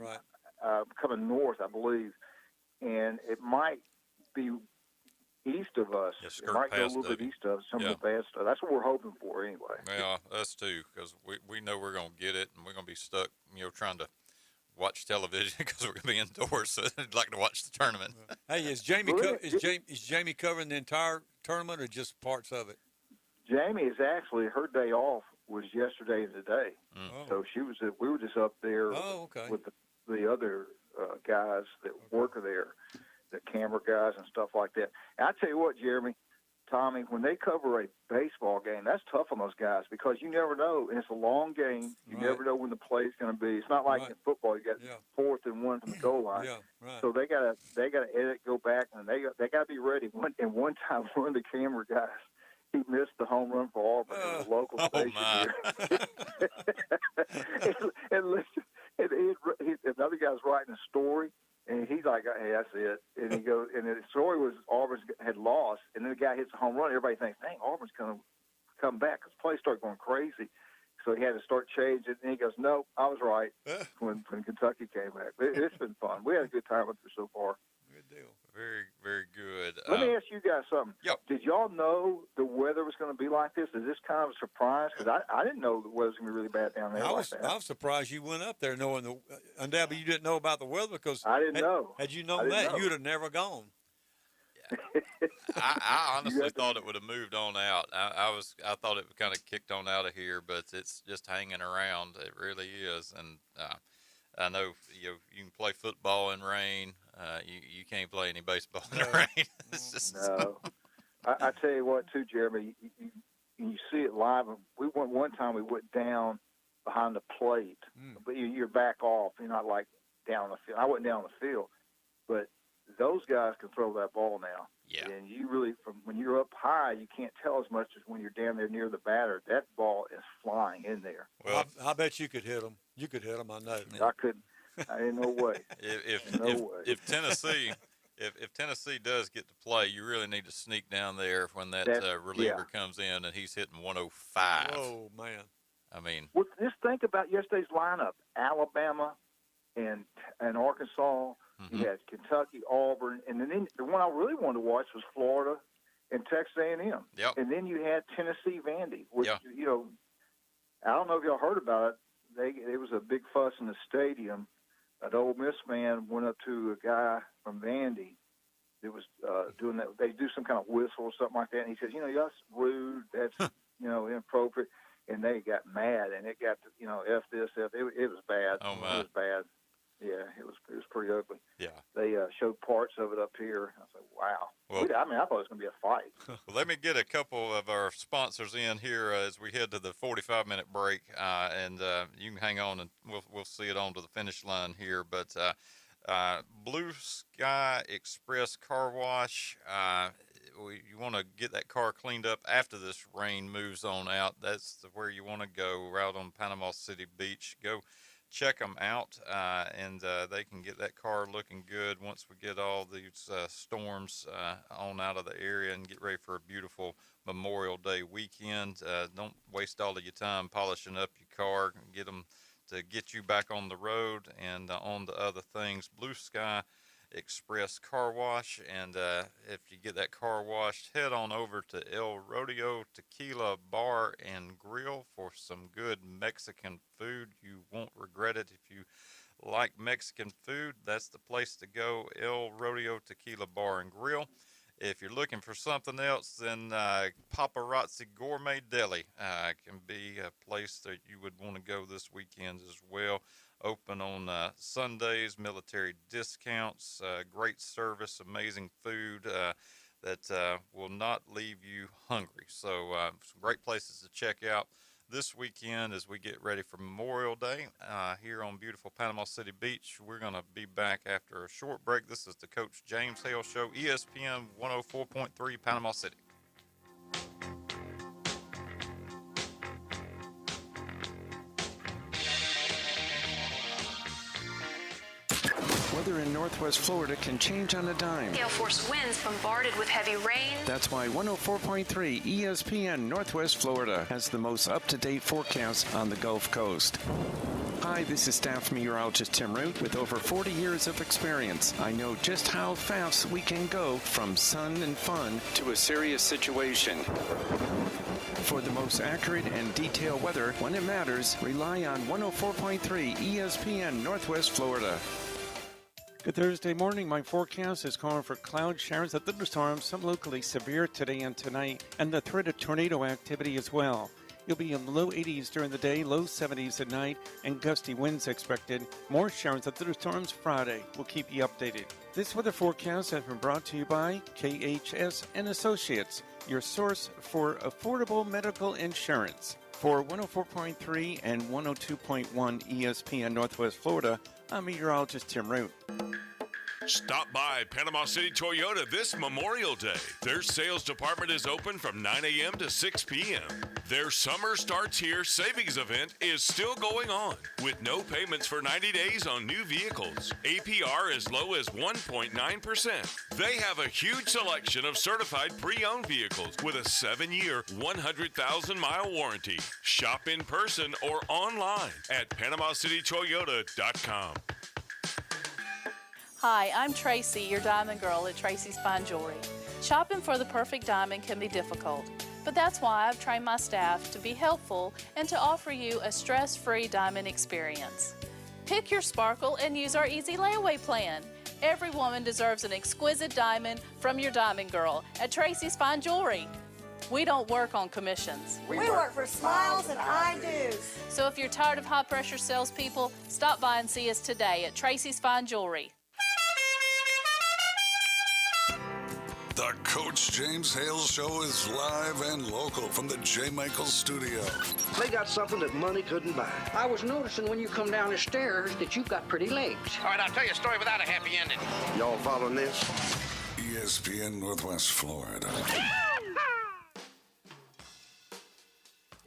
Speaker 2: coming north, I believe. And it might be east of us. It might go a little bit east of us, some of the bad stuff. That's what we're hoping for anyway.
Speaker 7: Yeah, us too, because we know we're going to get it, and we're going to be stuck, trying to watch television because we're going to be indoors, so I'd like to watch the tournament.
Speaker 8: Hey, is Jamie covering the entire tournament or just parts of it?
Speaker 2: Jamie is actually, her day off was yesterday and today. So we were just up there with the other guys that work there, the camera guys and stuff like that. And I tell you what, Jeremy, Tommy, when they cover a baseball game, that's tough on those guys because you never know, and it's a long game. You never know when the play's going to be. It's not like in football, you got 4th and 1 from the goal line. So they got to edit, go back, and they got to be ready. One time, one of the camera guys, he missed the home run for Auburn in the local station here. and another guy's writing a story. And he's like, hey, that's it. And he goes, and the story was Auburn had lost, and then the guy hits a home run. Everybody thinks, dang, Auburn's going to come back because play started going crazy. So he had to start changing. And he goes, no, I was right when Kentucky came back. It's been fun. We had a good time with it so far.
Speaker 8: Good deal.
Speaker 7: Very, very good.
Speaker 2: Let me ask you guys something.
Speaker 7: Yep.
Speaker 2: Did y'all know the weather was going to be like this? Is this kind of a surprise? Because I didn't know the weather was going to be really bad down there. I was
Speaker 8: surprised you went up there knowing undoubtedly you didn't know about the weather because
Speaker 2: I didn't know.
Speaker 8: Had you known that, you would have never gone.
Speaker 7: Yeah. I honestly thought it would have moved on out. I thought it kind of kicked on out of here, but it's just hanging around. It really is, and I know you can play football in rain. You can't play any baseball in the rain. It's just
Speaker 2: no. I tell you what, too, Jeremy, you see it live. We went one time. We went down behind the plate, but you're back off. You're not like down the field. I wasn't down the field, but those guys can throw that ball now.
Speaker 7: Yeah.
Speaker 2: And you really, from when you're up high, you can't tell as much as when you're down there near the batter. That ball is flying in there.
Speaker 8: Well, I bet you could hit them. You could hit them. I know.
Speaker 2: I couldn't. Ain't no way.
Speaker 7: If Tennessee, if Tennessee does get to play, you really need to sneak down there when that reliever comes in and he's hitting 105.
Speaker 8: Oh man!
Speaker 7: I mean,
Speaker 2: well, just think about yesterday's lineup: Alabama and Arkansas. You had Kentucky, Auburn, and then the one I really wanted to watch was Florida and Texas A&M.
Speaker 7: Yep.
Speaker 2: And then you had Tennessee Vandy, which I don't know if y'all heard about it. There was a big fuss in the stadium. An Ole Miss fan went up to a guy from Vandy that was doing that. They do some kind of whistle or something like that, and he says, that's rude. That's inappropriate. And they got mad, and it got to, F this, F. It was bad.
Speaker 7: Oh my.
Speaker 2: It was bad. Yeah, it was pretty ugly.
Speaker 7: Yeah.
Speaker 2: They showed parts of it up here. I was like, wow. Well, I thought it was going to be a fight.
Speaker 7: Well, let me get a couple of our sponsors in here as we head to the 45-minute break, and you can hang on, and we'll see it on to the finish line here. But Blue Sky Express Car Wash, you want to get that car cleaned up after this rain moves on out. That's where you want to go, right on Panama City Beach. Go check them out, and they can get that car looking good once we get all these storms on out of the area and get ready for a beautiful Memorial Day weekend. Don't waste all of your time polishing up your car. Get them to get you back on the road and on to other things. Blue Sky Express Car Wash, and if you get that car washed, head on over to El Rodeo Tequila Bar and Grill for some good Mexican food. You won't regret it. If you like Mexican food, that's the place to go. El Rodeo Tequila Bar and Grill. If you're looking for something else, then Paparazzi Gourmet Deli can be a place that you would want to go this weekend as well. open on Sundays, military discounts, great service, amazing food that will not leave you hungry. So some great places to check out this weekend as we get ready for Memorial Day here on beautiful Panama City Beach. We're going to be back after a short break. This is the Coach James Hale Show, ESPN 104.3 Panama City.
Speaker 11: Weather in Northwest Florida can change on a dime.
Speaker 18: Gale force winds bombarded with heavy rain.
Speaker 11: That's why 104.3 ESPN Northwest Florida has the most up-to-date forecast on the Gulf Coast. Hi, this is staff meteorologist Tim Root. With over 40 years of experience, I know just how fast we can go from sun and fun to a serious situation. For the most accurate and detailed weather when it matters, rely on 104.3 ESPN Northwest Florida. Good Thursday morning. My forecast is calling for cloud showers and thunderstorms, some locally severe today and tonight, and the threat of tornado activity as well. You'll be in the low 80s during the day, low 70s at night, and gusty winds expected. More showers and thunderstorms Friday. We'll keep you updated. This weather forecast has been brought to you by KHS and Associates, your source for affordable medical insurance. For 104.3 and 102.1 ESPN Northwest Florida, I'm meteorologist Tim Root.
Speaker 1: Stop by Panama City Toyota this Memorial Day. Their sales department is open from 9 a.m. to 6 p.m. Their Summer Starts Here savings event is still going on with no payments for 90 days on new vehicles. APR as low as 1.9%. They have a huge selection of certified pre-owned vehicles with a 7-year, 100,000-mile warranty. Shop in person or online at PanamaCityToyota.com.
Speaker 12: Hi, I'm Tracy, your diamond girl at Tracy's Fine Jewelry. Shopping for the perfect diamond can be difficult, but that's why I've trained my staff to be helpful and to offer you a stress-free diamond experience. Pick your sparkle and use our easy layaway plan. Every woman deserves an exquisite diamond from your diamond girl at Tracy's Fine Jewelry. We don't work on commissions.
Speaker 13: We work for smiles and I do's.
Speaker 12: So if you're tired of high-pressure salespeople, stop by and see us today at Tracy's Fine Jewelry.
Speaker 4: The Coach James Hale Show is live and local from the J. Michaels studio.
Speaker 15: They got something that money couldn't buy.
Speaker 23: I was noticing when you come down the stairs that you've got pretty legs.
Speaker 15: All right, I'll tell you a story without a happy ending. Y'all following this?
Speaker 4: ESPN Northwest Florida.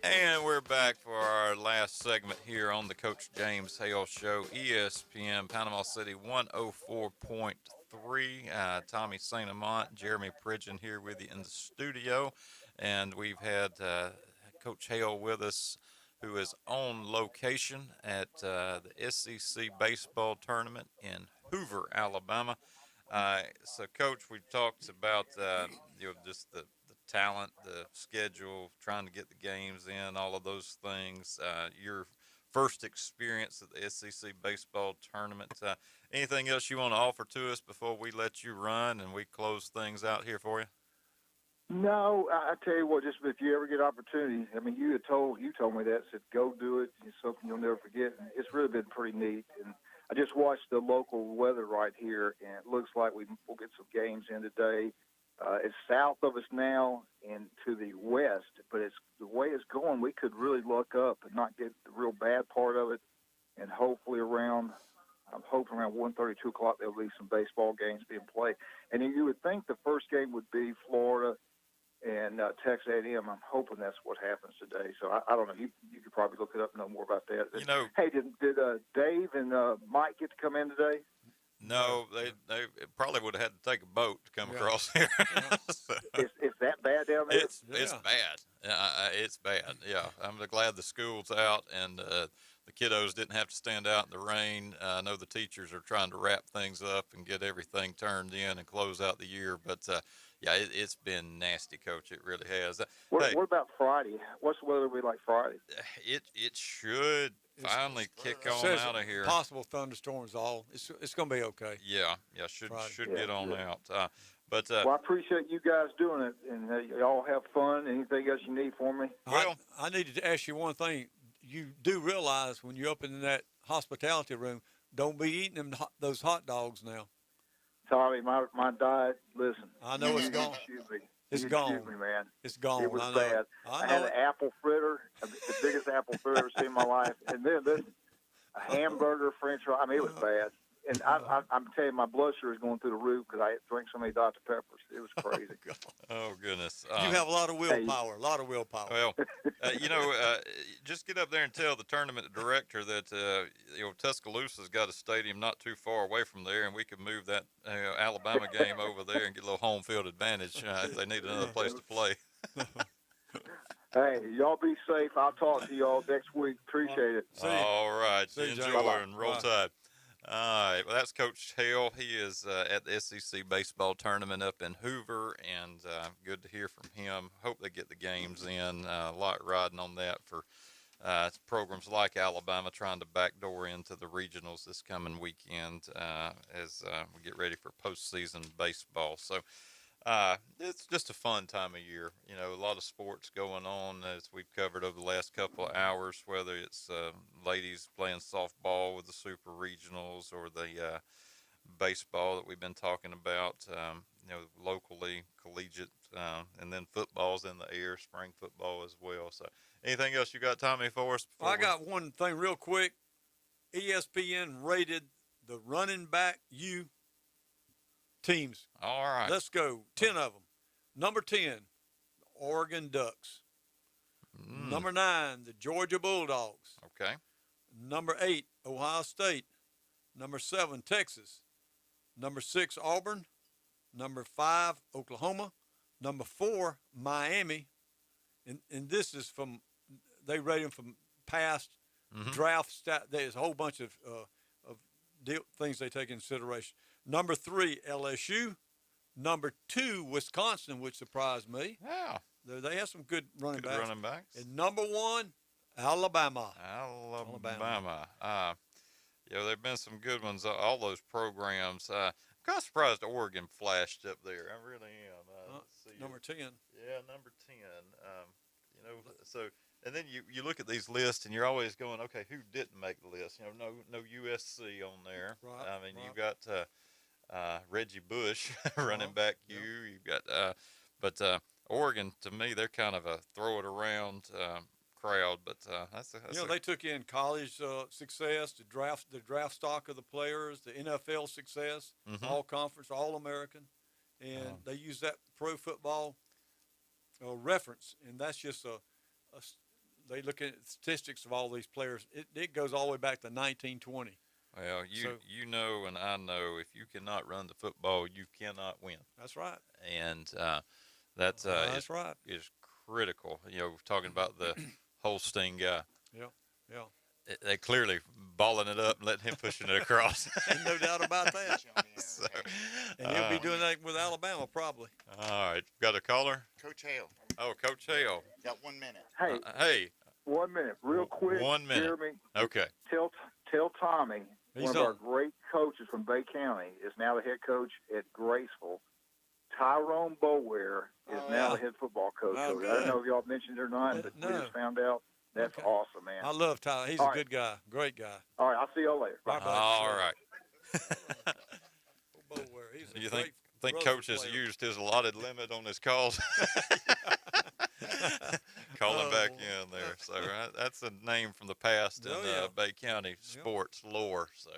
Speaker 7: And we're back for our last segment here on the Coach James Hale Show, ESPN Panama City 104.3. Tommy St. Amant, Jeremy Pridgeon here with you in the studio. And we've had Coach Hale with us, who is on location at the SEC baseball tournament in Hoover, Alabama. So, Coach, we've talked about just the talent, the schedule, trying to get the games in, all of those things. Your first experience at the SEC baseball tournament. Anything else you want to offer to us before we let you run and we close things out here for you?
Speaker 2: No, I tell you what, just if you ever get opportunity, I mean, you told me that, said go do it. It's something you'll never forget. And it's really been pretty neat. And I just watched the local weather right here, and it looks like we'll get some games in today. It's south of us now and to the west, but it's the way it's going, we could really look up and not get the real bad part of it. And hopefully I'm hoping around 1:30, 2 o'clock, there'll be some baseball games being played. And you would think the first game would be Florida and Texas A&M. I'm hoping that's what happens today. So I don't know. You could probably look it up and know more about that. Hey, did Dave and Mike get to come in today?
Speaker 7: No, they probably would have had to take a boat to come across here. So,
Speaker 2: it's that bad down there?
Speaker 7: It's bad. It's bad. Yeah, I'm glad the school's out and the kiddos didn't have to stand out in the rain. I know the teachers are trying to wrap things up and get everything turned in and close out the year. But, it's been nasty, Coach. It really has.
Speaker 2: What about Friday? What's the weather be like Friday?
Speaker 7: It should finally kick on out of here.
Speaker 8: Possible thunderstorms. It's going to be okay.
Speaker 7: Yeah. Should get on out.
Speaker 2: Well, I appreciate you guys doing it, and y'all have fun. Anything else you need for me?
Speaker 8: Well, I needed to ask you one thing. You do realize when you're up in that hospitality room. Don't be eating those hot dogs now.
Speaker 2: Tommy, my diet. Listen,
Speaker 8: I know it's gone.
Speaker 2: Excuse me.
Speaker 8: It's
Speaker 2: You
Speaker 8: gone.
Speaker 2: Excuse me, man.
Speaker 8: It's gone.
Speaker 2: It was
Speaker 8: I know.
Speaker 2: bad.
Speaker 8: I
Speaker 2: had
Speaker 8: know
Speaker 2: an apple fritter, the biggest apple fritter I've ever seen in my life, and then this a hamburger, French fry. I mean, it was bad. And I'm telling you, my blood sugar is going through the roof because I drank so many Dr. Peppers. It was crazy.
Speaker 7: Oh, goodness.
Speaker 8: You have a lot of willpower. A lot of willpower.
Speaker 7: Well, just get up there and tell the tournament director that Tuscaloosa's got a stadium not too far away from there, and we could move that Alabama game over there and get a little home field advantage if they need another place to play.
Speaker 2: Hey, y'all be safe. I'll talk to y'all next week. Appreciate it.
Speaker 7: All right.
Speaker 2: See you,
Speaker 7: Enjoy
Speaker 2: Joe.
Speaker 7: and roll
Speaker 2: Bye.
Speaker 7: tide. All right. Well, that's Coach Hale. He is at the SEC baseball tournament up in Hoover, and good to hear from him. Hope they get the games in. A lot riding on that for programs like Alabama trying to backdoor into the regionals this coming weekend as we get ready for postseason baseball. So it's just a fun time of year. A lot of sports going on as we've covered over the last couple of hours, whether it's ladies playing softball with the super regionals or the baseball that we've been talking about, locally, collegiate, and then football's in the air, spring football as well. So anything else you got, Tommy, for us?
Speaker 8: I got one thing real quick. ESPN rated the running back teams.
Speaker 7: All right.
Speaker 8: Let's go. 10 of them. Number 10, Oregon Ducks. Number 9, the Georgia Bulldogs.
Speaker 7: Okay.
Speaker 8: Number 8, Ohio State. Number 7, Texas. Number 6, Auburn. Number 5, Oklahoma. Number 4, Miami. And this is they rate them from past draft stat. There's a whole bunch of things they take into consideration. Number 3, LSU. Number 2, Wisconsin, which surprised me.
Speaker 7: Yeah.
Speaker 8: They have some good running backs. And number 1, Alabama.
Speaker 7: Alabama. There have been some good ones, all those programs. I'm kind of surprised Oregon flashed up there. I really am. Let's see.
Speaker 8: Number 10.
Speaker 7: Yeah, number 10. And then you look at these lists and you're always going, okay, who didn't make the list? No USC on there.
Speaker 8: Right.
Speaker 7: I mean, you've got Reggie Bush, running back. You've got, but Oregon, to me, they're kind of a throw it around crowd. But that's
Speaker 8: they took in college success, the draft stock of the players, the NFL success, all conference, all American, and they use that pro football reference, and that's just they look at statistics of all these players. It goes all the way back to 1920.
Speaker 7: Well, you know and I know if you cannot run the football, you cannot win.
Speaker 8: That's right.
Speaker 7: And that's
Speaker 8: right.
Speaker 7: Is critical. We're talking about the Holstein guy.
Speaker 8: Yeah.
Speaker 7: They clearly balling it up and letting him pushing it across.
Speaker 8: No doubt about that. And he'll be doing that with Alabama probably.
Speaker 7: All right. Got a caller?
Speaker 14: Coach Hale.
Speaker 7: Oh, Coach Hale.
Speaker 14: Got 1 minute.
Speaker 2: Hey.
Speaker 7: Hey.
Speaker 2: 1 minute, real quick.
Speaker 7: 1 minute.
Speaker 2: Jeremy,
Speaker 7: Okay.
Speaker 2: Tell Tommy,
Speaker 8: He's
Speaker 2: one of our great coaches from Bay County is now the head coach at Graceville. Tyrone Boware is now the head football coach.
Speaker 8: Oh,
Speaker 2: I don't know if y'all mentioned it or not, but we just found out. That's awesome, man.
Speaker 8: I love Tyler. He's a good guy. Great guy.
Speaker 2: All right, I'll see y'all later.
Speaker 8: Bye.
Speaker 7: All right.
Speaker 8: He's
Speaker 7: Do you think Coach has used his allotted limit on his calls? Calling back in there. So that's a name from the past in Bay County sports lore. So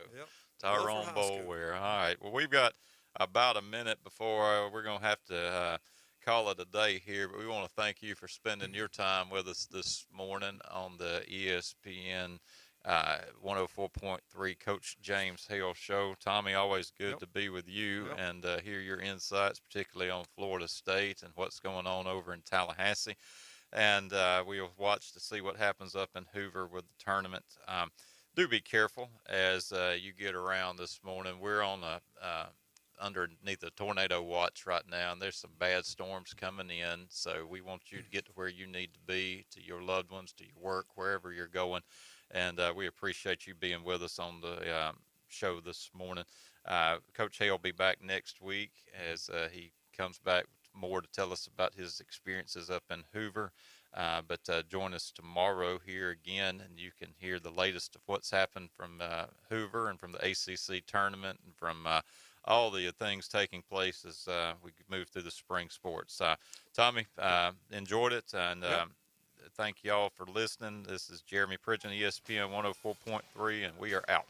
Speaker 7: Tyrone Boware. All right. Well, we've got about a minute before we're going to have to call it a day here, but we want to thank you for spending your time with us this morning on the ESPN 104.3 Coach James Hale Show. Tommy, always good to be with you and hear your insights, particularly on Florida State and what's going on over in Tallahassee. And we'll watch to see what happens up in Hoover with the tournament. Do be careful as you get around this morning. We're on underneath a tornado watch right now, and there's some bad storms coming in. So we want you to get to where you need to be, to your loved ones, to your work, wherever you're going. And we appreciate you being with us on the show this morning. Coach Hale will be back next week as he comes back more to tell us about his experiences up in Hoover. But join us tomorrow here again, and you can hear the latest of what's happened from Hoover and from the ACC tournament and from all the things taking place as we move through the spring sports. Tommy, enjoyed it, and thank y'all for listening. This is Jeremy Pridgeon, ESPN 104.3, and we are out.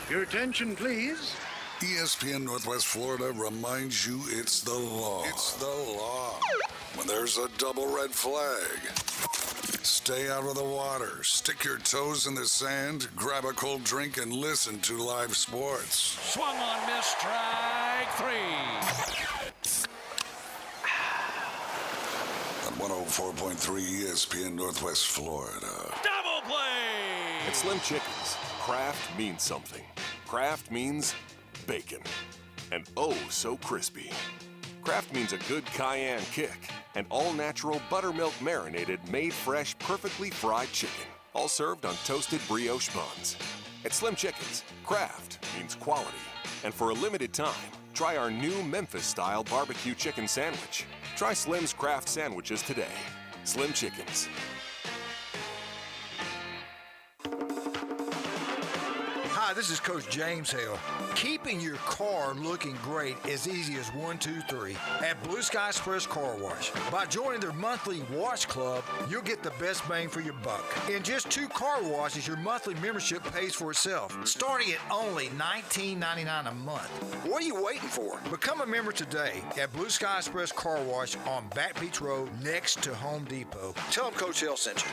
Speaker 5: Your attention, please.
Speaker 4: ESPN Northwest Florida reminds you it's the law. It's the law. When there's a double red flag, stay out of the water, stick your toes in the sand, grab a cold drink, and listen to live sports.
Speaker 6: Swung on, miss, strike 3.
Speaker 4: On 104.3 ESPN Northwest Florida.
Speaker 6: Double play!
Speaker 16: At Slim Chickens, craft means something. Kraft means bacon, and oh so crispy. Kraft means a good cayenne kick, and all-natural buttermilk marinated, made fresh, perfectly fried chicken, all served on toasted brioche buns. At Slim Chickens, Kraft means quality, and for a limited time, try our new Memphis-style barbecue chicken sandwich. Try Slim's Kraft sandwiches today. Slim Chickens.
Speaker 21: Hi, this is Coach James Hale. Keeping your car looking great is easy as 1, 2, 3 at Blue Sky Express Car Wash. By joining their monthly wash club, you'll get the best bang for your buck. In just 2 car washes, your monthly membership pays for itself, starting at only $19.99 a month. What are you waiting for? Become a member today at Blue Sky Express Car Wash on Back Beach Road next to Home Depot. Tell them Coach Hale sent you.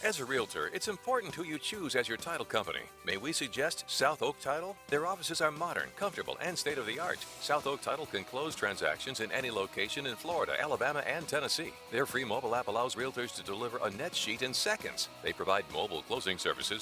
Speaker 24: As a realtor, it's important who you choose as your title company. May we suggest South Oak Title? Their offices are modern, comfortable, and state-of-the-art. South Oak Title can close transactions in any location in Florida, Alabama, and Tennessee. Their free mobile app allows realtors to deliver a net sheet in seconds. They provide mobile closing services